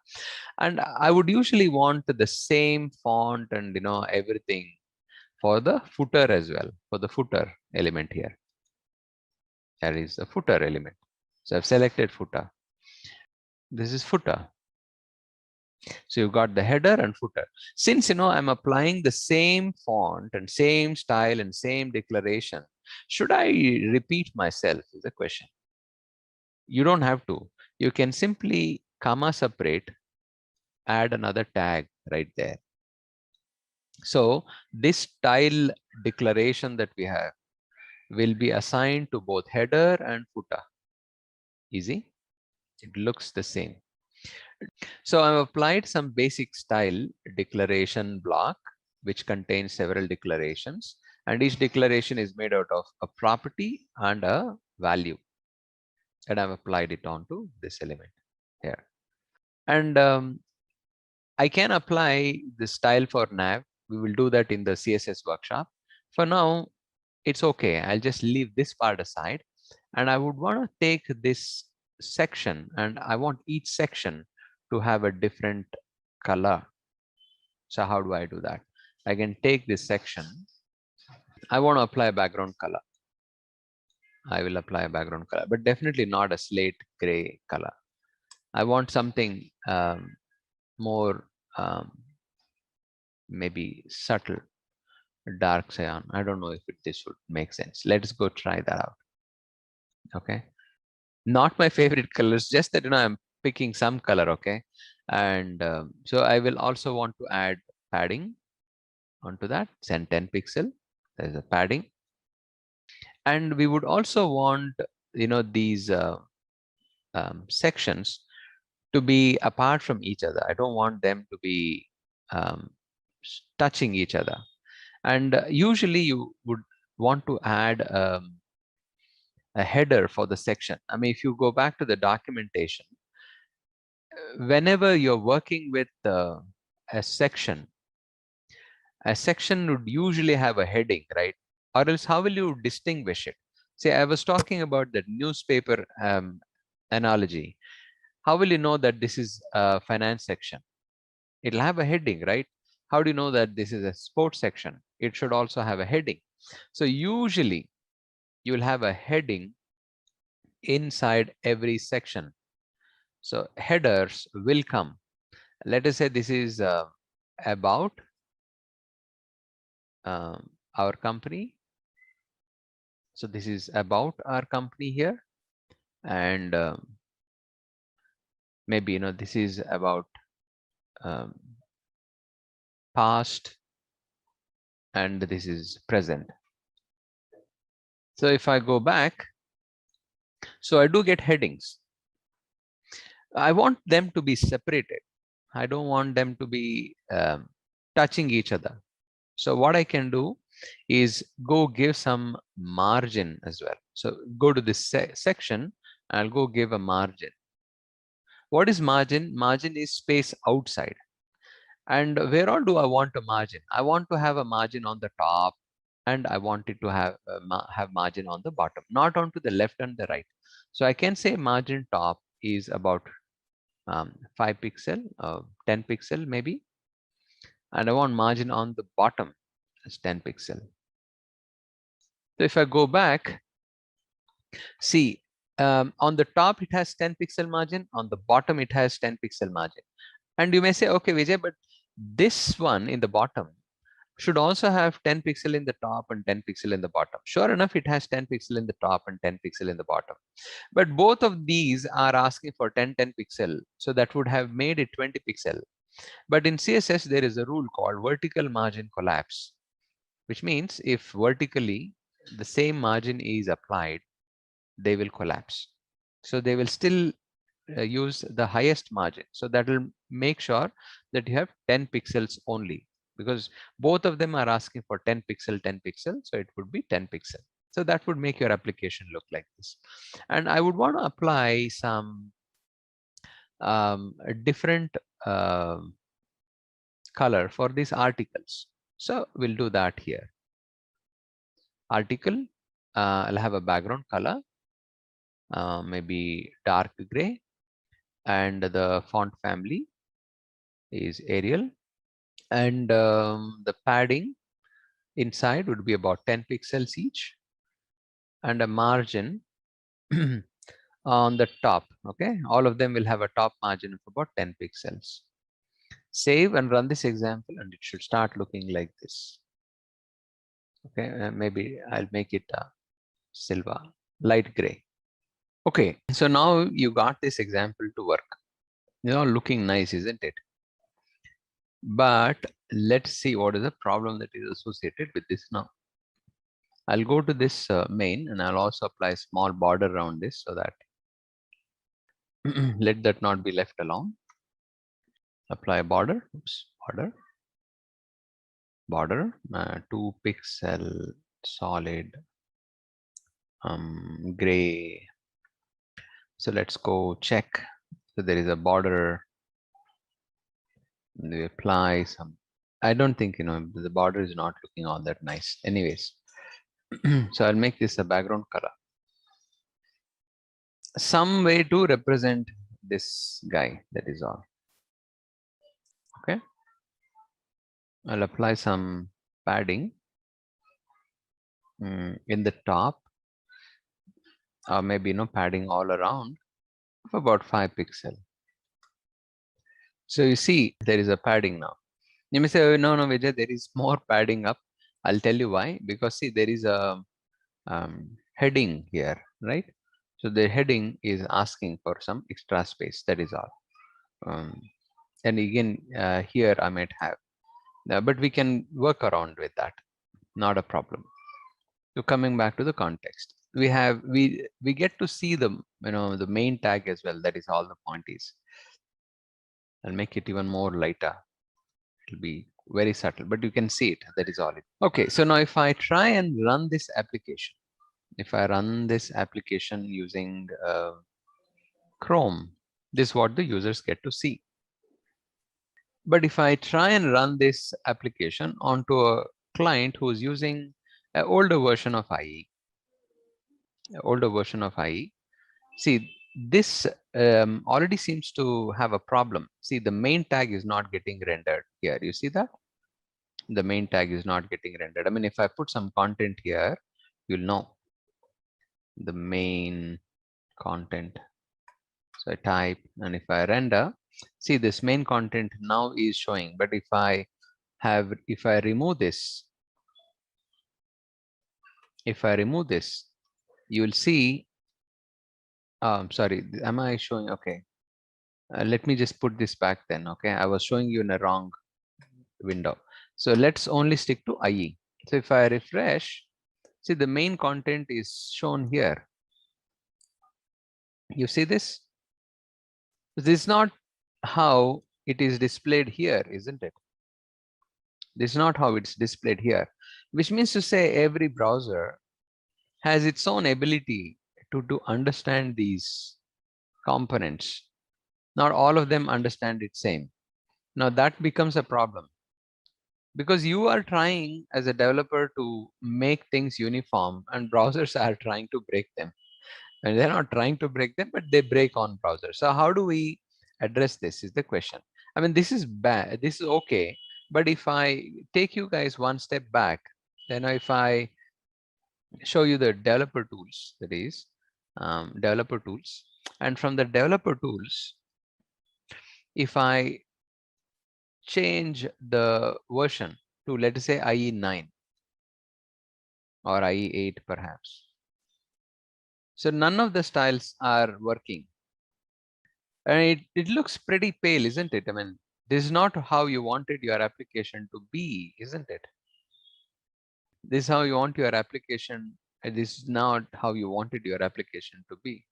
And I would usually want the same font and everything for the footer as well, for the footer element here. There is a footer element. So I've selected footer. This is footer. So you've got the header and footer. Since I'm applying the same font and same style and same declaration, should I repeat myself is the question. You don't have to. You can simply comma separate, add another tag right there. So this style declaration that we have will be assigned to both header and footer. Easy. It looks the same. So I've applied some basic style declaration block, which contains several declarations, and each declaration is made out of a property and a value. And I've applied it onto this element here. And I can apply the style for nav. We will do that in the CSS workshop. For now, it's okay. I'll just leave this part aside. And I would want to take this section, and I want each section to have a different color. So how do I do that? I can take this section. I want to apply a background color. I will apply a background color, but definitely not a slate gray color. I want something more maybe subtle, dark cyan. I don't know if this would make sense. Let's go try that out. Okay. Not my favorite colors, just that I'm picking some color. Okay. And so I will also want to add padding onto that. Send 10 pixel. There's a padding. And we would also want these sections to be apart from each other. I don't want them to be touching each other. And usually you would want to add a header for the section. I mean, if you go back to the documentation, whenever you're working with a section would usually have a heading, right? Or else how will you distinguish it? Say, I was talking about that newspaper analogy. How will you know that this is a finance section? It'll have a heading, right? How do you know that this is a sports section? It should also have a heading. So usually you will have a heading inside every section. So headers will come. Let us say this is about our company. So this is about our company here. And maybe, this is about past, and this is present. So if I go back, so I do get headings. I want them to be separated. I don't want them to be touching each other. So what I can do is go give some margin as well. So go to this section, I'll go give a margin. What is margin? Margin is space outside. And where all do I want a margin? I want to have a margin on the top, and I want it to have margin on the bottom, not onto the left and the right. So I can say margin top is about 5 pixel, 10 pixel maybe, and I want margin on the bottom as 10 pixel. So if I go back, see, on the top it has 10 pixel margin, on the bottom it has 10 pixel margin. And you may say, okay, Vijay, but this one in the bottom should also have 10 pixel in the top and 10 pixel in the bottom. Sure enough, it has 10 pixel in the top and 10 pixel in the bottom. But both of these are asking for 10 pixel. So that would have made it 20 pixel. But in CSS, there is a rule called vertical margin collapse, which means if vertically the same margin is applied, they will collapse. So they will still use the highest margin. So that will make sure that you have 10 pixels only, because both of them are asking for 10 pixel, 10 pixel. So it would be 10 pixel. So that would make your application look like this. And I would want to apply some a different color for these articles. So we'll do that here. Article, I'll have a background color, maybe dark gray, and the font family is Arial, and the padding inside would be about 10 pixels each, and a margin on the top. Okay, all of them will have a top margin of about 10 pixels. Save and run this example, and it should start looking like this. Okay, maybe I'll make it silver, light gray. Okay, so now you got this example to work. Looking nice, isn't it? But let's see what is the problem that is associated with this now. I'll go to this main, and I'll also apply a small border around this so that let that not be left alone. Apply border, border, 2 pixel solid gray. So let's go check. So there is a border. We apply some. I don't think the border is not looking all that nice. Anyways, so I'll make this a background color. Some way to represent this guy. That is all. Okay. I'll apply some padding in the top, or maybe padding all around of about 5 pixel. So you see there is a padding now. You may say, oh, no, Vijay, there is more padding up. I'll tell you why. Because see, there is a heading here, right? So the heading is asking for some extra space. That is all. And again, here I might have, but we can work around with that. Not a problem. So coming back to the context, we get to see the the main tag as well. That is all the point is. I'll make it even more lighter. It'll be very subtle, but you can see it. That is all it. Okay, so now if I try and run this application, if I run this application using Chrome, this is what the users get to see. But if I try and run this application onto a client who's using an older version of IE, see, this already seems to have a problem. See, the main tag is not getting rendered here. You see that? The main tag is not getting rendered. I mean, if I put some content here, you'll know the main content. So I type, and if I render, see, this main content now is showing. But if I remove this, you will see. Sorry, am I showing? Okay. Let me just put this back then. Okay, I was showing you in a wrong window. So let's only stick to IE. So if I refresh, see, the main content is shown here. You see this? This is not how it is displayed here, isn't it? This is not how it's displayed here, which means to say every browser has its own ability to understand these components. Not all of them understand it same. Now that becomes a problem, because you are trying as a developer to make things uniform, and browsers are trying to break them. And they're not trying to break them, but they break on browsers. So how do we address this is the question. I mean, this is bad, this is okay, but if I take you guys one step back, then if I show you the developer tools, that is developer tools, and from the developer tools, if I change the version to, let us say, IE 9 or IE 8 perhaps, so none of the styles are working, and it looks pretty pale, isn't it? I mean, this is not how you wanted your application to be, isn't it? This is how you want your application, and this is not how you wanted your application to be,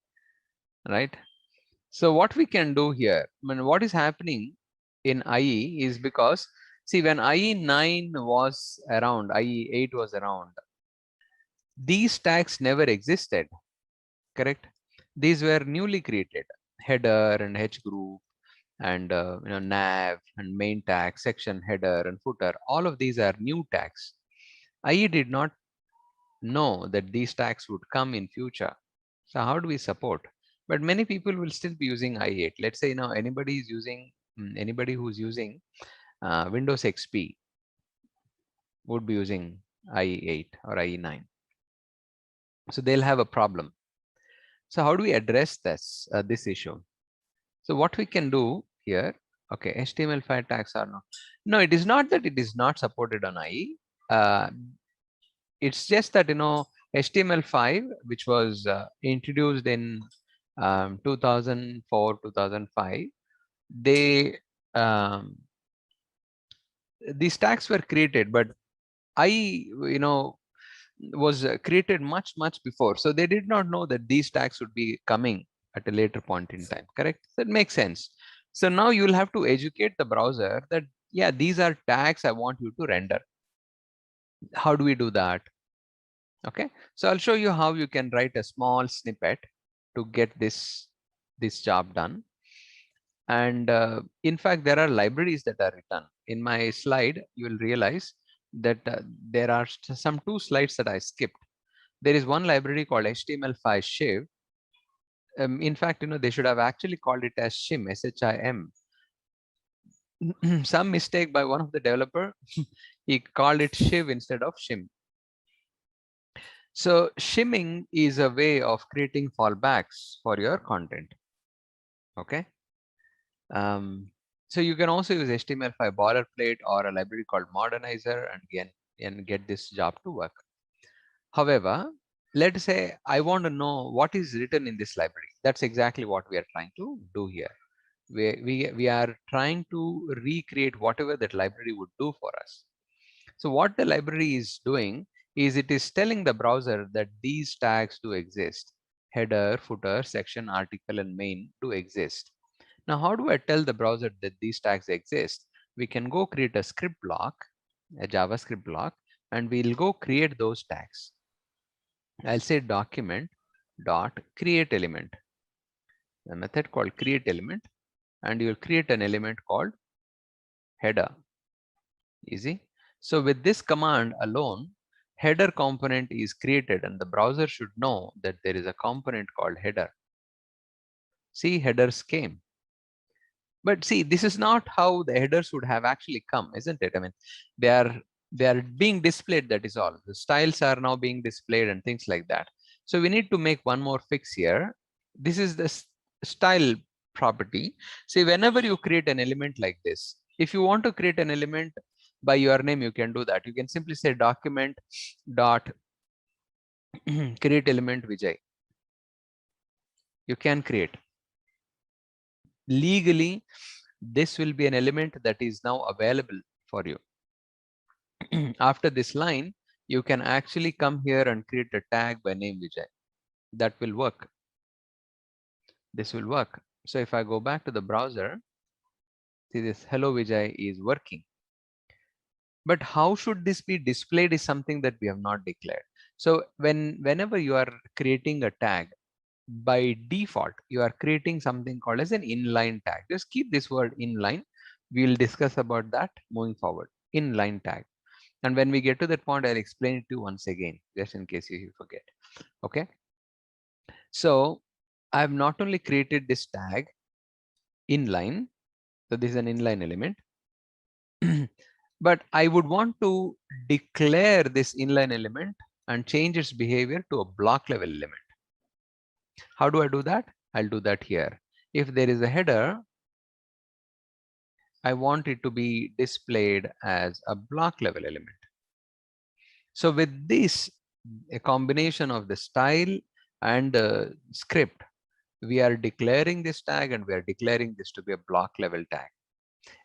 right? So what we can do here, I mean, what is happening in IE is, because see, when IE 9 was around, IE 8 was around, these tags never existed, correct? These were newly created, header and h group and nav and main tag, section, header and footer. All of these are new tags. IE did not know that these tags would come in future. So how do we support? But many people will still be using IE8. Let's say now anybody is using anybody who's using Windows XP would be using IE8 or IE9. So they'll have a problem. So how do we address this issue? So what we can do here, okay, HTML5 tags are not. No, it is not that it is not supported on IE. It's just that HTML5, which was introduced in 2004, 2005, they these tags were created, but I was created much before, so they did not know that these tags would be coming at a later point in time, correct? That makes sense. So now you will have to educate the browser that yeah, these are tags I want you to render. How do we do that? Okay, so I'll show you how you can write a small snippet to get this job done. And in fact, there are libraries that are written. In my slide, you will realize that there are some 2 slides that I skipped. There is one library called HTML5 SHIV. In fact, they should have actually called it as SHIM, SHIM. Some mistake by one of the developer, he called it SHIV instead of SHIM. So shimming is a way of creating fallbacks for your content. Okay. So you can also use HTML5 boilerplate or a library called Modernizer and get this job to work. However, let's say I want to know what is written in this library. That's exactly what we are trying to do here. We are trying to recreate whatever that library would do for us. So what the library is doing is it is telling the browser that these tags do exist. Header, footer, section, article, and main do exist. Now, how do I tell the browser that these tags exist? We can go create a script block, a JavaScript block, and we'll go create those tags. I'll say document dot create element, a method called create element, and you'll create an element called header. Easy. So with this command alone, header component is created and the browser should know that there is a component called header. See, headers came. But see, this is not how the headers would have actually come, isn't it? I mean, they are being displayed, that is all. The styles are now being displayed and things like that. So we need to make one more fix here. This is the style property. See, whenever you create an element like this, if you want to create an element by your name, you can do that. You can simply say document dot create element Vijay. You can create. Legally, this will be an element that is now available for you. After this line, you can actually come here and create a tag by name Vijay. That will work. This will work. So if I go back to the browser, see this hello Vijay is working. But how should this be displayed is something that we have not declared. So whenever you are creating a tag, by default, you are creating something called as an inline tag. Just keep this word inline. We'll discuss about that moving forward. Inline tag. And when we get to that point, I'll explain it to you once again, just in case you forget. Okay. So I have not only created this tag inline, so this is an inline element, but I would want to declare this inline element and change its behavior to a block level element. How do I do that? I'll do that here. If there is a header, I want it to be displayed as a block level element. So with this, a combination of the style and the script, we are declaring this tag and we are declaring this to be a block level tag.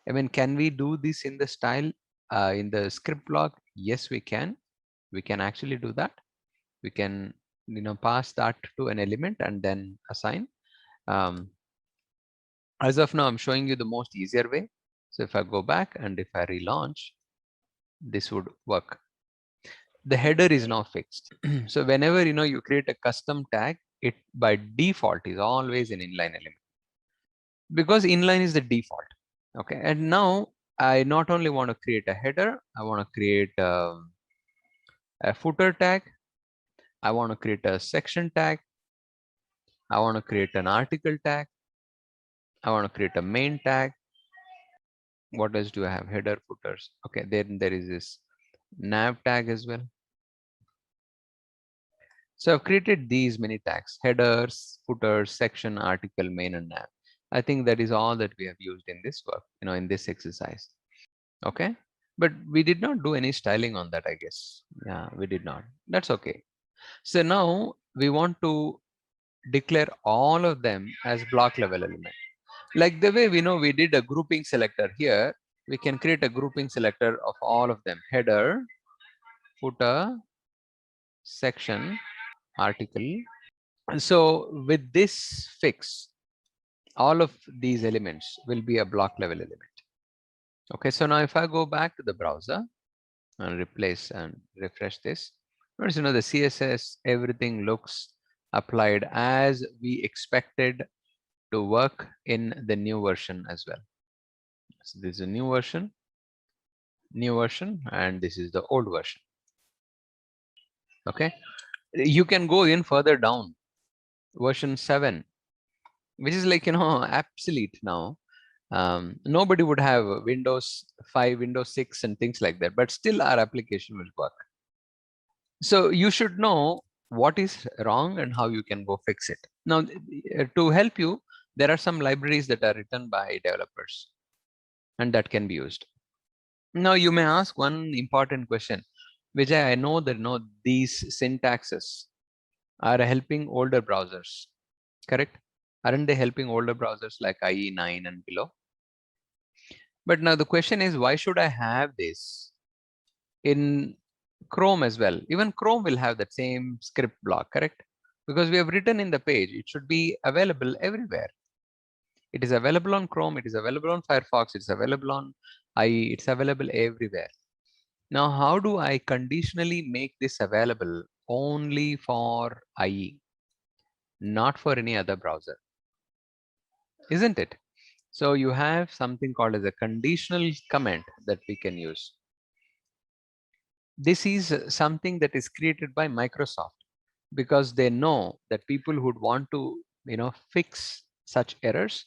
I mean, can we do this in the style in the script block? Yes, we can. We can actually do that. We can pass that to an element and then assign. As of now, I'm showing you the most easier way. So if I go back and if I relaunch, this would work. the header is now fixed. So whenever you create a custom tag, it by default is always an inline element, because inline is the default. Okay, and now I not only want to create a header, I want to create a footer tag, I want to create a section tag, I want to create an article tag, I want to create a main tag. What else do I have? Header, footers. Okay, then there is this nav tag as well. So I've created these many tags: headers, footers, section, article, main, and nav. I think that is all that we have used in this work, in this exercise. Okay, but we did not do any styling on that, I guess. Yeah, we did not. That's okay. So now we want to declare all of them as block level element. Like the way we did a grouping selector here, we can create a grouping selector of all of them: header, footer, section, article. So with this fix, all of these elements will be a block level element. Okay, so now if I go back to the browser and replace and refresh this, notice the CSS, everything looks applied as we expected to work in the new version as well. So this is a new version, and this is the old version. Okay, you can go in further down, version 7, which is like obsolete now. Nobody would have Windows 5, Windows 6 and things like that, but still our application will work. So you should know what is wrong and how you can go fix it. Now, to help you, there are some libraries that are written by developers and that can be used. Now you may ask one important question, Vijay. I know that these syntaxes are helping older browsers, correct? Aren't they helping older browsers like IE 9 and below? But now the question is, why should I have this in Chrome as well? Even Chrome will have that same script block, correct? Because we have written in the page, it should be available everywhere. It is available on Chrome, it is available on Firefox, it's available on IE, it's available everywhere. Now, how do I conditionally make this available only for IE, not for any other browser? Isn't it? So you have something called as a conditional comment that we can use. This is something that is created by Microsoft because they know that people who would want to, fix such errors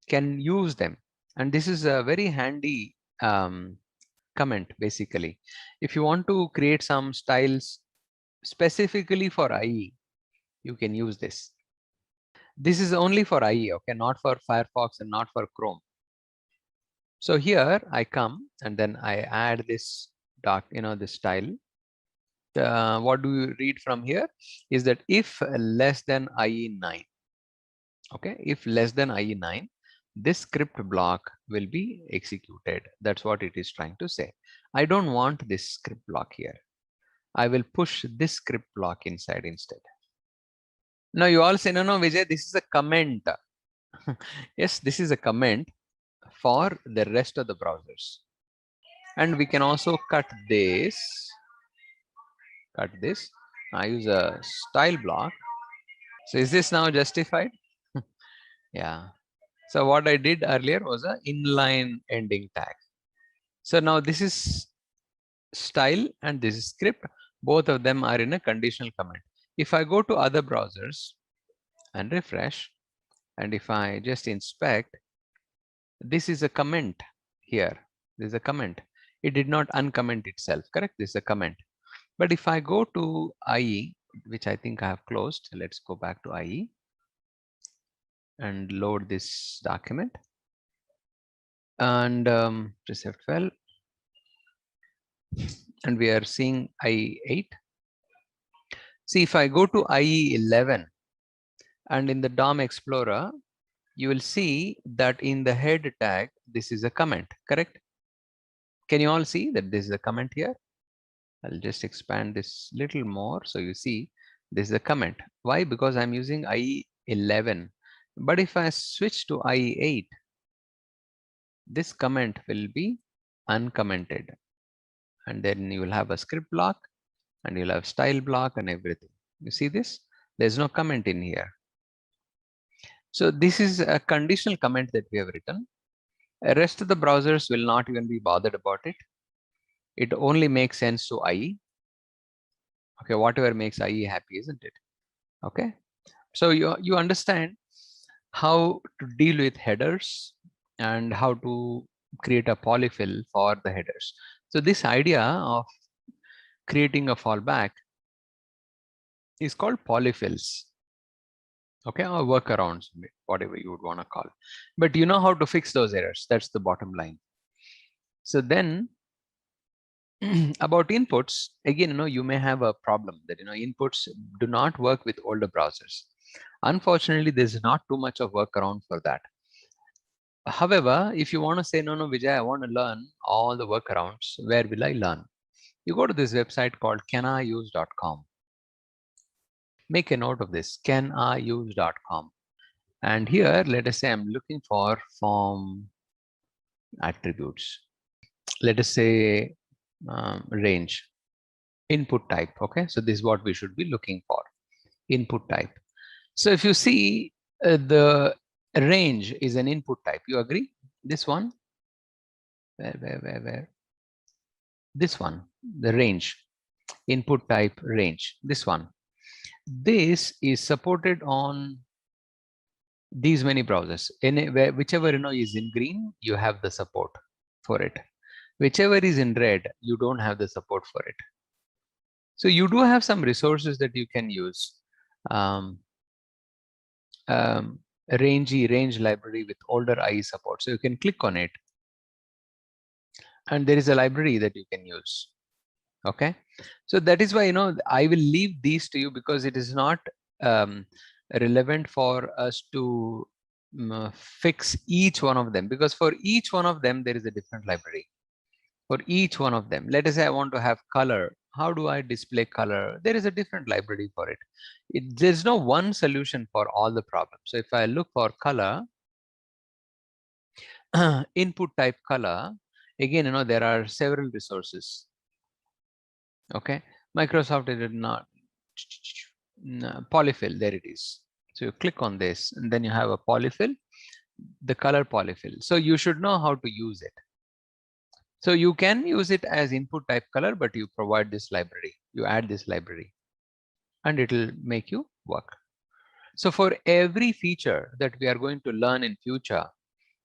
can use them. And this is a very handy comment, basically. If you want to create some styles specifically for IE, you can use this. This is only for IE, okay, not for Firefox and not for Chrome. So here I come and then I add this this style. What do you read from here is that if less than IE9, okay, if less than IE9, this script block will be executed. That's what it is trying to say. I don't want this script block here. I will push this script block inside instead. Now you all say, no, Vijay, this is a comment. Yes, this is a comment for the rest of the browsers. And we can also cut this. I use a style block. So is this now justified? Yeah. So what I did earlier was an inline ending tag. So now this is style and this is script. Both of them are in a conditional comment. If I go to other browsers and refresh, and if I just inspect, this is a comment here. This is a comment. It did not uncomment itself, correct? This is a comment. But if I go to IE, which I think I have closed, let's go back to IE and load this document and press F12, and we are seeing IE8. See, if I go to IE11 and in the DOM Explorer, you will see that in the head tag, this is a comment, correct? Can you all see that this is a comment here? I'll just expand this little more. So you see, this is a comment. Why? Because I'm using IE11. But if I switch to IE8, this comment will be uncommented. and then you will have a script block, and you'll have style block and everything. You see this? There's no comment in here. So this is a conditional comment that we have written. The rest of the browsers will not even be bothered about it. It only makes sense to IE. Okay, whatever makes IE happy, isn't it? Okay, so you understand how to deal with headers and how to create a polyfill for the headers. So this idea of creating a fallback is called polyfills. Okay, or workarounds, whatever you would want to call. But you know how to fix those errors. That's the bottom line. So then about inputs, again, you may have a problem that, inputs do not work with older browsers. Unfortunately, there's not too much of workaround for that. However, if you want to say, no, Vijay, I want to learn all the workarounds, where will I learn? You go to this website called caniuse.com. Make a note of this, caniuse.com. And here, let us say I'm looking for form attributes. Let us say range, input type. Okay, so this is what we should be looking for, input type. So if you see the range is an input type, you agree? This one, where? This one, the range, input type range, this one. This is supported on these many browsers. Anywhere, whichever is in green, you have the support for it. Whichever is in red, you don't have the support for it. So you do have some resources that you can use. Range library with older IE support. So you can click on it, and there is a library that you can use. Okay, so that is why I will leave these to you, because it is not relevant for us to fix each one of them, because for each one of them there is a different library. For each one of them, let us say I want to have color. How do I display color? There is a different library for it. There's no one solution for all the problems. So if I look for color, input type color, again, there are several resources. Okay, Microsoft did not polyfill, there it is. So you click on this, and then you have a polyfill, the color polyfill. So you should know how to use it. So you can use it as input type color, but you provide this library, you add this library, and it will make you work. So for every feature that we are going to learn in future,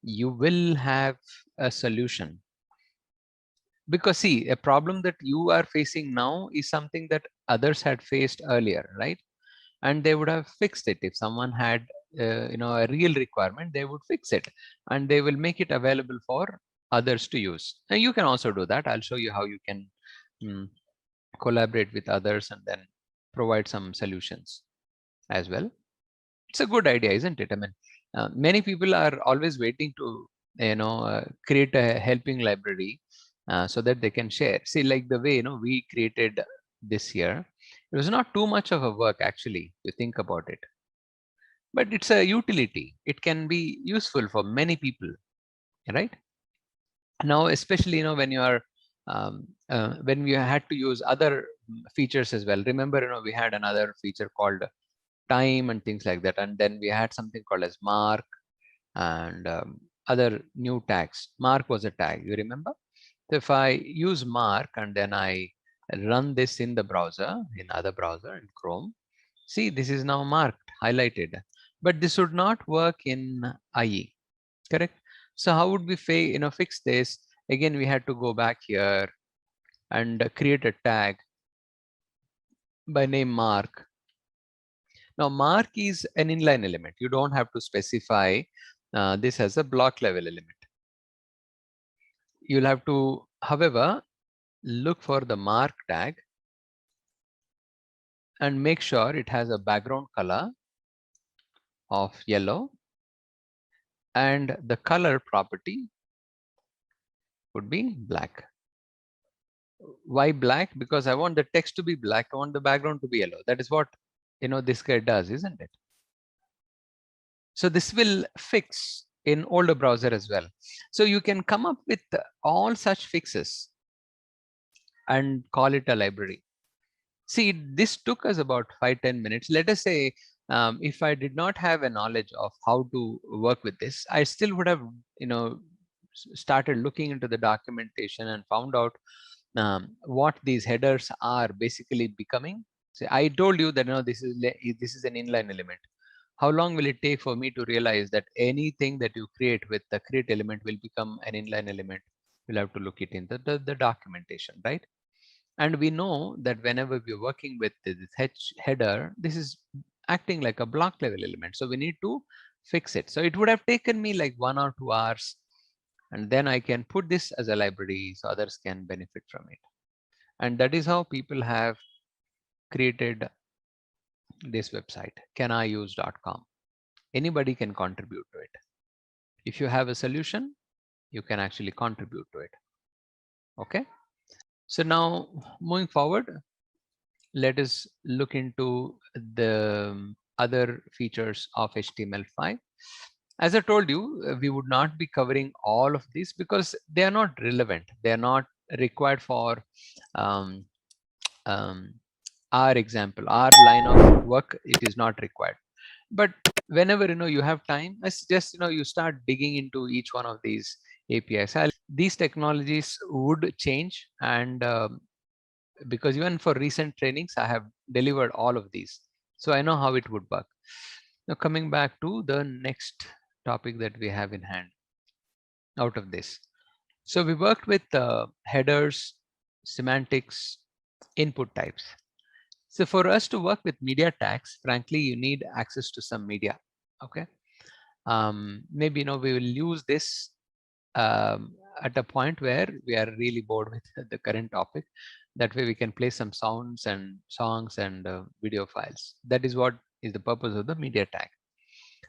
you will have a solution. Because see, a problem that you are facing now is something that others had faced earlier, right? And they would have fixed it. If someone had a real requirement, they would fix it, and they will make it available for others to use. And you can also do that. I'll show you how you can collaborate with others and then provide some solutions as well. It's a good idea, isn't it? I mean, many people are always waiting to create a helping library so that they can share. See, like the way we created this year, it was not too much of a work actually, to think about it, but it's a utility. It can be useful for many people, right? Now, especially when you are when we had to use other features as well. Remember, we had another feature called time and things like that, and then we had something called as mark and other new tags. Mark was a tag, you remember? So if I use mark and then I run this in the browser, in other browser, in Chrome, see, this is now marked, highlighted, but this would not work in IE, correct? So how would we fix this? Again, we had to go back here and create a tag by name mark. Now, mark is an inline element. You don't have to specify this as a block level element. You'll have to, however, look for the mark tag and make sure it has a background color of yellow, and the color property would be black. Why black? Because I want the text to be black. I want the background to be yellow. That is what this guy does, isn't it? So this will fix in older browser as well. So you can come up with all such fixes and call it a library. See, this took us about 5-10 minutes. Let us say if I did not have a knowledge of how to work with this, I still would have, started looking into the documentation and found out what these headers are basically becoming. So I told you that this is an inline element. How long will it take for me to realize that anything that you create with the create element will become an inline element? We'll have to look it in the documentation, right? And we know that whenever we're working with this header, this is acting like a block level element. So we need to fix it. So it would have taken me like 1 or 2 hours, and then I can put this as a library so others can benefit from it. And that is how people have created this website, caniuse.com. Anybody can contribute to it. If you have a solution, you can actually contribute to it. Okay. So now moving forward, let us look into the other features of HTML5. As I told you, we would not be covering all of these because they are not relevant. They are not required for um, um, our example, our line of work. It is not required. But whenever you have time, I suggest you start digging into each one of these APIs. These technologies would change, and because even for recent trainings, I have delivered all of these, so I know how it would work. Now coming back to the next topic that we have in hand out of this. So we worked with headers, semantics, input types. So for us to work with media tags, frankly, you need access to some media. Okay. Maybe we will use this at a point where we are really bored with the current topic. That way we can play some sounds and songs and video files. That is what is the purpose of the media tag.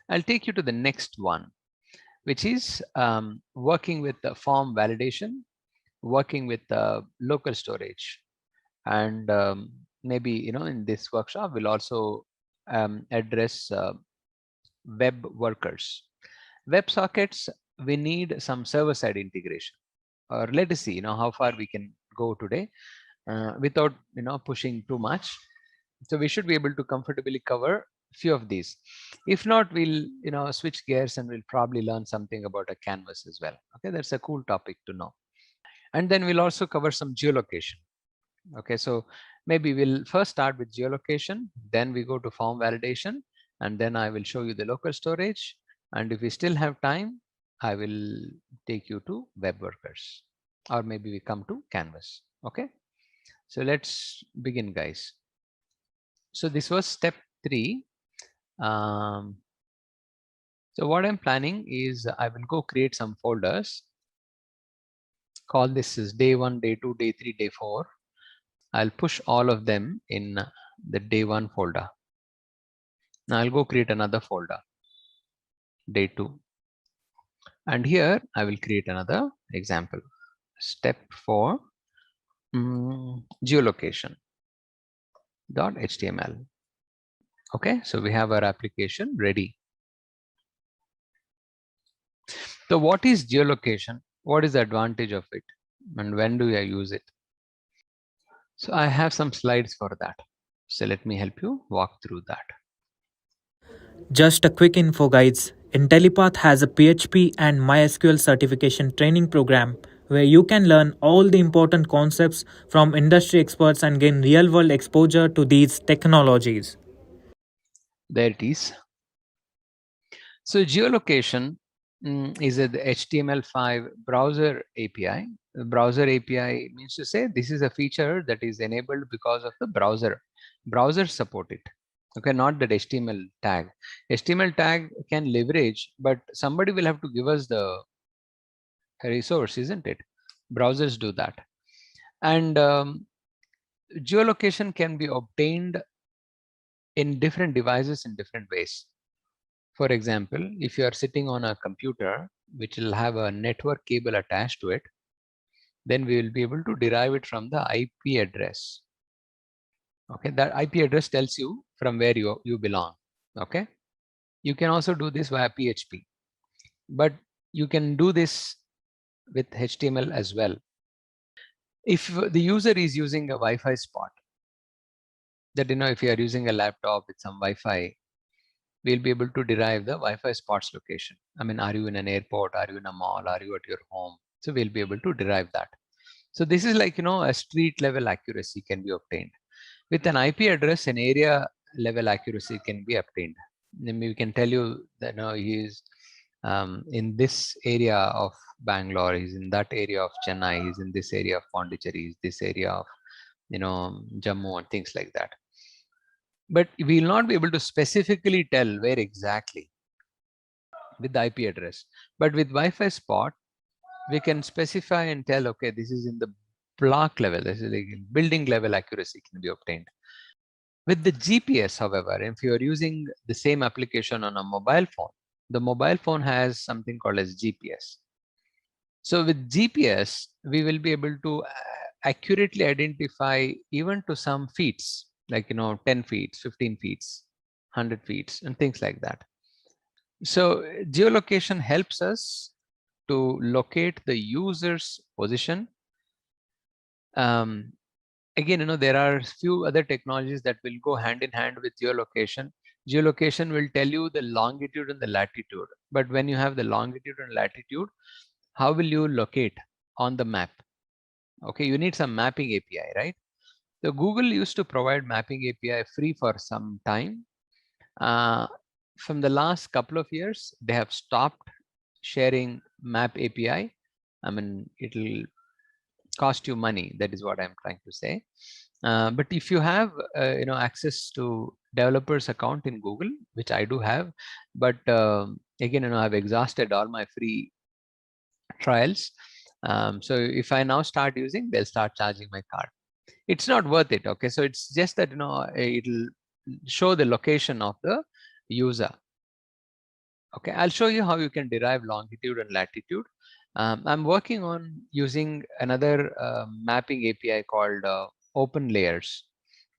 I'll take you to the next one, which is working with the form validation, working with local storage. And maybe in this workshop we'll also address web workers. WebSockets, we need some server-side integration. Or let us see, how far we can go today without, pushing too much. So we should be able to comfortably cover a few of these. If not, we'll, switch gears and we'll probably learn something about a canvas as well. Okay, that's a cool topic to know. And then we'll also cover some geolocation. Okay, so maybe we'll first start with geolocation, then we go to form validation, and then I will show you the local storage. And if we still have time, I will take you to web workers, or maybe we come to canvas. Okay, so let's begin, guys. So this was step 3. So what I'm planning is I will go create some folders. Call this is day 1, day 2, day 3, day 4. I'll push all of them in the day 1 folder. Now I'll go create another folder, day 2. And here I will create another example. Step 4, geolocation.html. Okay, so we have our application ready. So what is geolocation? What is the advantage of it? And when do I use it? So I have some slides for that. So let me help you walk through that. Just a quick info, guys. Intellipaat has a PHP and MySQL certification training program where you can learn all the important concepts from industry experts and gain real world exposure to these technologies. There it is. So geolocation is the HTML5 browser API. The browser API means to say this is a feature that is enabled because of the browser. Browsers support it. Okay, not that HTML tag. HTML tag can leverage, but somebody will have to give us the resource, isn't it? Browsers do that. And geolocation can be obtained in different devices in different ways. For example, if you are sitting on a computer which will have a network cable attached to it, then we will be able to derive it from the IP address. Okay, that IP address tells you from where you belong. Okay, you can also do this via PHP, but you can do this with HTML as well. If the user is using a Wi-Fi spot, that if you are using a laptop with some Wi-Fi, we'll be able to derive the Wi-Fi spots location. I mean, are you in an airport? Are you in a mall? Are you at your home? So we'll be able to derive that. So this is like, a street level accuracy can be obtained. With an IP address, an area level accuracy can be obtained. Then we can tell you that he is in this area of Bangalore, he's in that area of Chennai, he's in this area of Pondicherry, he's this area of Jammu and things like that. But we will not be able to specifically tell where exactly with the IP address. But with Wi-Fi spot, we can specify and tell, okay, this is in the block level, this is like building level accuracy can be obtained. With the GPS, however, if you are using the same application on a mobile phone, the mobile phone has something called as GPS. So with GPS, we will be able to accurately identify even to some feet, like 10 feet, 15 feet, 100 feet, and things like that. So geolocation helps us to locate the user's position. Again, there are few other technologies that will go hand in hand with geolocation. Geolocation will tell you the longitude and the latitude. But when you have the longitude and latitude, how will you locate on the map? Okay, you need some mapping API, right? So Google used to provide mapping API free for some time. From the last couple of years, they have stopped sharing map API. I mean, it'll cost you money. That is what I'm trying to say. But if you have access to developers account in Google, which I do have, but again, I've exhausted all my free trials. So if I now start using, they'll start charging my card. It's not worth it. Okay, so it's just that it'll show the location of the user. Okay, I'll show you how you can derive longitude and latitude. I'm working on using another mapping API called Open Layers,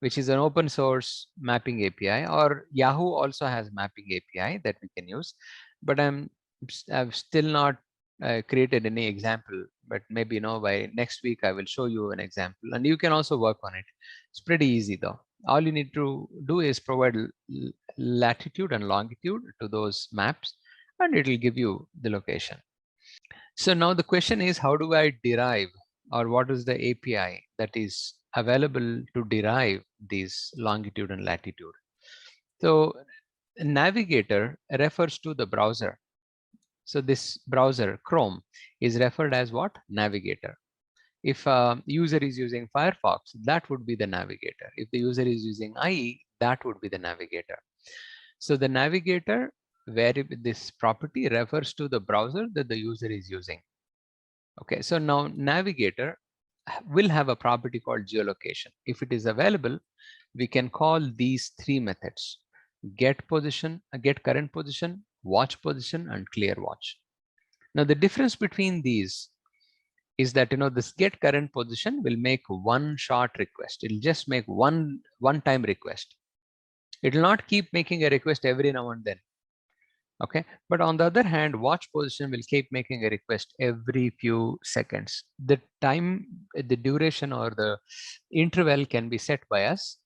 which is an open source mapping API, or Yahoo also has mapping API that we can use. But I've still not created any example, but maybe by next week I will show you an example, and you can also work on it. It's pretty easy though. All you need to do is provide latitude and longitude to those maps, and it will give you the location. So now the question is, how do I derive, or what is the API that is available to derive these longitude and latitude? So navigator refers to the browser. So this browser, Chrome, is referred as what? Navigator. If a user is using Firefox, that would be the navigator. If the user is using IE, that would be the navigator. So the navigator, this property refers to the browser that the user is using. Okay, so now navigator will have a property called geolocation. If it is available, we can call these three methods: get position, get current position, watch position, and clear watch. Now the difference between these is that this get current position will make one short request. It'll just make one time request. It will not keep making a request every now and then. Okay, but on the other hand, watch position will keep making a request every few seconds. The time, the duration, or the interval can be set by us.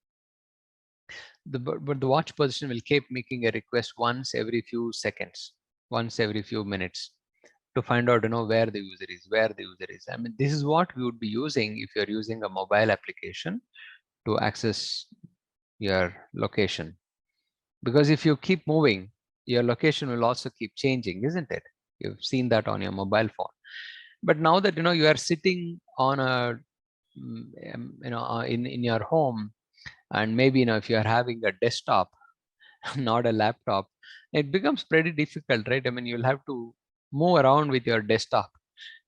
But the watch position will keep making a request once every few seconds, once every few minutes, to find out where the user is. I mean, this is what we would be using if you're using a mobile application to access your location. Because if you keep moving, your location will also keep changing, isn't it? You've seen that on your mobile phone. But now that you are sitting on a in your home, and maybe if you are having a desktop, not a laptop, it becomes pretty difficult, right? I mean, you'll have to move around with your desktop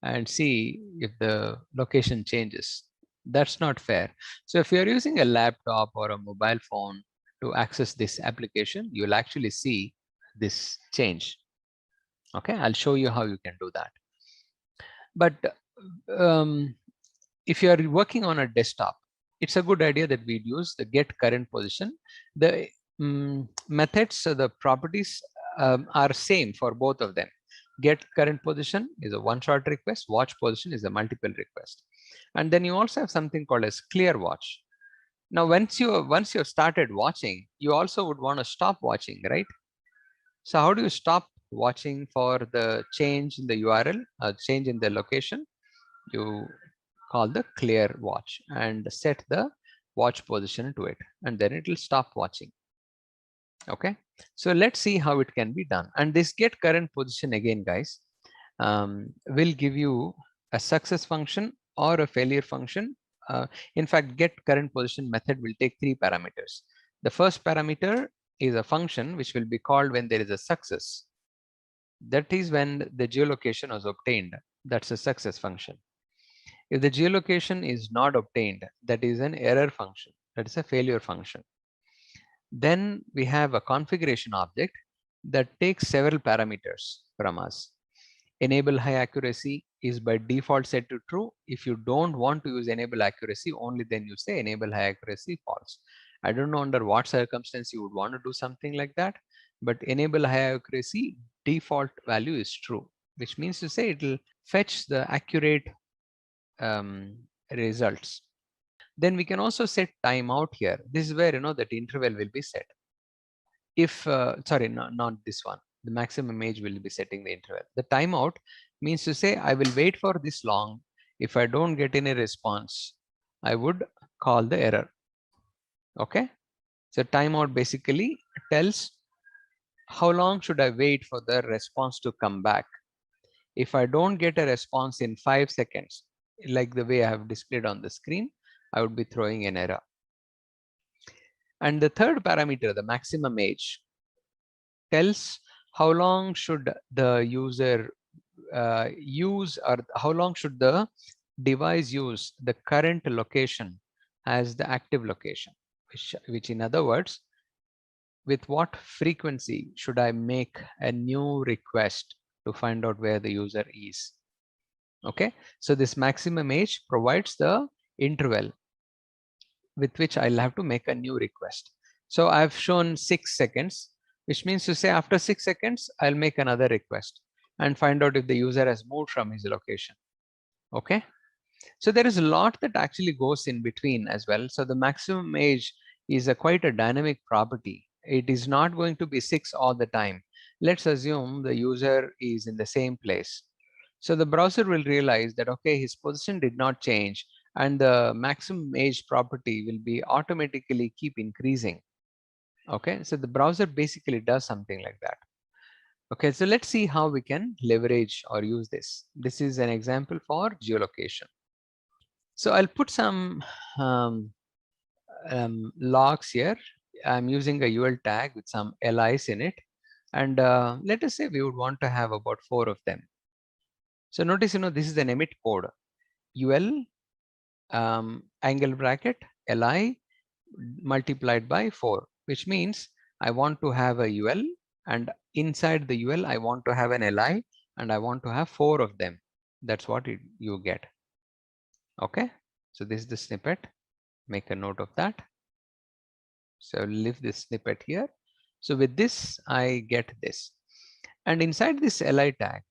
and see if the location changes. That's not fair. So if you're using a laptop or a mobile phone to access this application, you'll actually see this change. Okay, I'll show you how you can do that. But if you are working on a desktop, it's a good idea that we'd use the get current position. The methods, the properties are same for both of them. Get current position is a one shot request. Watch position is a multiple request. And then you also have something called as clear watch. Now, once you've started watching, you also would want to stop watching, right? So how do you stop watching for the change in the URL, change in the location? You call the clear watch and set the watch position to it, and then it will stop watching. Okay, so let's see how it can be done. And this get current position again, guys, will give you a success function or a failure function. In fact, get current position method will take 3 parameters. The first parameter is a function which will be called when there is a success. That is when the geolocation was obtained. That's a success function. If the geolocation is not obtained, that is an error function. That is a failure function. Then we have a configuration object that takes several parameters from us. Enable high accuracy is by default set to true. If you don't want to use enable accuracy, only then you say enable high accuracy false. I don't know under what circumstance you would want to do something like that, but enable high accuracy default value is true, which means to say it will fetch the accurate results. Then we can also set timeout here. This is where that interval will be set. If sorry, not this one. The maximum age will be setting the interval. The timeout means to say I will wait for this long. If I don't get any response, I would call the error. Okay, so timeout basically tells how long should I wait for the response to come back. If I don't get a response in 5 seconds, like the way I have displayed on the screen, I would be throwing an error. And the third parameter, the maximum age, tells how long should the user use, or how long should the device use the current location as the active location, which in other words, with what frequency should I make a new request to find out where the user is. Okay, so this maximum age provides the interval with which I'll have to make a new request. So I've shown 6 seconds, which means to say after 6 seconds, I'll make another request and find out if the user has moved from his location. Okay, so there is a lot that actually goes in between as well. So the maximum age is quite a dynamic property. It is not going to be 6 all the time. Let's assume the user is in the same place. So the browser will realize that, okay, his position did not change, and the maximum age property will be automatically keep increasing. Okay, so the browser basically does something like that. Okay, so let's see how we can leverage or use this. This is an example for geolocation. So I'll put some logs here. I'm using a UL tag with some LIs in it. And let us say we would want to have about 4 of them. So notice, this is an emit code. UL angle bracket li multiplied by 4, which means I want to have a UL, and inside the UL I want to have an li, and I want to have 4 of them. That's what you get. Okay, so this is the snippet. Make a note of that. So I'll leave this snippet here. So with this I get this, and inside this li tag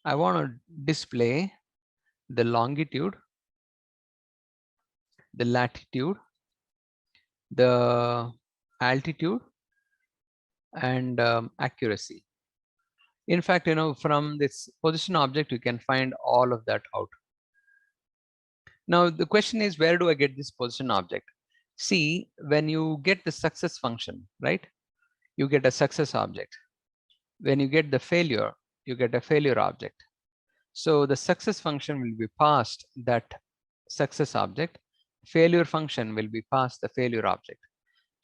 I want to display the longitude, the latitude, the altitude, and accuracy. In fact, from this position object, you can find all of that out. Now, the question is, where do I get this position object? See, when you get the success function, right, you get a success object. When you get the failure, you get a failure object. So the success function will be passed that success object. Failure function will be passed the failure object.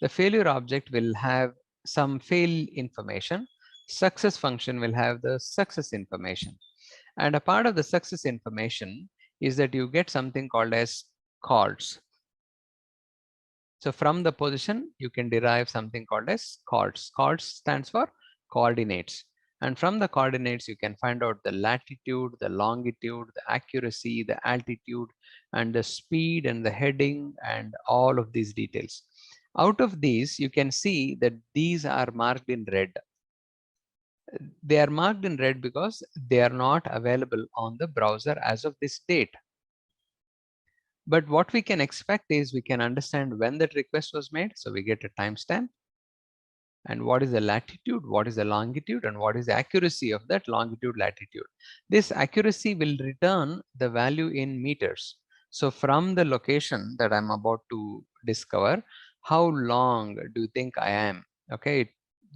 The failure object will have some fail information. Success function will have the success information. And a part of the success information is that you get something called as chords. So from the position, you can derive something called as chords. Chords stands for coordinates. And from the coordinates, you can find out the latitude, the longitude, the accuracy, the altitude, and the speed and the heading and all of these details. Out of these, you can see that these are marked in red. They are marked in red because they are not available on the browser as of this date. But what we can expect is we can understand when that request was made. So we get a timestamp, and what is the latitude, what is the longitude, and what is the accuracy of that longitude, latitude. This accuracy will return the value in meters. So from the location that I'm about to discover, how long do you think I am? Okay, it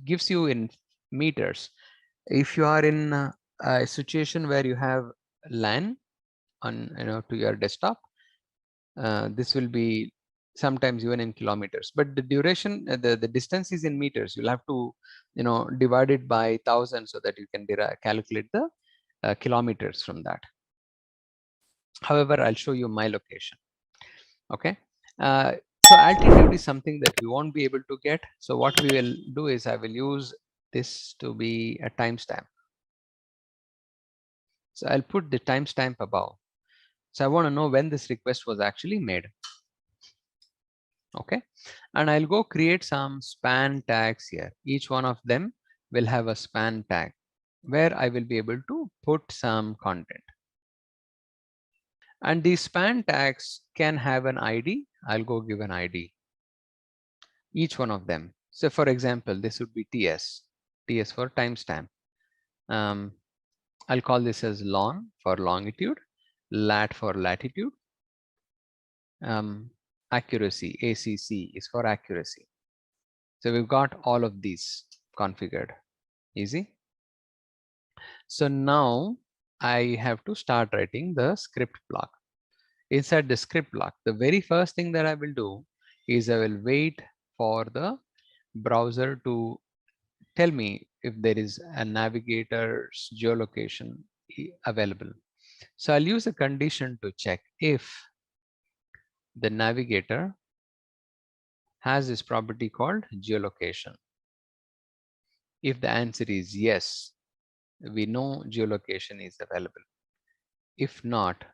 gives you in meters. If you are in a situation where you have LAN on, to your desktop, this will be sometimes even in kilometers, but the duration, the distance is in meters. You'll have to divide it by 1,000 so that you can calculate the kilometers from that. However, I'll show you my location. Okay, so altitude is something that we won't be able to get. So what we will do is I will use this to be a timestamp. So I'll put the timestamp above. So I want to know when this request was actually made. Okay, and I'll go create some span tags here. Each one of them will have a span tag where I will be able to put some content. And these span tags can have an ID. I'll go give an ID. Each one of them. So for example, this would be TS for timestamp. I'll call this as lon for longitude, lat for latitude, accuracy, ACC is for accuracy. So we've got all of these configured. Easy. So now I have to start writing the script block. Inside the script block, the very first thing that I will do is I will wait for the browser to tell me if there is a navigator's geolocation available. So I'll use a condition to check if the navigator has this property called geolocation. If the answer is yes, we know geolocation is available. If not,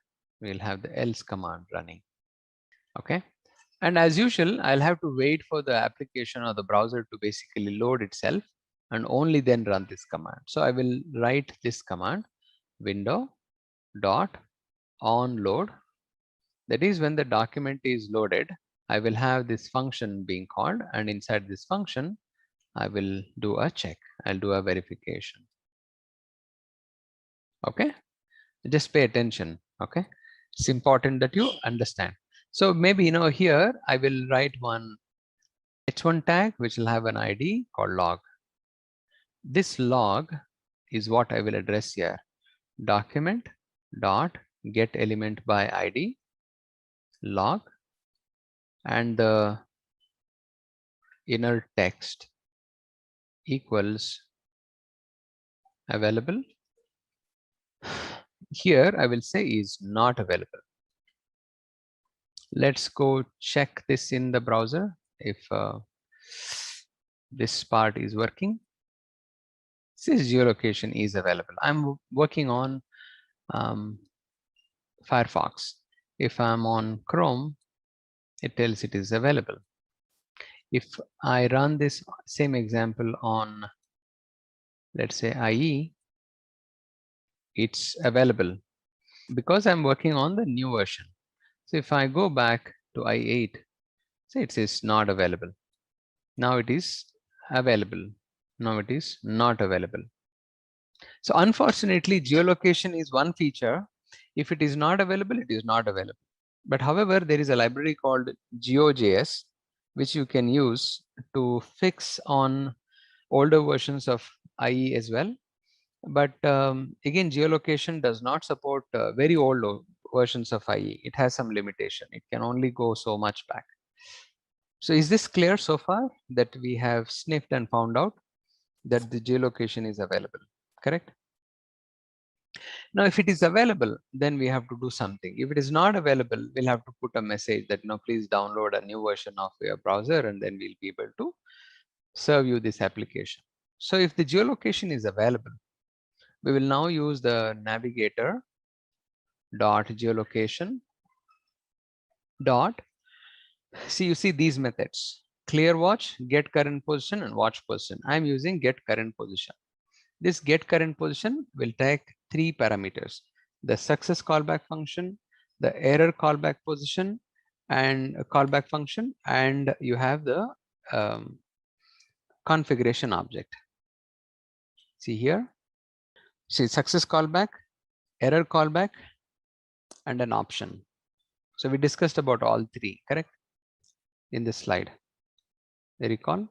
we'll have the else command running. Okay, and as usual, I'll have to wait for the application or the browser to basically load itself and only then run this command. So I will write this command, window dot on load. That is, when the document is loaded, I will have this function being called, and inside this function I will do a check. I'll do a verification. Okay, just pay attention. Okay, it's important that you understand. So maybe here I will write one h1 tag which will have an ID called log. This log is what I will address here. Document dot get element by ID log, and the inner text equals available. Here I will say is not available. Let's go check this in the browser if this part is working. This geolocation is available. I'm working on Firefox. If I'm on Chrome, it tells it is available. If I run this same example on, let's say, IE, it's available because I'm working on the new version. So if I go back to i8, say it says not available. Now it is available. Now it is not available. So unfortunately, geolocation is one feature. If it is not available, it is not available. But however, there is a library called GeoJS, which you can use to fix on older versions of IE as well. But again, geolocation does not support very old versions of IE. It has some limitation. It can only go so much back. So is this clear so far that we have sniffed and found out that the geolocation is available, correct? Now, if it is available, then we have to do something. If it is not available, we'll have to put a message that, please download a new version of your browser, and then we'll be able to serve you this application. So if the geolocation is available, we will now use the navigator dot geolocation dot. See, you see these methods: clear watch, get current position, and watch position. I'm using get current position. This get current position will take 3 parameters: the success callback function, the error callback position and callback function, and you have the configuration object. See here, see success callback, error callback, and an option. So we discussed about all three, correct? In this slide, you recall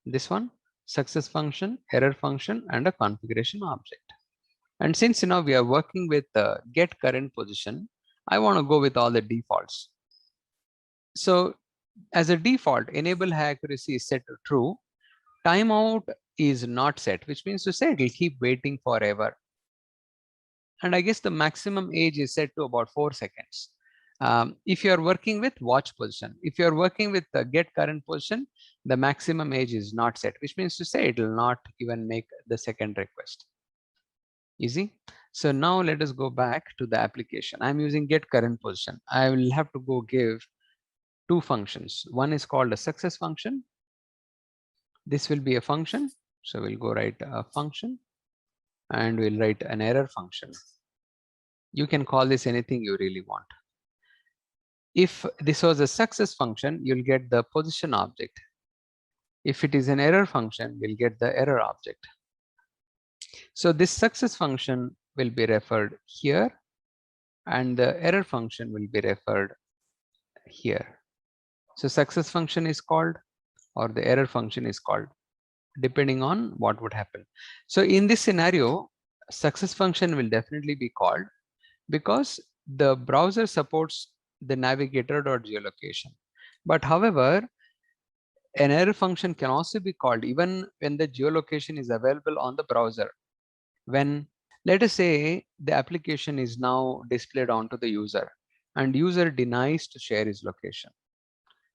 this one, success function, error function, and a configuration object. And since we are working with get current position, I want to go with all the defaults. So as a default, enable high accuracy is set to true. Timeout is not set, which means to say it will keep waiting forever. And I guess the maximum age is set to about 4 seconds. If you are working with watch position, if you are working with the get current position, the maximum age is not set, which means to say it will not even make the second request. Easy. So now let us go back to the application. I'm using get current position. I will have to go give two functions. One is called a success function. This will be a function. So we'll go write a function and we'll write an error function. You can call this anything you really want. If this was a success function, you'll get the position object. If it is an error function, we'll get the error object. So this success function will be referred here and the error function will be referred here. So success function is called or the error function is called depending on what would happen. So in this scenario, success function will definitely be called because the browser supports the navigator.geolocation. But however, an error function can also be called even when the geolocation is available on the browser. When, let us say, the application is now displayed onto the user and user denies to share his location.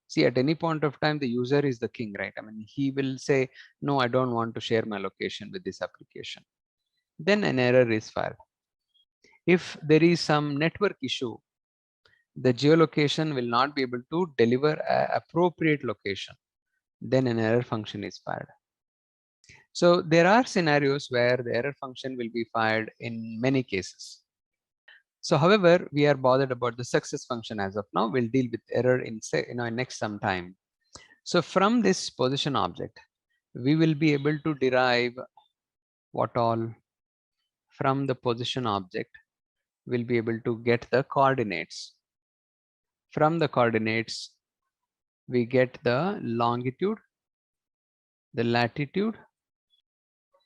See, at any point of time, the user is the king, right? I mean, he will say, no, I don't want to share my location with this application. Then an error is fired. If there is some network issue, the geolocation will not be able to deliver an appropriate location. Then an error function is fired. So there are scenarios where the error function will be fired in many cases. So however, we are bothered about the success function as of now. We'll deal with error in next some time. So from this position object, we will be able to derive what all? From the position object, we'll be able to get the coordinates. From the coordinates, we get the longitude, the latitude,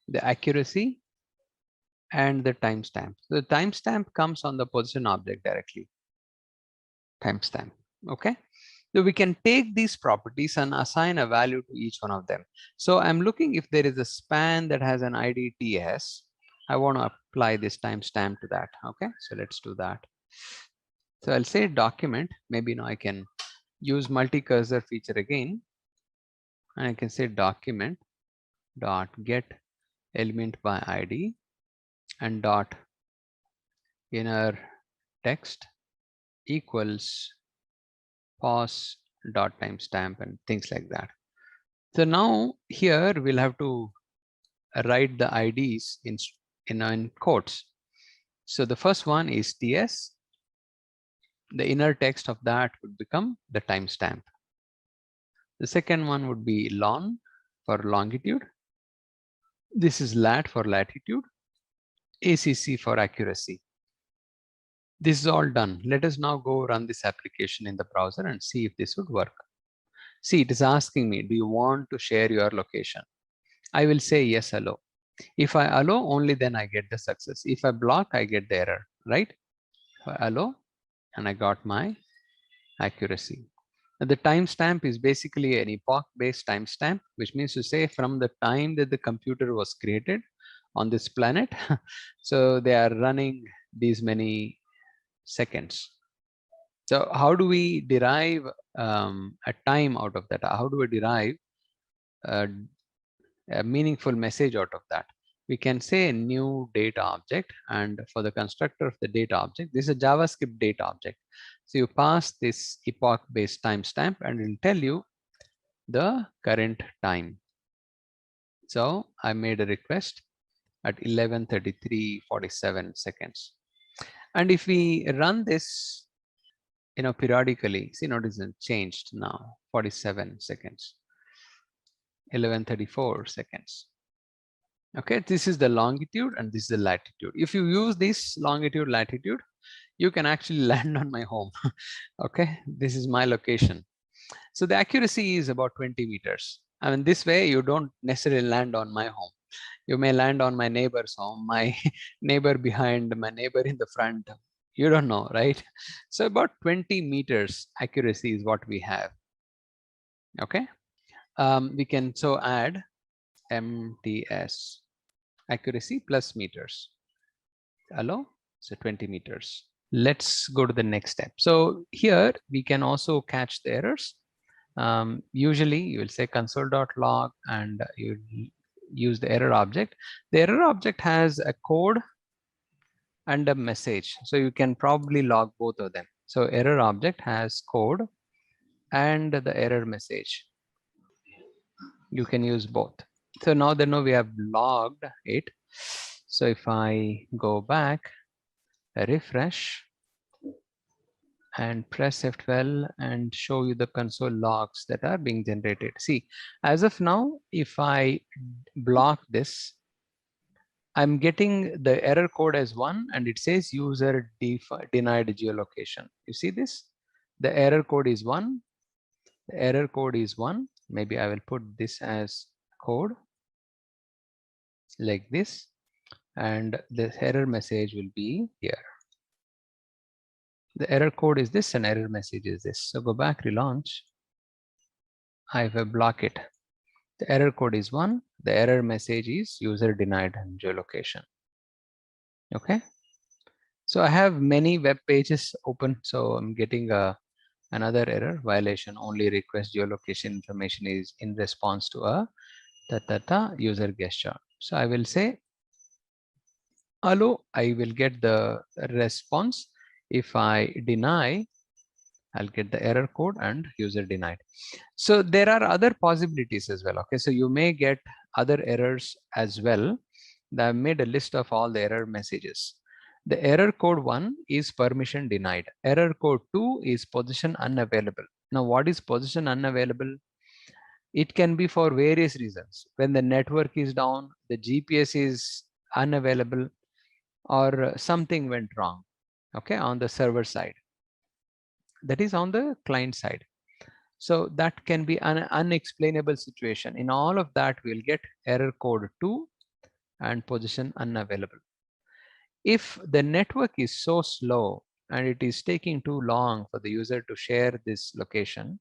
the accuracy, and the timestamp. So the timestamp comes on the position object directly. Timestamp. Okay. So we can take these properties and assign a value to each one of them. So I'm looking if there is a span that has an ID TS. I want to apply this timestamp to that. Okay. So let's do that. So I'll say document. Maybe now I can use multi-cursor feature again. And I can say document dot get element by ID and dot inner text equals pause dot timestamp and things like that. So now here we'll have to write the IDs in quotes. So the first one is TS. The inner text of that would become the timestamp. The second one would be lon for longitude. This is lat for latitude. ACC for accuracy. This is all done. Let us now go run this application in the browser and see if this would work. See, it is asking me, do you want to share your location? I will say yes, allow. If I allow, only then I get the success. If I block, I get the error, right? If I allow, and I got my accuracy. Now, the timestamp is basically an epoch-based timestamp, which means to say from the time that the computer was created on this planet. So they are running these many seconds. So how do we derive a time out of that? How do we derive a meaningful message out of that? We can say a new data object, and for the constructor of the data object, this is a JavaScript data object. So you pass this epoch-based timestamp and it will tell you the current time. So I made a request at 11:33:47 seconds. And if we run this, periodically, see, notice it changed now, 47 seconds, 11:34 seconds. Okay, this is the longitude and this is the latitude. If you use this longitude, latitude, you can actually land on my home. Okay, this is my location. So the accuracy is about 20 meters. I mean, this way you don't necessarily land on my home. You may land on my neighbor's home, my neighbor behind, my neighbor in the front. You don't know, right? So about 20 meters accuracy is what we have. Okay, we can so add MTS, accuracy plus meters. Hello, so 20 meters. Let's go to the next step. So here we can also catch the errors. Usually you will say console.log and you use the error object. The error object has a code and a message. So you can probably log both of them. So error object has code and the error message. You can use both. So now they know we have logged it. So if I go back, refresh, and press F12 and show you the console logs that are being generated. See, as of now, if I block this, I'm getting the error code as 1 and it says user denied geolocation. You see this? The error code is 1. The error code is 1. Maybe I will put this as code like this, and the error message will be here. The error code is this and error message is this. So go back, relaunch. I will block it. The error code is 1. The error message is user denied geolocation. Okay. So I have many web pages open. So I'm getting another error violation. Only request geolocation information is in response to a user gesture. So I will say hello. I will get the response. If I deny, I'll get the error code and user denied. So there are other possibilities as well. Okay, so you may get other errors as well. I've made a list of all the error messages. The error code 1 is permission denied. Error code 2 is position unavailable. Now, what is position unavailable? It can be for various reasons. When the network is down, the GPS is unavailable, or something went wrong, okay, on the server side. That is on the client side. So that can be an unexplainable situation. In all of that, we'll get error code 2 and position unavailable. If the network is so slow and it is taking too long for the user to share this location,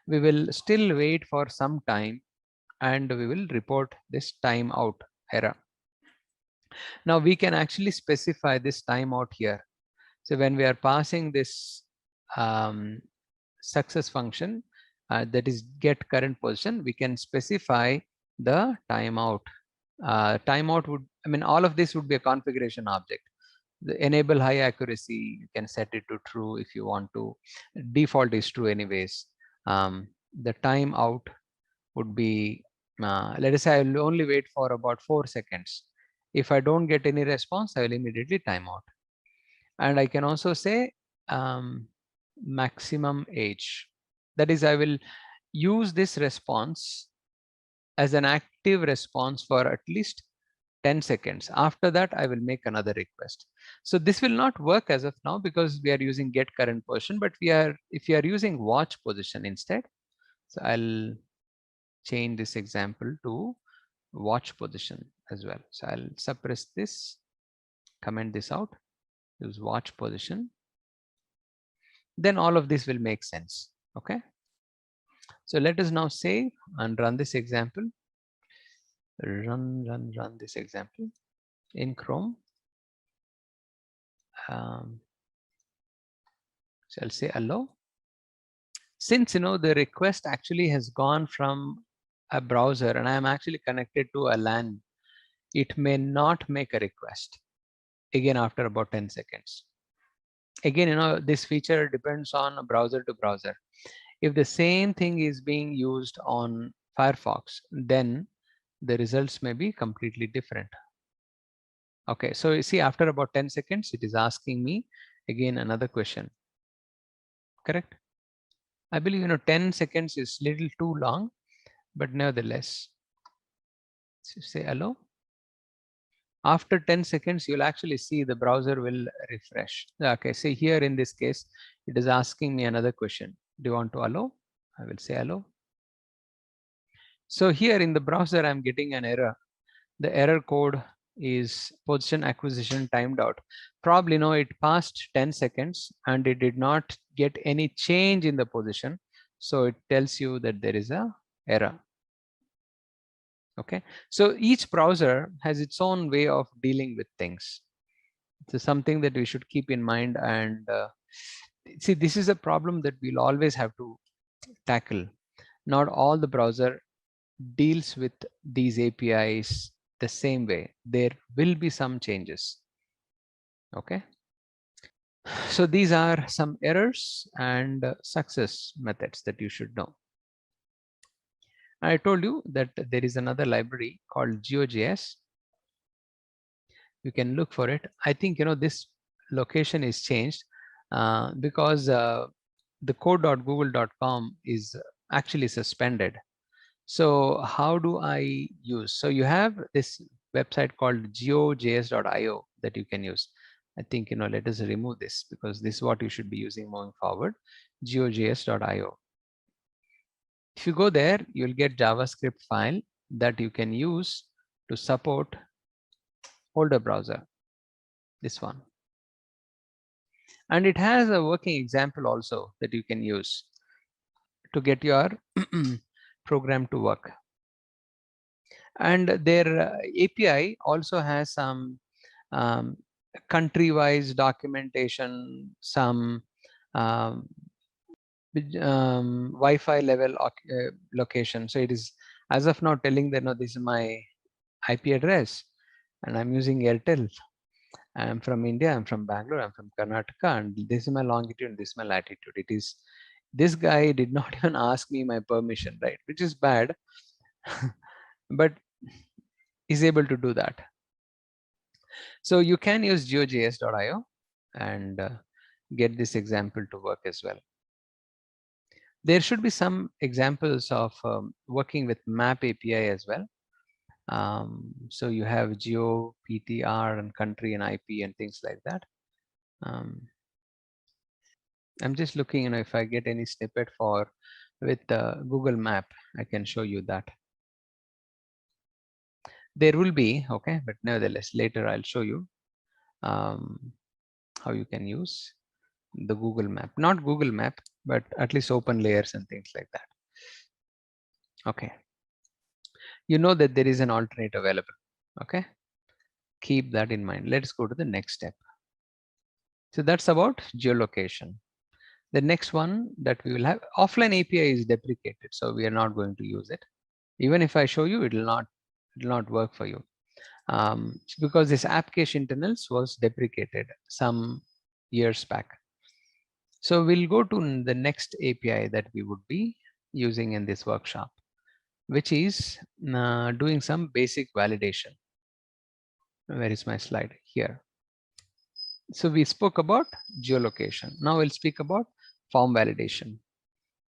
we will still wait for some time and we will report this timeout error. Now we can actually specify this timeout here. So when we are passing this success function, that is get current position, we can specify the timeout. Timeout would, I mean, all of this would be a configuration object. The enable high accuracy, you can set it to true if you want to. Default is true anyways. The timeout would be, let us say I will only wait for about 4 seconds. If I don't get any response, I will immediately timeout. And I can also say maximum age. That is, I will use this response as an active response for at least 10 seconds. After that, I will make another request. So this will not work as of now because we are using get current position, but if we are using watch position instead. So I'll change this example to watch position as well. So I'll suppress this, comment this out, use watch position. Then all of this will make sense. Okay. So let us now save and run this example. Run this example in Chrome. So I'll say hello. Since the request actually has gone from a browser and I am actually connected to a LAN, it may not make a request again after about 10 seconds. Again, this feature depends on browser to browser. If the same thing is being used on Firefox, then the results may be completely different. Okay, so you see, after about 10 seconds, it is asking me again another question. Correct? I believe 10 seconds is little too long, but nevertheless, so say hello. After 10 seconds, you'll actually see the browser will refresh. Okay, see here in this case, it is asking me another question. Do you want to allow? I will say hello. So here in the browser, I'm getting an error. The error code is position acquisition timed out. Probably it passed 10 seconds and it did not get any change in the position. So it tells you that there is a error. Okay, so each browser has its own way of dealing with things. It's something that we should keep in mind, and see, this is a problem that we'll always have to tackle. Not all the browser deals with these APIs the same way. There will be some changes. Okay, so these are some errors and success methods that you should know. I told you that there is another library called GeoJS. You can look for it. I think this location is changed because the code.google.com is actually suspended. So how do I use? So you have this website called geojs.io that you can use. I think let us remove this, because this is what you should be using moving forward. geojs.io. If you go there, you'll get JavaScript file that you can use to support older browser, this one. And it has a working example also that you can use to get your program to work. And their API also has some country-wise documentation, some Wi-Fi level location. So it is, as of now, telling that no, this is my IP address and I'm using Airtel. I'm from India, I'm from Bangalore, I'm from Karnataka, and this is my longitude and this is my latitude. It is, this guy did not even ask me my permission, right? Which is bad, but he's able to do that. So you can use geojs.io and get this example to work as well. There should be some examples of working with map API as well. So you have geo, PTR, and country and IP and things like that. I'm just looking, if I get any snippet for with Google Map, I can show you that. There will be, okay, but nevertheless, later I'll show you how you can use the Google Map, not Google Map, but at least open layers and things like that. Okay, you know that there is an alternate available. Okay, keep that in mind. Let's go to the next step. So that's about geolocation. The next one that we will have, offline API is deprecated, so we are not going to use it. Even if I show you, it will not work for you, because this app cache internals was deprecated some years back. So we'll go to the next API that we would be using in this workshop, which is doing some basic validation. Where is my slide? Here. So we spoke about geolocation. Now we'll speak about form validation.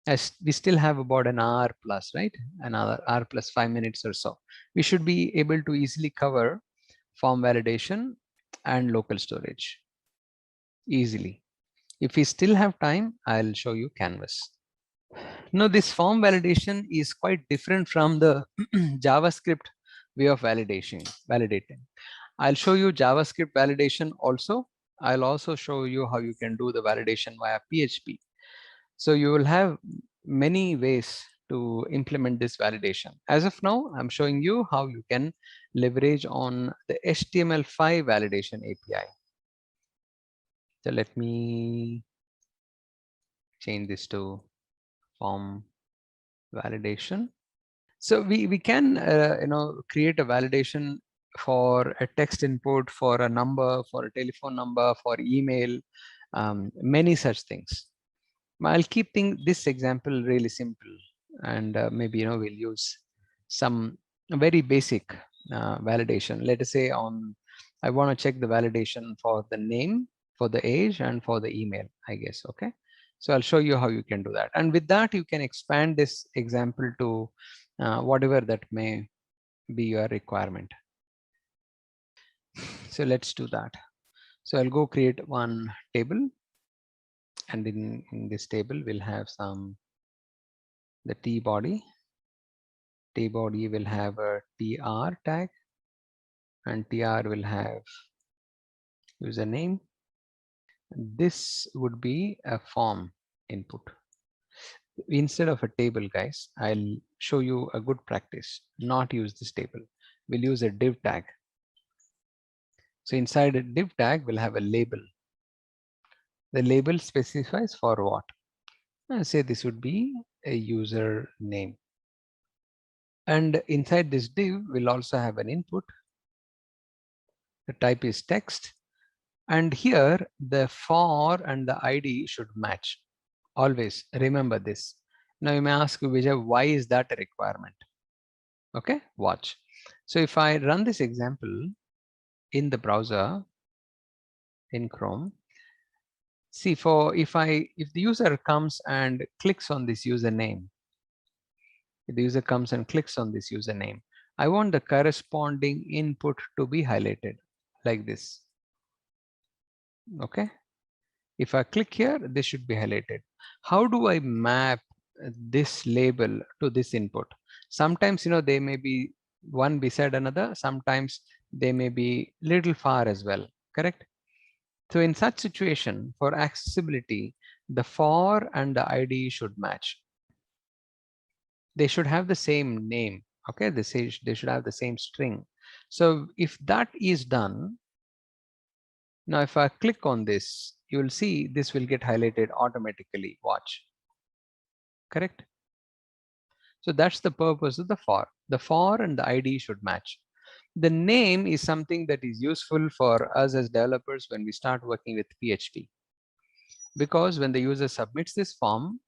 As we still have about an hour plus, right? Another hour plus 5 minutes or so. We should be able to easily cover form validation and local storage easily. If we still have time, I'll show you Canvas. Now, this form validation is quite different from the JavaScript way of validating. I'll show you JavaScript validation also. I'll also show you how you can do the validation via PHP. So you will have many ways to implement this validation. As of now, I'm showing you how you can leverage on the HTML5 validation API. So let me change this to form validation. So we can create a validation for a text input, for a number, for a telephone number, for email, many such things. I'll keep this example really simple, and maybe we'll use some very basic validation. Let us say on I want to check the validation for the name, for the age, and for the email, I guess. Okay. So I'll show you how you can do that. And with that, you can expand this example to whatever that may be your requirement. So let's do that. So I'll go create one table, and in this table we'll have the T body. T body will have a TR tag, and TR will have username. This would be a form input. Instead of a table, guys, I'll show you a good practice. Not use this table. We'll use a div tag. So inside a div tag, we'll have a label. The label specifies for what? Say this would be a user name. And inside this div, we'll also have an input. The type is text. And here, the for and the ID should match. Always remember this. Now you may ask, Vijay, why is that a requirement? Okay, watch. So if I run this example in the browser in Chrome, see, if the user comes and clicks on this username, if the user comes and clicks on this username, I want the corresponding input to be highlighted like this. Okay, if I click here, this should be highlighted. How do I map this label to this input? Sometimes, they may be one beside another. Sometimes they may be little far as well, correct? So in such situation, for accessibility, the for and the ID should match. They should have the same name. Okay, they should have the same string. So if that is done, now if I click on this, you will see this will get highlighted automatically. Watch. Correct? So that's the purpose of the for. The for and the ID should match. The name is something that is useful for us as developers when we start working with PHP. Because when the user submits this form,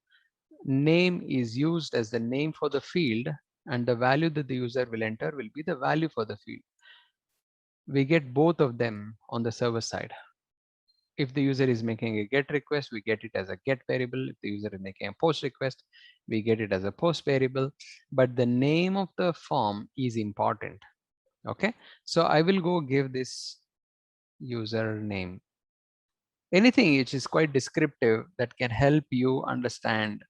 name is used as the name for the field, and the value that the user will enter will be the value for the field. We get both of them on the server side. If the user is making a get request, we get it as a get variable. If the user is making a post request, we get it as a post variable. But the name of the form is important. Okay, so I will go give this username. Anything which is quite descriptive that can help you understand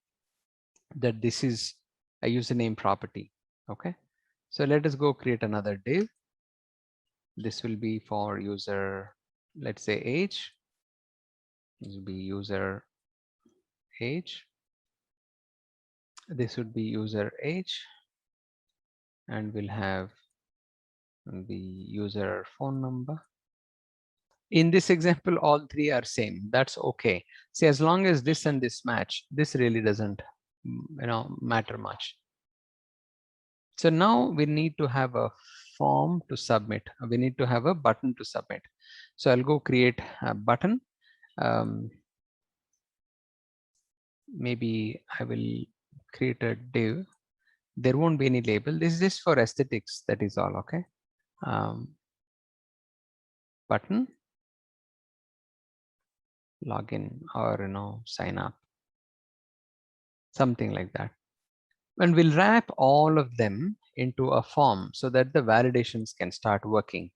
that this is a username property. Okay, so let us go create another div. This will be for user, let's say age. This will be user age. This would be user age, and we'll have the user phone number. In this example, all three are same. That's okay. See, as long as this and this match, this really doesn't matter much. So now we need to have a form to submit. We need to have a button to submit. So I'll go create a button. Maybe I will create a div. There won't be any label. This is just for aesthetics. That is all. Okay. Button, login, or sign up, something like that. And we'll wrap all of them into a form so that the validations can start working.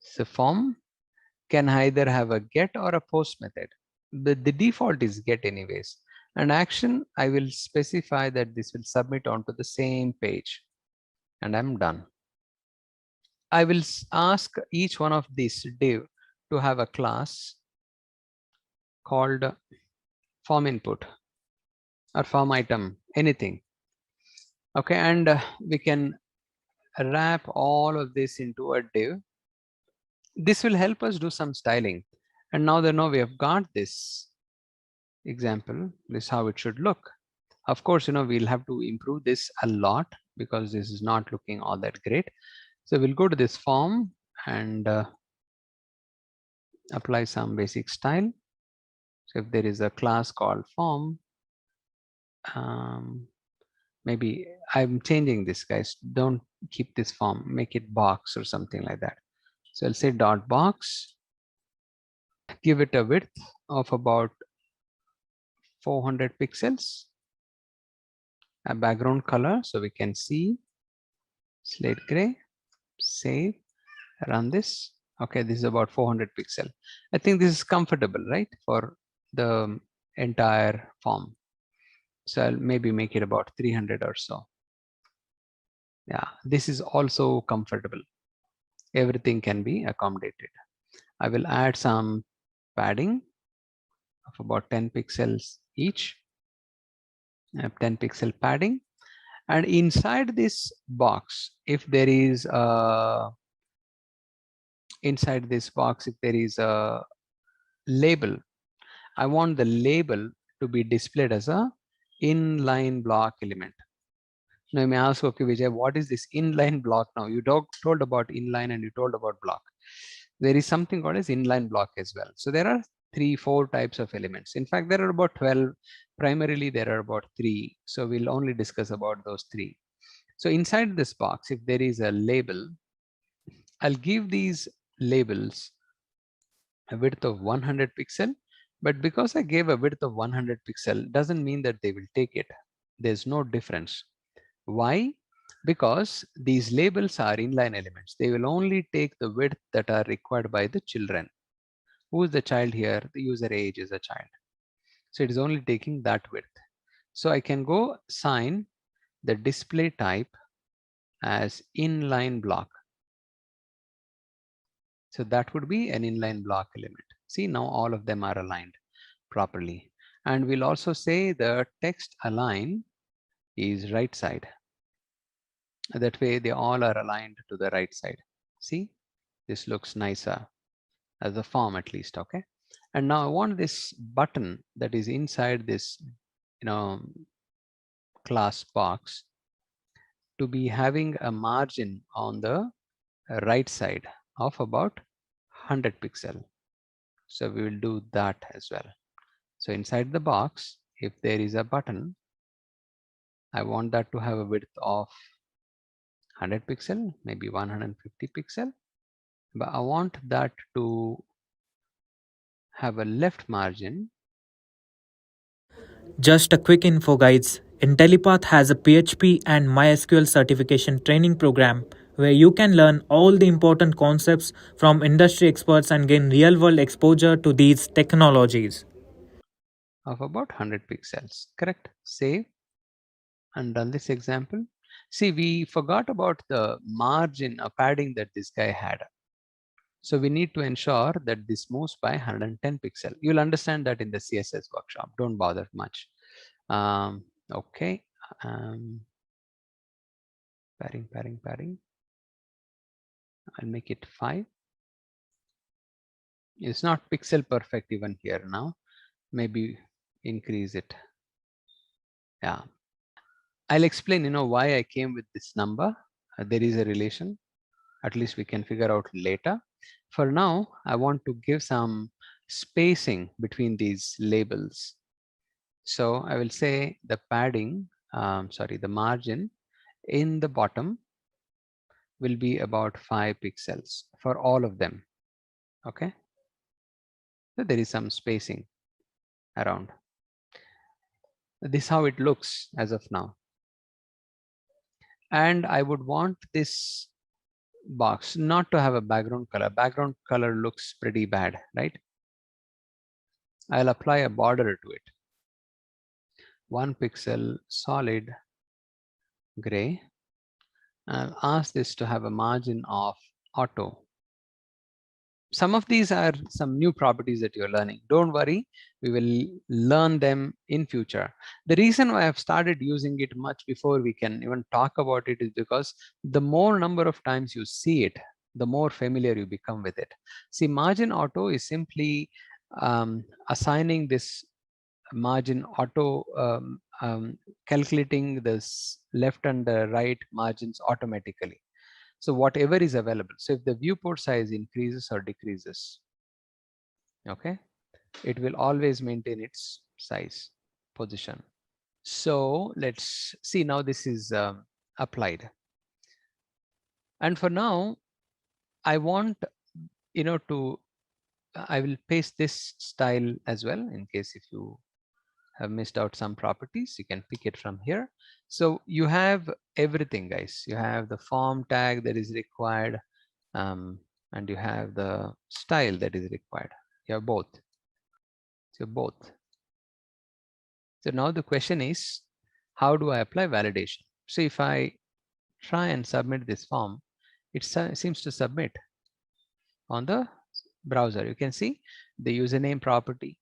So form can either have a get or a post method. The default is get anyways. And action, I will specify that this will submit onto the same page, and I'm done. I will ask each one of these div to have a class called form input or form item, anything. Okay, and we can wrap all of this into a div. This will help us do some styling. And now we have got this example. This is how it should look. Of course, we'll have to improve this a lot because this is not looking all that great. So we'll go to this form and apply some basic style. So if there is a class called form, maybe I'm changing this, guys. Don't keep this form, make it box or something like that. So I'll say dot box, give it a width of about 400 pixels, a background color so we can see slate gray, save, run this. Okay, this is about 400 pixel. I think this is comfortable, right, for the entire form. So I'll maybe make it about 300 or so. Yeah, this is also comfortable. Everything can be accommodated. I will add some padding of about 10 pixels each. 10 pixel padding, and inside this box, if there is a inside this box, if there is a label, I want the label to be displayed as a inline block element. Now you may ask, okay, Vijay, what is this inline block now? You told about inline and you told about block. There is something called as inline block as well. So there are 3-4 types of elements. In fact, there are about 12. Primarily, there are about 3. So we'll only discuss about those 3. So inside this box, if there is a label, I'll give these labels a width of 100 pixel. But because I gave a width of 100 pixel, doesn't mean that they will take it. There's no difference. Why? Because these labels are inline elements. They will only take the width that are required by the children. Who is the child here? The user age is a child. So it is only taking that width. So I can go assign the display type as inline block. So that would be an inline block element. See, now all of them are aligned properly. And we'll also say the text align is right side. That way they all are aligned to the right side. See, this looks nicer as a form at least. Okay. And now I want this button that is inside this, class box to be having a margin on the right side of about 100 pixel. So we will do that as well. So inside the box, if there is a button, I want that to have a width of 100 pixel, maybe 150 pixel, but I want that to have a left margin. Just a quick info, guys. Intellipaat has a PHP and MySQL certification training program where you can learn all the important concepts from industry experts and gain real world exposure to these technologies. Of about 100 pixels. Correct. Save and run this example. See, we forgot about the margin of padding that this guy had. So we need to ensure that this moves by 110 pixel. You'll understand that in the CSS workshop. Don't bother much. Okay. Padding. I'll make it 5. It's not pixel perfect even here now. Maybe increase it. Yeah. I'll explain, why I came with this number. There is a relation. At least we can figure out later. For now, I want to give some spacing between these labels. So I will say the padding, the margin in the bottom will be about 5 pixels for all of them. Okay. So there is some spacing around. This is how it looks as of now. And I would want this box not to have a background color. Background color looks pretty bad, right? I'll apply a border to it. 1 pixel solid gray. I'll ask this to have a margin of auto. Some of these are some new properties that you're learning. Don't worry, we will learn them in future. The reason why I've started using it much before we can even talk about it is because the more number of times you see it, the more familiar you become with it. See, margin auto is simply assigning this margin auto, calculating this left and the right margins automatically. So whatever is available. So if the viewport size increases or decreases, okay, it will always maintain its size position. So let's see, now this is applied. And for now, I want I will paste this style as well in case if you have missed out some properties, you can pick it from here. So you have everything, guys. You have the form tag that is required, and you have the style that is required. You have both. So both. So now the question is, how do I apply validation? So if I try and submit this form, it seems to submit on the browser. You can see the username property,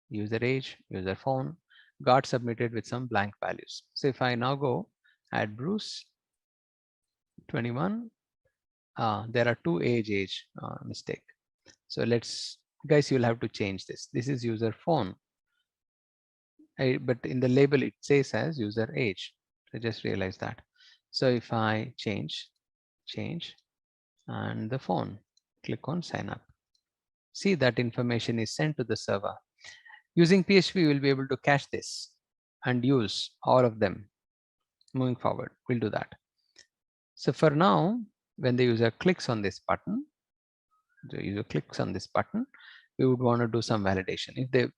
user age, user phone got submitted with some blank values. So if I now go add Bruce 21, there are two age mistake. So let's, guys, you'll have to change this. This is user phone, but in the label it says as user age. So just realize that. So if I change and the phone, click on sign up. See that information is sent to the server. Using PHP, we'll be able to cache this and use all of them moving forward. We'll do that. So for now, when the user clicks on this button, we would want to do some validation. If the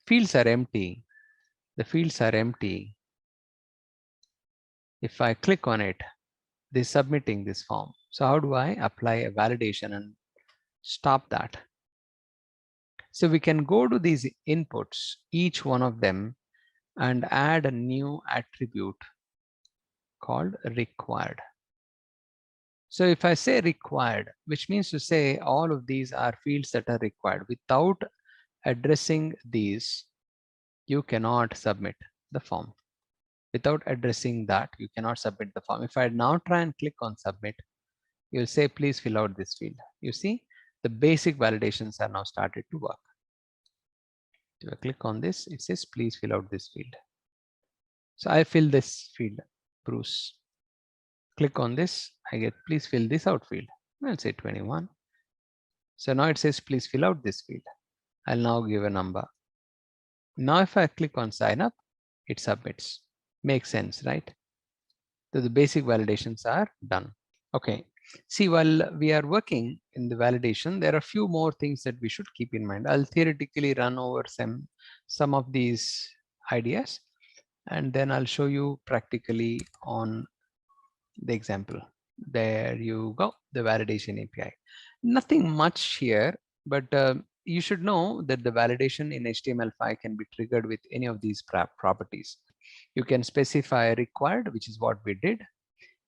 fields are empty, if I click on it, they're submitting this form. So how do I apply a validation and stop that? So we can go to these inputs, each one of them, and add a new attribute called required. So if I say required, which means to say all of these are fields that are required. Without addressing these, you cannot submit the form. Without addressing that, you cannot submit the form. If I now try and click on submit, you'll say, please fill out this field. You see, the basic validations are now started to work. If I click on this, it says, please fill out this field. So I fill this field, Bruce. Click on this, I get, please fill this out field. I'll say 21. So now it says, please fill out this field. I'll now give a number. Now if I click on sign up, it submits. Makes sense, right? So the basic validations are done. Okay. See, while we are working in the validation, there are a few more things that we should keep in mind. I'll theoretically run over some of these ideas, and then I'll show you practically on the example. There you go, the validation API. Nothing much here, but you should know that the validation in HTML5 can be triggered with any of these properties. You can specify required, which is what we did.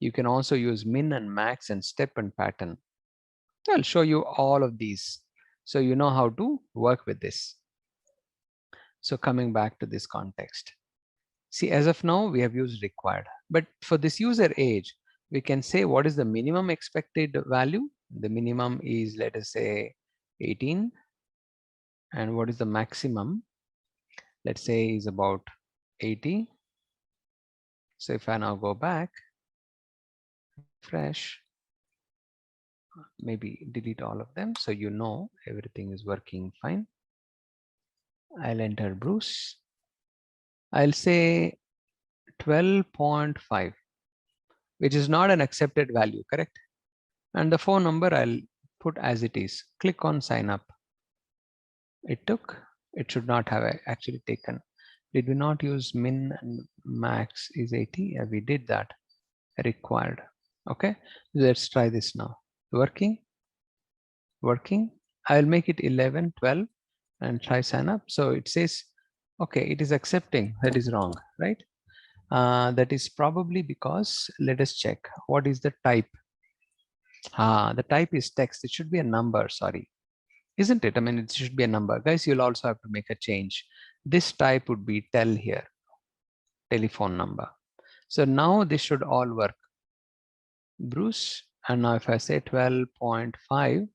You can also use min and max and step and pattern. I'll show you all of these so you know how to work with this. So coming back to this context. See, as of now, we have used required, but for this user age, we can say what is the minimum expected value. The minimum is, let us say, 18. And what is the maximum? Let's say is about 80. So if I now go back, refresh, maybe delete all of them so you know everything is working fine. I'll enter Bruce. I'll say 12.5, which is not an accepted value, correct? And the phone number I'll put as it is. Click on sign up. It should not have actually taken. Did we not use min and max is 80? Yeah, we did that. Required. Okay, let's try this now. Working. I'll make it 11, 12 and try sign up. So it says, okay, it is accepting. That is wrong, right? That is probably because, let us check. What is the type? The type is text. It should be a number, sorry. Isn't it? I mean, it should be a number. Guys, you'll also have to make a change. This type would be tel here, telephone number. So now this should all work. Bruce, and now if I say 12.5,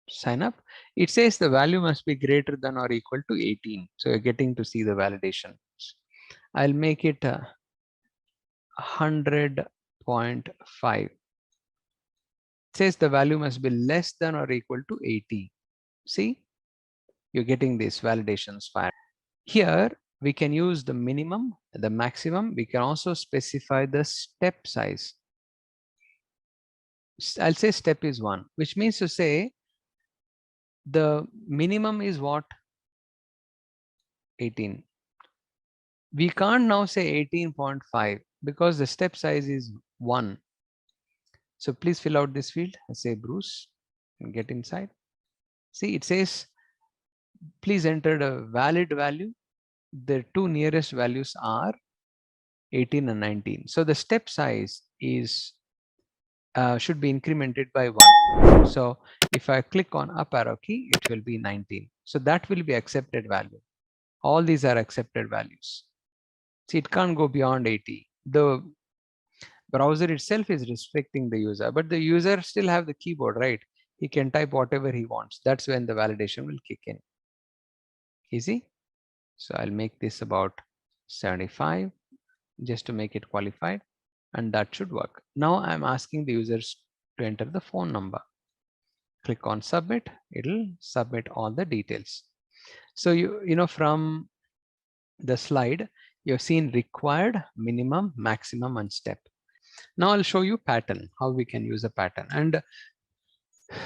sign up, it says the value must be greater than or equal to 18. So you're getting to see the validation. I'll make it 100.5. It says the value must be less than or equal to 80. See, you're getting these validations fine. Here we can use the minimum, the maximum. We can also specify the step size. I'll say step is 1, which means to say the minimum is what? 18. We can't now say 18.5 because the step size is 1. So please fill out this field. I say Bruce and get inside. See, it says please enter a valid value. The two nearest values are 18 and 19. So the step size is should be incremented by 1. So if I click on up arrow key, it will be 19. So that will be accepted value. All these are accepted values. See, it can't go beyond 80. The browser itself is restricting the user, but the user still have the keyboard, right? He can type whatever he wants. That's when the validation will kick in. Easy. So I'll make this about 75 just to make it qualified, and that should work. Now I'm asking the users to enter the phone number. Click on submit. It'll submit all the details. So you know from the slide you've seen required, minimum, maximum, and step. Now I'll show you pattern, how we can use a pattern, and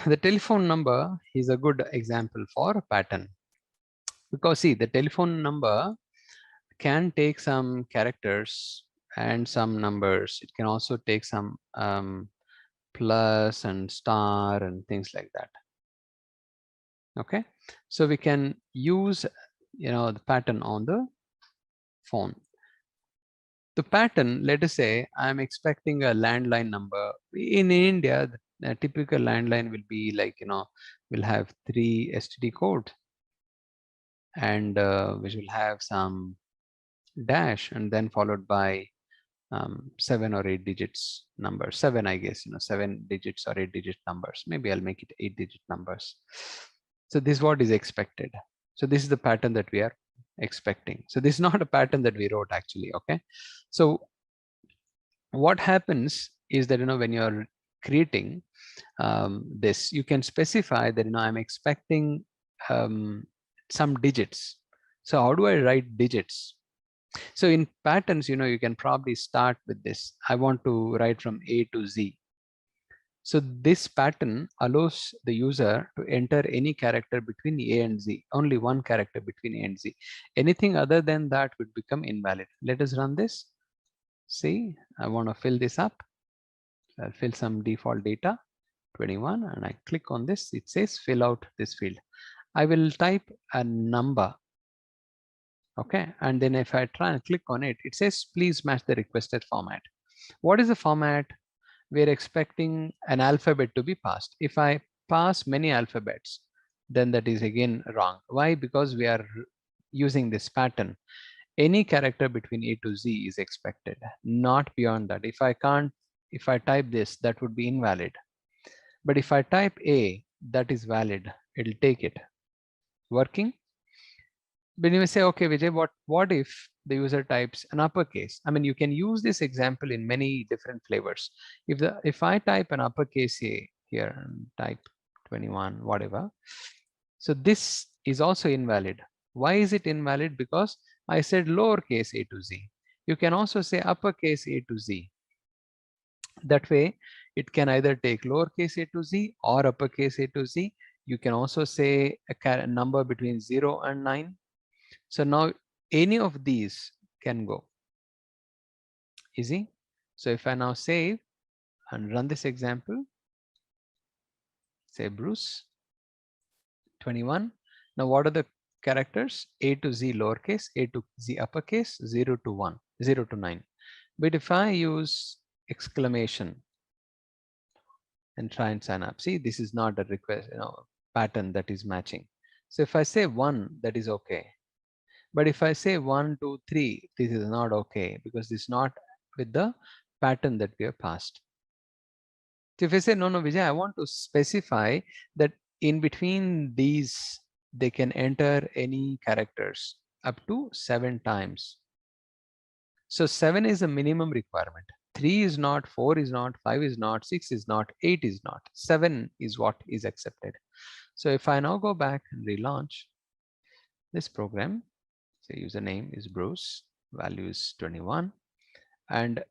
the telephone number is a good example for a pattern, because see, the telephone number can take some characters and some numbers. It can also take some plus and star and things like that. Okay, so we can use the pattern on the phone. The pattern, let us say I'm expecting a landline number. In India, the typical landline will be like, will have 3 STD code, and which will have some dash and then followed by 7 or 8 digits number. 7, I guess, 7 digits or 8 digit numbers. Maybe I'll make it 8 digit numbers. So this is what is expected. So this is the pattern that we are expecting. So this is not a pattern that we wrote actually. Okay, so what happens is that when you're creating this, you can specify that I'm expecting some digits. So how do I write digits? So in patterns, you can probably start with this. I want to write from A to Z. So this pattern allows the user to enter any character between A and Z, only one character between A and Z. Anything other than that would become invalid. Let us run this. See, I want to fill this up. I'll fill some default data, 21, and I click on this. It says fill out this field. I will type a number. Okay, and then if I try and click on it, it says please match the requested format. What is the format? We're expecting an alphabet to be passed. If I pass many alphabets, then that is again wrong. Why? Because we are using this pattern. Any character between A to Z is expected, not beyond that. If I type this, that would be invalid. But if I type A, that is valid. It'll take it. Working? When you say, okay, Vijay, what if the user types an uppercase? I mean, you can use this example in many different flavors. If I type an uppercase A here and type 21, whatever, so this is also invalid. Why is it invalid? Because I said lowercase a to z. You can also say uppercase a to z. That way, it can either take lowercase a to z or uppercase a to z. You can also say a number between 0 and 9. So now any of these can go. Easy. So if I now save and run this example, say Bruce 21. Now what are the characters? A to Z lowercase, A to Z uppercase, 0 to 1, 0 to 9. But if I use exclamation and try and sign up, see, this is not a request, pattern that is matching. So if I say 1, that is okay. But if I say 1, 2, 3, this is not okay because this is not with the pattern that we have passed. So if I say, no, Vijay, I want to specify that in between these, they can enter any characters up to 7 times. So 7 is a minimum requirement. 3 is not, 4 is not, 5 is not, 6 is not, 8 is not. 7 is what is accepted. So if I now go back and relaunch this program, say username is Bruce, value is 21, and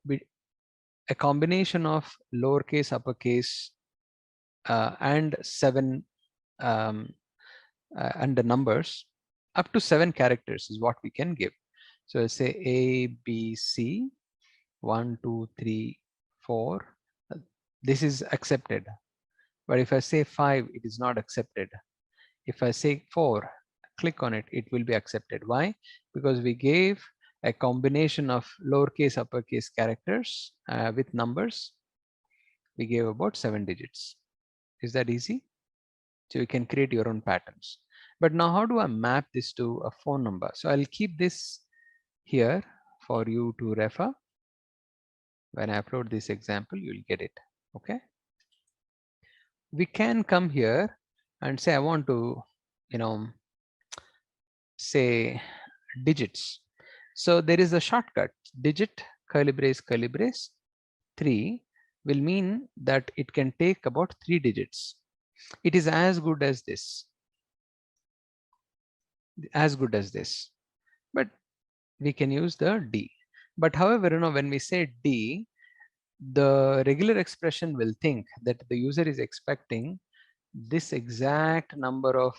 a combination of lowercase, uppercase, and 7 and the numbers up to 7 characters is what we can give. So I'll say A, B, C, 1, 2, 3, 4. This is accepted. But if I say 5, it is not accepted. If I say 4, click on it, it will be accepted. Why? Because we gave a combination of lowercase, uppercase characters with numbers. We gave about 7 digits. Is that easy? So you can create your own patterns. But now how do I map this to a phone number? So I'll keep this here for you to refer. When I upload this example, you'll get it. Okay. We can come here and say, I want to, say digits. So there is a shortcut, digit, curly brace, 3 will mean that it can take about 3 digits. It is as good as this, but we can use the D. But however, when we say D, the regular expression will think that the user is expecting this exact number of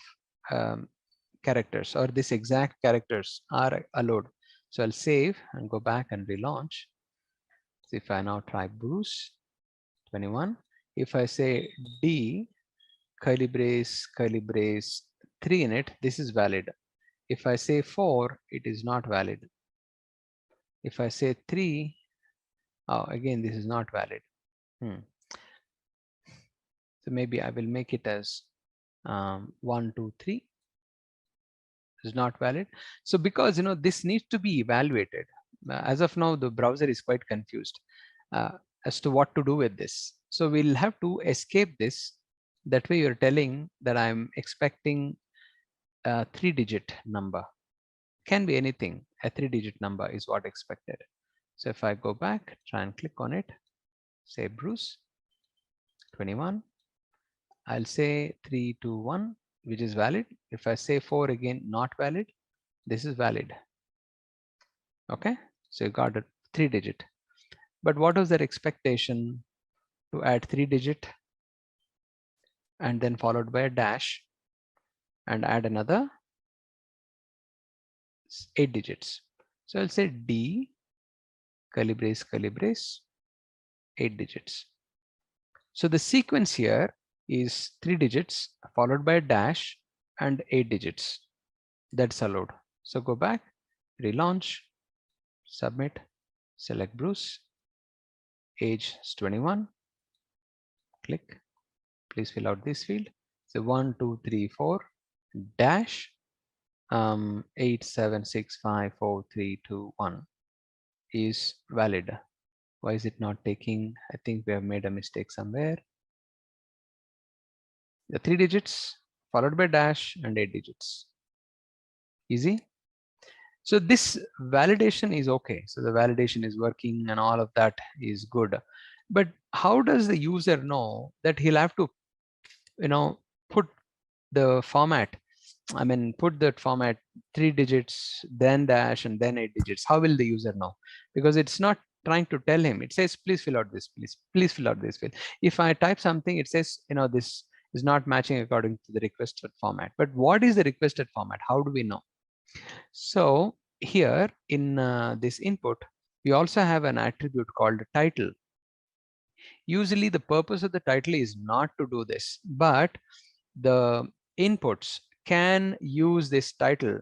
characters, or this exact characters are allowed. So I'll save and go back and relaunch. So if I now try Bruce 21, if I say D, curly brace 3 in it, this is valid. If I say 4, it is not valid. If I say 3, oh, again, this is not valid. So maybe I will make it as 1, 2, 3 is not valid. So because this needs to be evaluated. As of now, the browser is quite confused as to what to do with this. So we'll have to escape this. That way you're telling that I'm expecting a 3-digit number. Can be anything. A 3-digit number is what expected. So if I go back, try and click on it, say Bruce 21, I'll say 3, 2, 1, which is valid. If I say 4 again, not valid. This is valid. Okay, so you got a 3-digit. But what was their expectation? To add 3-digit and then followed by a dash and add another 8 digits. So I'll say D, curly brace, 8 digits. So the sequence here is 3 digits followed by a dash and 8 digits. That's allowed. So go back, relaunch, submit, select Bruce, age is 21, click, please fill out this field. So 1, 2, 3, 4 dash 8, 7, 6, 5, 4, 3, 2, 1 is valid. Why is it not taking? I think we have made a mistake somewhere. The 3 digits followed by dash and 8 digits. Easy. So this validation is okay. So the validation is working and all of that is good. But how does the user know that he'll have to, put the format? I mean, put that format 3 digits, then dash, and then 8 digits. How will the user know? Because it's not trying to tell him. It says, please fill out this, please fill out this field. If I type something, it says, this is not matching according to the requested format. But what is the requested format? How do we know? So here in this input, we also have an attribute called title. Usually the purpose of the title is not to do this, but the inputs can use this title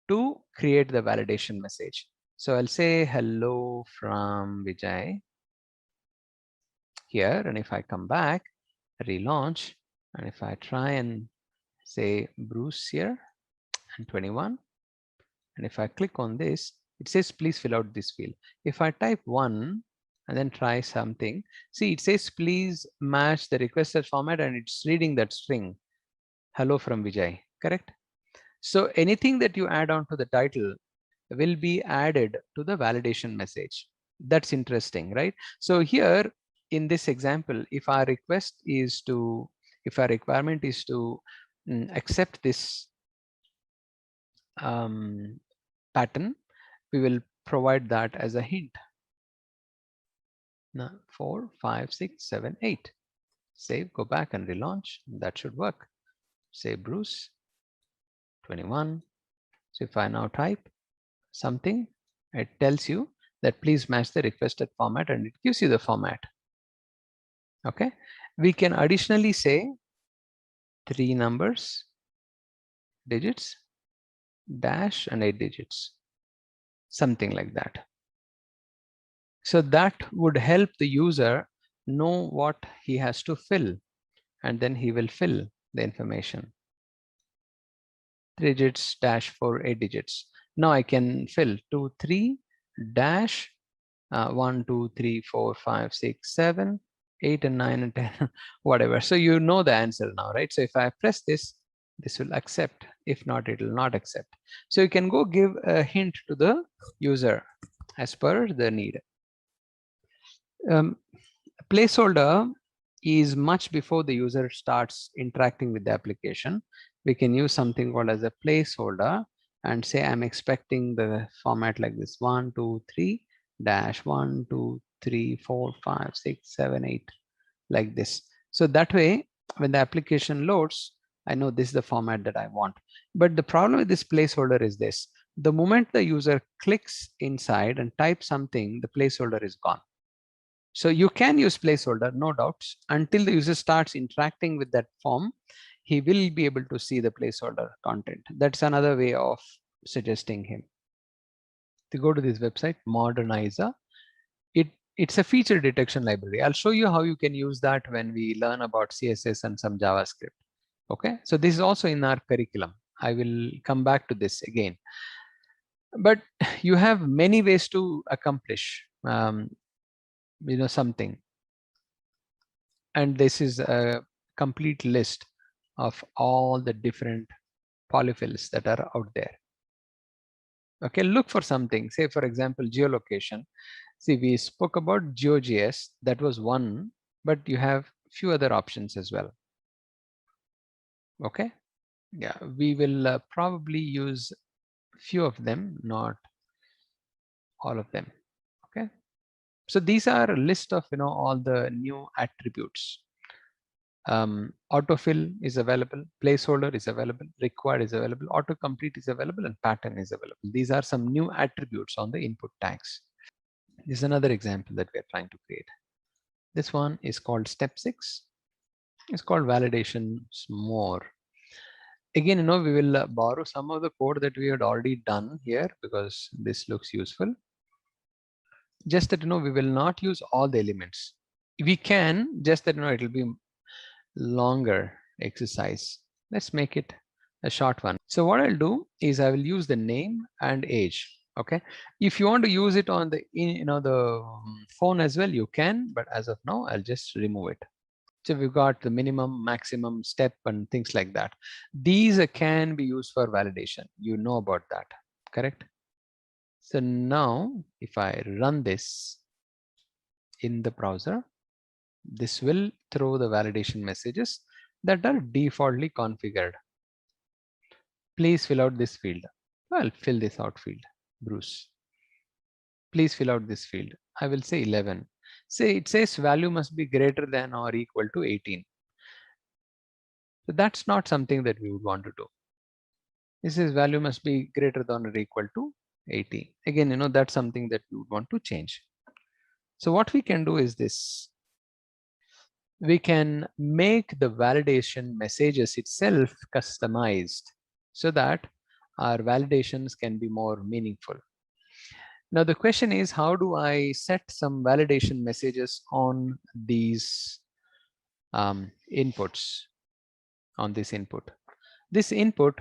to create the validation message. So I'll say hello from Vijay here, and if I come back, relaunch, and if I try and say Bruce here and 21, and if I click on this, it says please fill out this field. If I type 1 and then try something, see, it says please match the requested format, and it's reading that string hello from Vijay, correct? So anything that you add on to the title will be added to the validation message. That's interesting, right? So here in this example, if our requirement is to accept this pattern, we will provide that as a hint. Now 4, 5, 6, 7, 8. Save, go back and relaunch. That should work. Say Bruce 21. So if I now type something, it tells you that please match the requested format, and it gives you the format. Okay, we can additionally say 3 numbers, digits, dash, and 8 digits, something like that. So that would help the user know what he has to fill, and then he will fill the information. 3 digits dash 4, 8 digits. Now I can fill 2, 3 dash 1, 2, 3, 4, 5, 6, 7, 8, and 9, and 10, whatever. So you know the answer now, right? So if I press this, this will accept. If not, it will not accept. So you can go give a hint to the user as per the need. Placeholder is much before the user starts interacting with the application. We can use something called as a placeholder and say I'm expecting the format like this: 1, 2, 3 dash 1, 2, 3, 4, 5, 6, 7, 8, like this. So that way, when the application loads, I know this is the format that I want. But the problem with this placeholder is this: the moment the user clicks inside and types something, the placeholder is gone. So you can use placeholder, no doubts, until the user starts interacting with that form. He will be able to see the placeholder content. That's another way of suggesting him. To go to this website, Modernizer, it's a feature detection library. I'll show you how you can use that when we learn about CSS and some JavaScript. Okay, so this is also in our curriculum. I will come back to this again. But you have many ways to accomplish something. And this is a complete list of all the different polyfills that are out there. Okay, look for something, say for example, geolocation. See, we spoke about GeoJS, that was one, but you have few other options as well. Okay, yeah, we will probably use few of them, not all of them. Okay, so these are a list of all the new attributes. Autofill is available, placeholder is available, required is available, autocomplete is available, and pattern is available. These are some new attributes on the input tags. This is another example that we are trying to create. This one is called step 6. It's called validations more. Again, we will borrow some of the code that we had already done here because this looks useful. Just that we will not use all the elements. We can, just that it will be longer exercise. Let's make it a short one. So what I'll do is I will use the name and age. Okay, if you want to use it on the the phone as well, you can, but as of now I'll just remove it. So we've got the minimum, maximum, step, and things like that. These can be used for validation. You know about that, correct? So now if I run this in the browser, this will throw the validation messages that are defaultly configured. Please fill out this field. Well, fill this out field, Bruce. Please fill out this field. I will say 11. Say it says value must be greater than or equal to 18. So that's not something that we would want to do. This says value must be greater than or equal to 80. Again, that's something that we would want to change. So what we can do is this. We can make the validation messages itself customized so that our validations can be more meaningful. Now the question is, how do I set some validation messages on these inputs, on this input? This input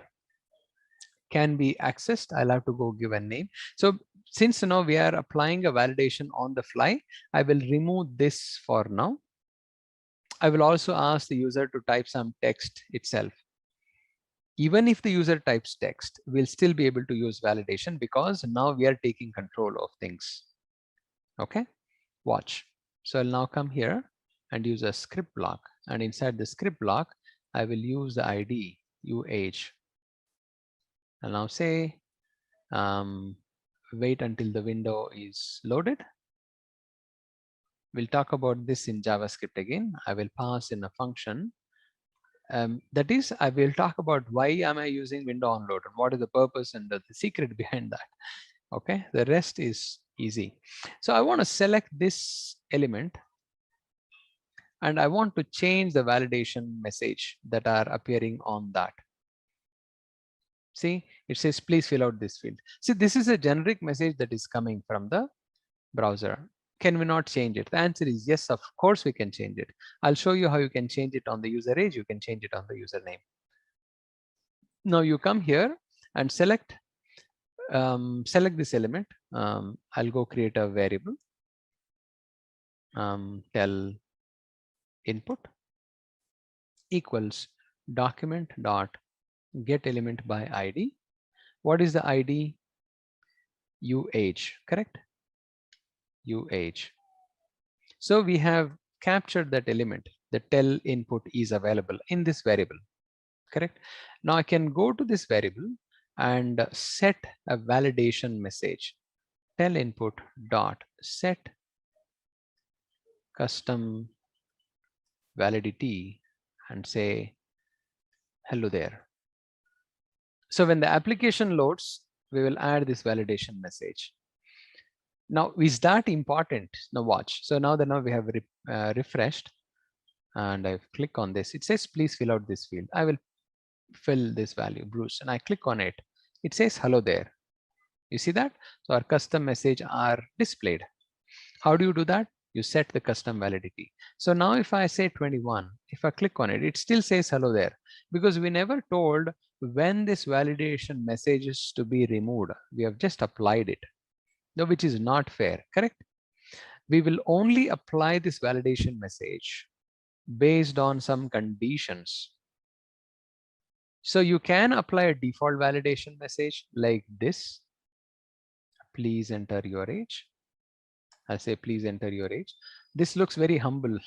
can be accessed. I'll have to go give a name. So since we are applying a validation on the fly, I will remove this for now. I will also ask the user to type some text itself. Even if the user types text, we'll still be able to use validation because now we are taking control of things. Okay, watch. So I'll now come here and use a script block, and inside the script block, I will use the ID UH. I'll now say wait until the window is loaded. We'll talk about this in JavaScript again. I will pass in a function That is, I will talk about why am I using window onload and what is the purpose and the secret behind that. Okay, the rest is easy. So I want to select this element and I want to change the validation message that are appearing on that. See, it says please fill out this field. See, this is a generic message that is coming from the browser. Can we not change it? The answer is yes, of course we can change it. I'll show you how you can change it on the user age. You can change it on the username. Now you come here and select this element. I'll go create a variable, tell input equals document dot get element by ID. What is the ID? UH, correct? UH. So we have captured that element. The tell input is available in this variable, correct? Now I can go to this variable and set a validation message. Tell input dot set custom validity and say hello there. So when the application loads, we will add this validation message. Now, is that important? Now watch. So now we have refreshed and I click on this. It says, please fill out this field. I will fill this value, Bruce, and I click on it. It says, hello there. You see that? So our custom message are displayed. How do you do that? You set the custom validity. So now if I say 21, if I click on it, it still says hello there because we never told when this validation message is to be removed. We have just applied it, which is not fair, correct? We will only apply this validation message based on some conditions. So you can apply a default validation message like this. Please enter your age. I'll say, please enter your age. This looks very humble,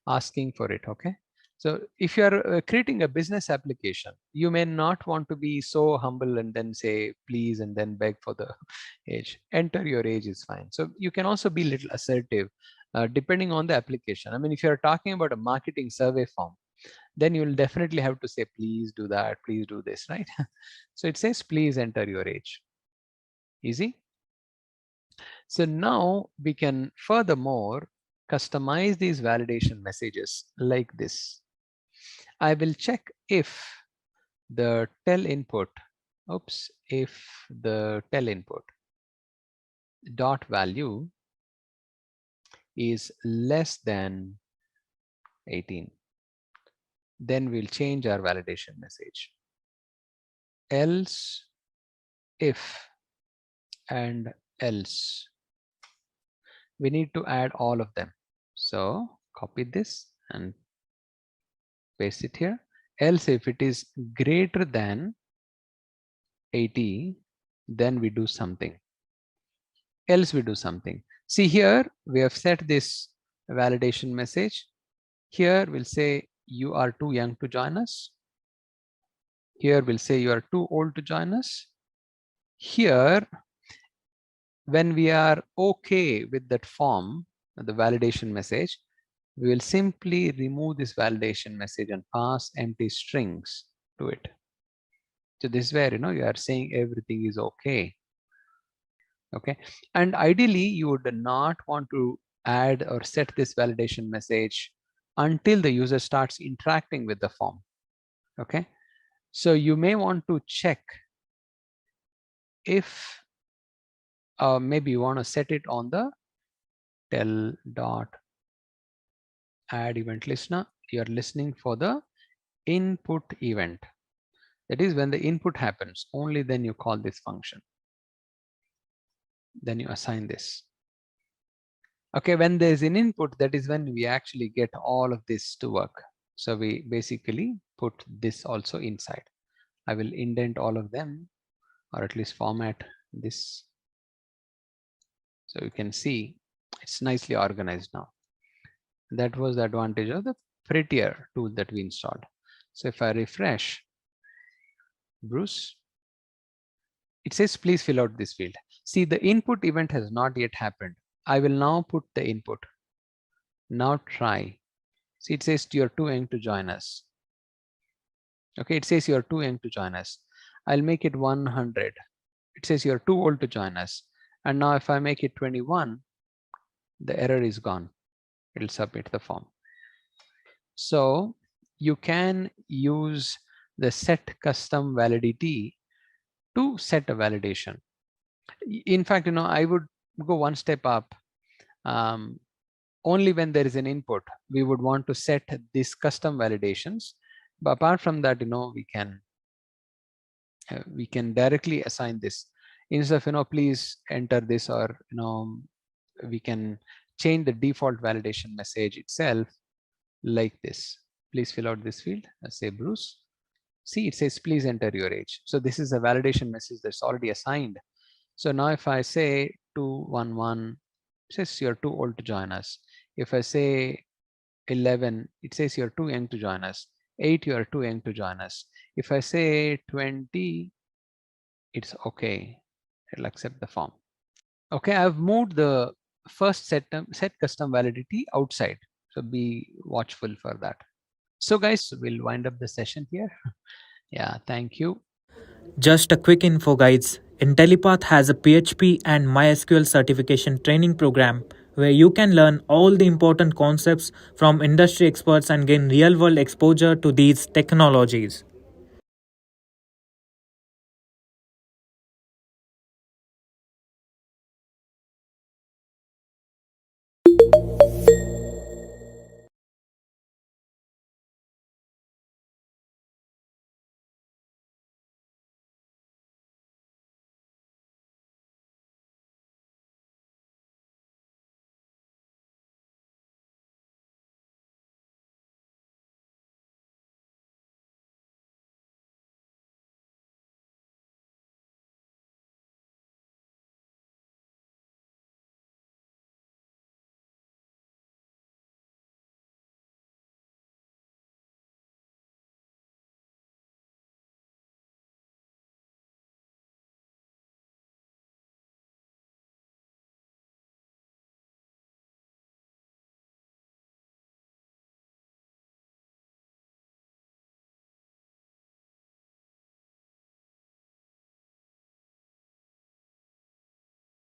asking for it, okay? So if you're creating a business application, you may not want to be so humble and then say, please, and then beg for the age. Enter your age is fine. So you can also be a little assertive, depending on the application. I mean, if you're talking about a marketing survey form, then you'll definitely have to say, please do that, please do this, right? So it says, please enter your age. Easy. So now we can furthermore customize these validation messages like this. I will check if the tell input, if the tell input dot value is less than 18, then we'll change our validation message. Else, if, and else. We need to add all of them. So copy this and paste it here. Else, if it is greater than 80, then we do something. Else we do something. See here, we have set this validation message. Here we'll say you are too young to join us. Here we'll say you are too old to join us. Here, when we are okay with that form, the validation message, we will simply remove this validation message and pass empty strings to it. So this is where you are saying everything is okay. Okay, and ideally you would not want to add or set this validation message until the user starts interacting with the form. Okay, so you may want to check if maybe you want to set it on the tell dot add event listener. You're listening for the input event. That is when the input happens, only then you call this function. Then you assign this. Okay, when there's an input, that is when we actually get all of this to work. So we basically put this also inside. I will indent all of them, or at least format this. So you can see it's nicely organized now. That was the advantage of the prettier tool that we installed. So if I refresh, Bruce, it says, please fill out this field. See, the input event has not yet happened. I will now put the input. Now try. See, it says you're too young to join us. Okay, it says you're too young to join us. I'll make it 100. It says you're too old to join us. And now if I make it 21, the error is gone. It'll submit the form. So you can use the set custom validity to set a validation. In fact, I would go one step up. Only when there is an input, we would want to set these custom validations. But apart from that, we can directly assign this instead of please enter this, or we can change the default validation message itself like this. Please fill out this field. Say Bruce. See, it says please enter your age. So this is a validation message that's already assigned. So now if I say 211, it says you're too old to join us. If I say 11, it says you're too young to join us. 8, you're too young to join us. If I say 20, it's okay. It'll accept the form. Okay, I've moved the first set custom validity outside. So be watchful for that. So guys, we'll wind up the session here. Yeah, thank you. Just a quick info, guys. Intellipaat has a PHP and MySQL certification training program where you can learn all the important concepts from industry experts and gain real world exposure to these technologies.